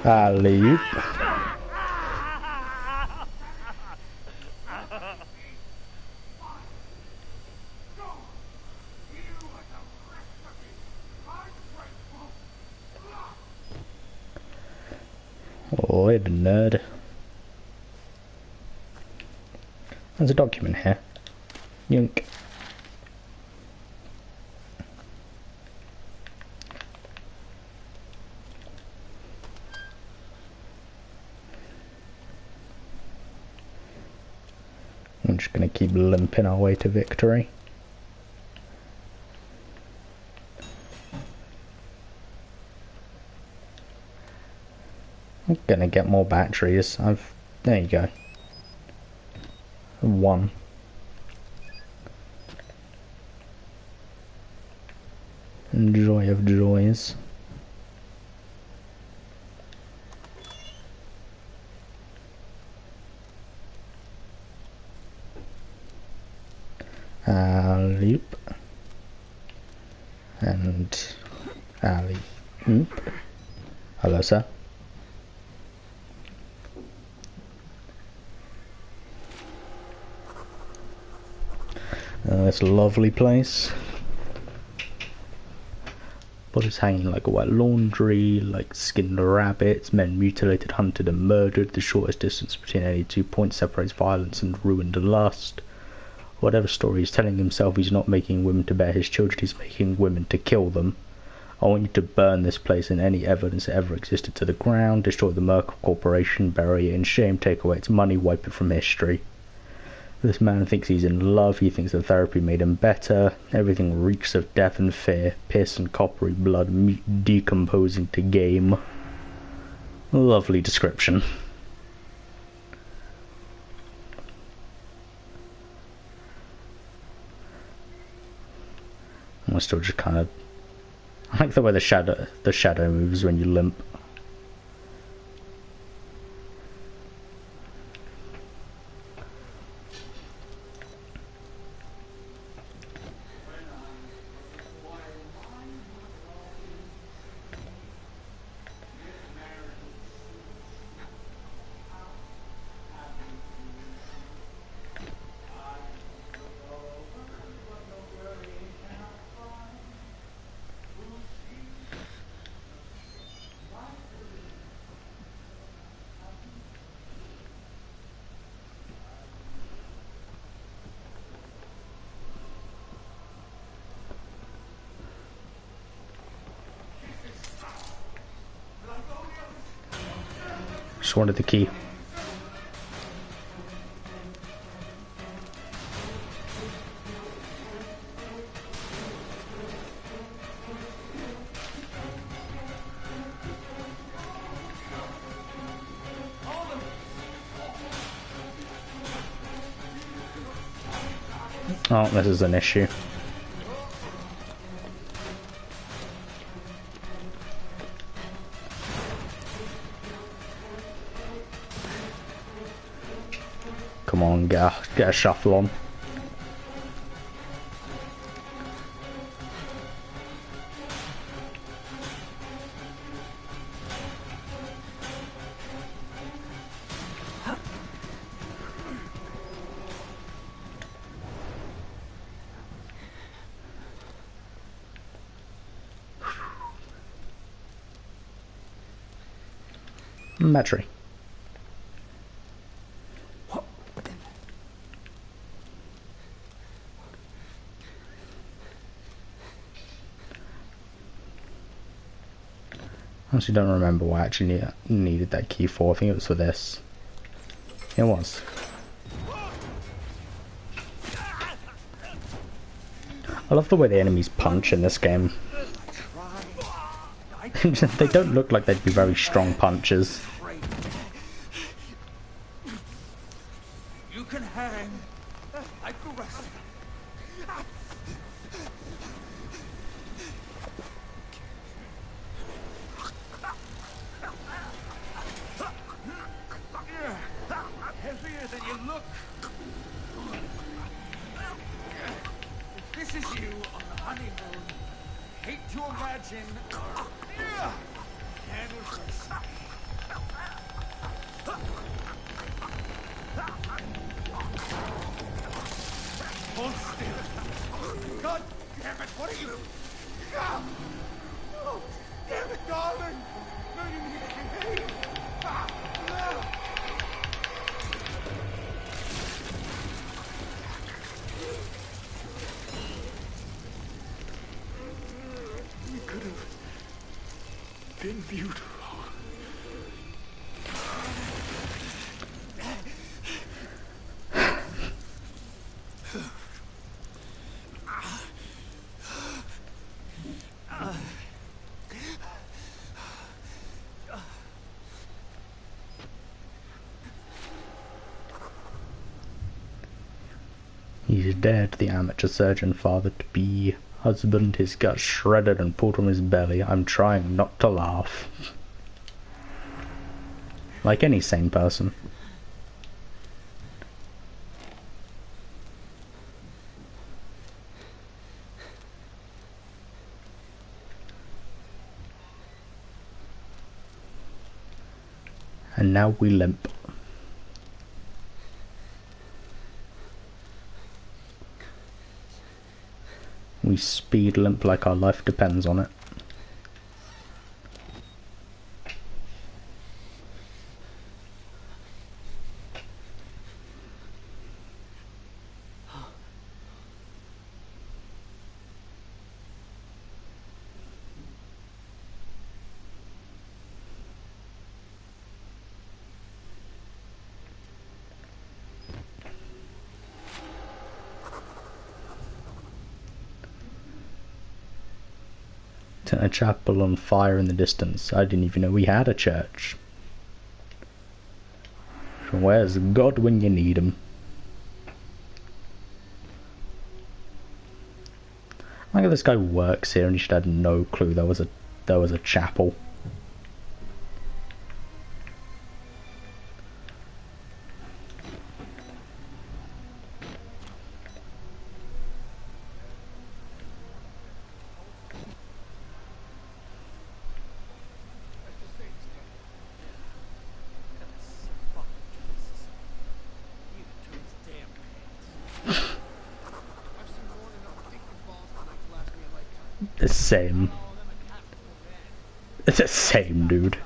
S1: Alley-oop. Oh, it nerd. There's a document here. Yunk. I'm just going to keep limping our way to victory. I'm going to get more batteries. There you go. One. Joy of joys. Alley-oop. And alley-oop. Hello, sir. This lovely place. Bodies hanging like a wet laundry, like skinned rabbits, men mutilated, hunted and murdered. The shortest distance between any 2 points separates violence and ruined lust. Whatever story he's telling himself, he's not making women to bear his children, he's making women to kill them. I want you to burn this place and any evidence that ever existed to the ground, destroy the Merkel Corporation, bury it in shame, take away its money, wipe it from history. This man thinks he's in love, he thinks that therapy made him better. Everything reeks of death and fear, piss and coppery blood, meat decomposing to game. Lovely description. We're still just kind of I like the way the shadow moves when you limp. Just wanted the key. Oh, this is an issue. Come on, get a shuffle on. Battery. I honestly don't remember what I actually needed that key for. I think it was for this. It was. I love the way the enemies punch in this game. They don't look like they'd be very strong punches.
S3: You can hang like the rest. Heavier than you look. If this is you on the honeymoon, hate to imagine. Hold still. God damn it, what are you? Oh, damn it, darling. No, you need to behave.
S12: We could have been beautiful.
S1: He's dead, the amateur surgeon father-to-be. Husband, his guts shredded and pulled from his belly. I'm trying not to laugh. Like any sane person. And now we limp. We speed limp like our life depends on it. A chapel on fire in the distance. I didn't even know we had a church. Where's God when you need him? Look at this guy works here and he should have no clue there was a chapel. The same. It's the same, dude.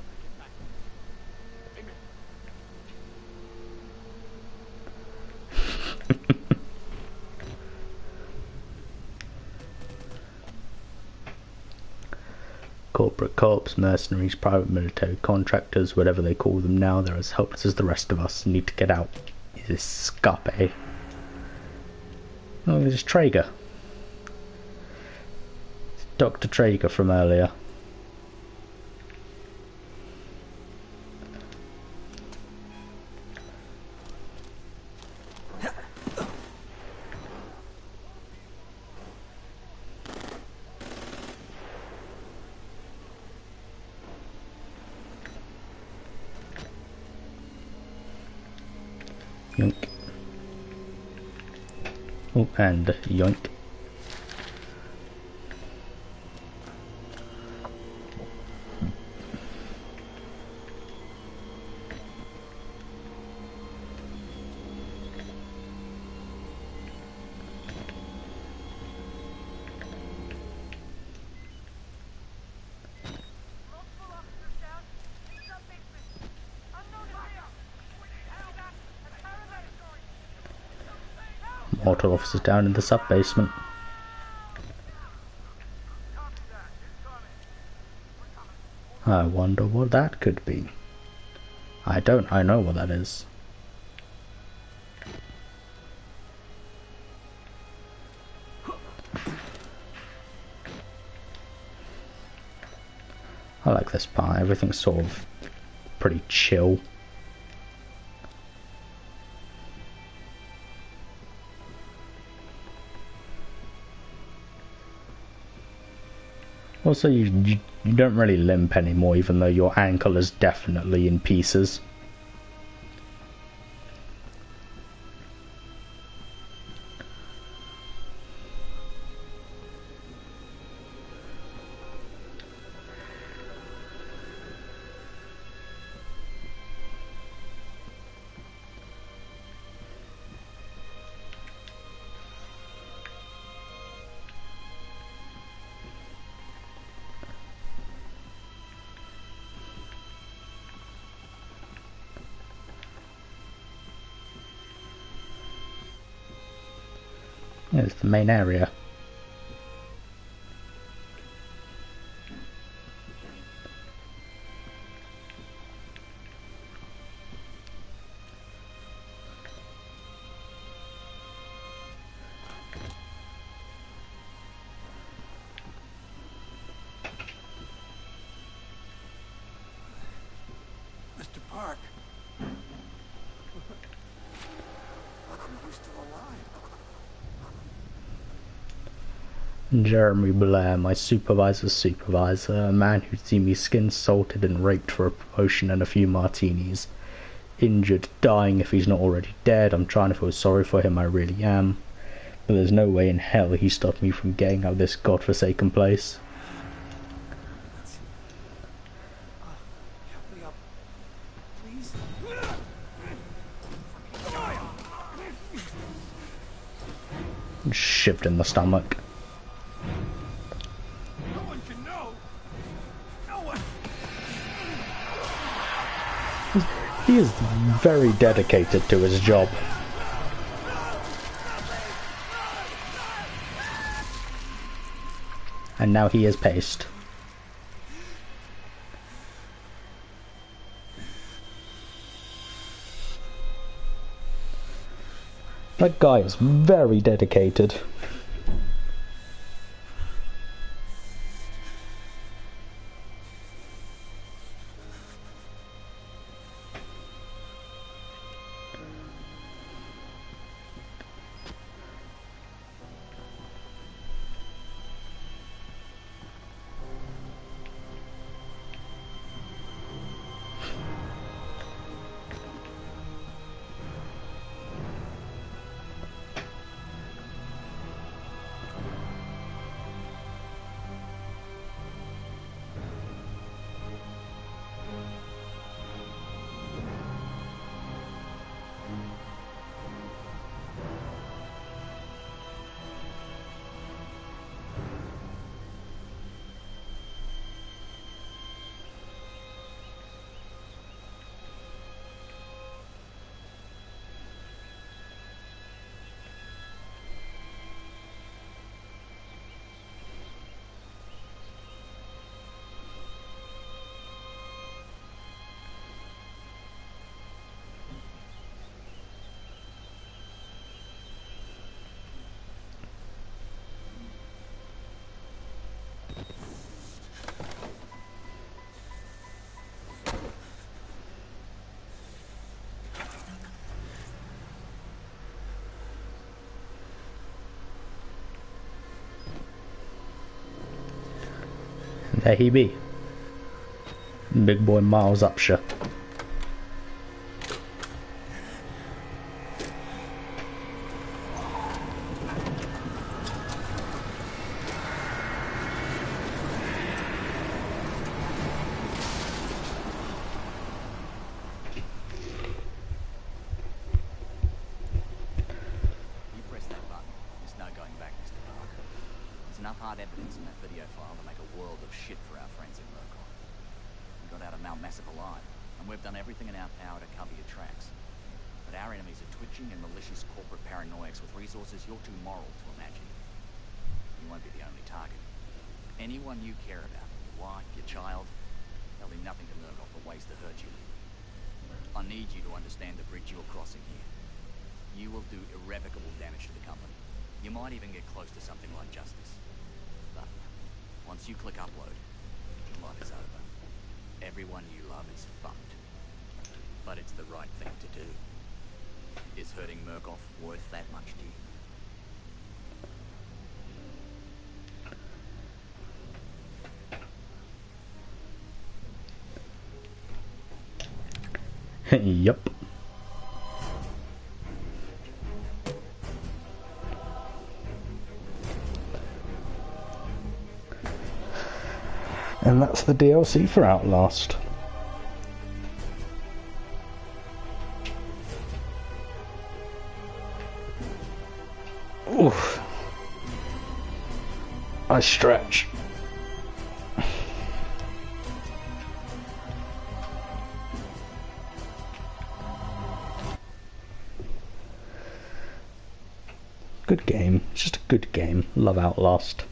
S1: Corporate cops, mercenaries, private military contractors, whatever they call them now, they're as helpless as the rest of us. Need to get out. This scape. Oh, there's Traeger. Dr. Traeger from earlier. Yoink. Oh, and yoink. Multiple officers down in the sub-basement. I wonder what that could be. I know what that is. I like this part, everything's sort of pretty chill. Also, you don't really limp anymore, even though your ankle is definitely in pieces. Yeah, it's the main area.
S12: Mr. Park. Are you still alive?
S1: Jeremy Blair, my supervisor's supervisor, a man who'd seen me skin salted and raped for a promotion and a few martinis. Injured, dying if he's not already dead. I'm trying to feel sorry for him, I really am. But there's no way in hell he stopped me from getting out of this godforsaken place.
S12: Help me up. Please?
S1: Shivved in the stomach.
S12: No one can know. No one.
S1: He is very dedicated to his job. And now he is paced. That guy is very dedicated. There he be. Big boy Miles Upshur.
S13: Anyone you care about, your wife, your child, they'll do nothing to Murkoff but ways to hurt you. I need you to understand the bridge you're crossing here. You will do irrevocable damage to the company. You might even get close to something like justice. But once you click upload, life is over. Everyone you love is fucked. But it's the right thing to do. Is hurting Murkoff worth that much to you?
S1: Yup. And that's the DLC for Outlast. Oof. I stretch. Good game. It's just a good game. Love Outlast.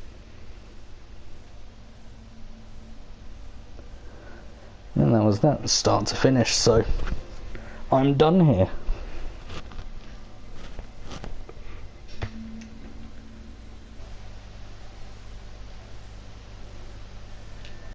S1: And that was that, start to finish, so I'm done here.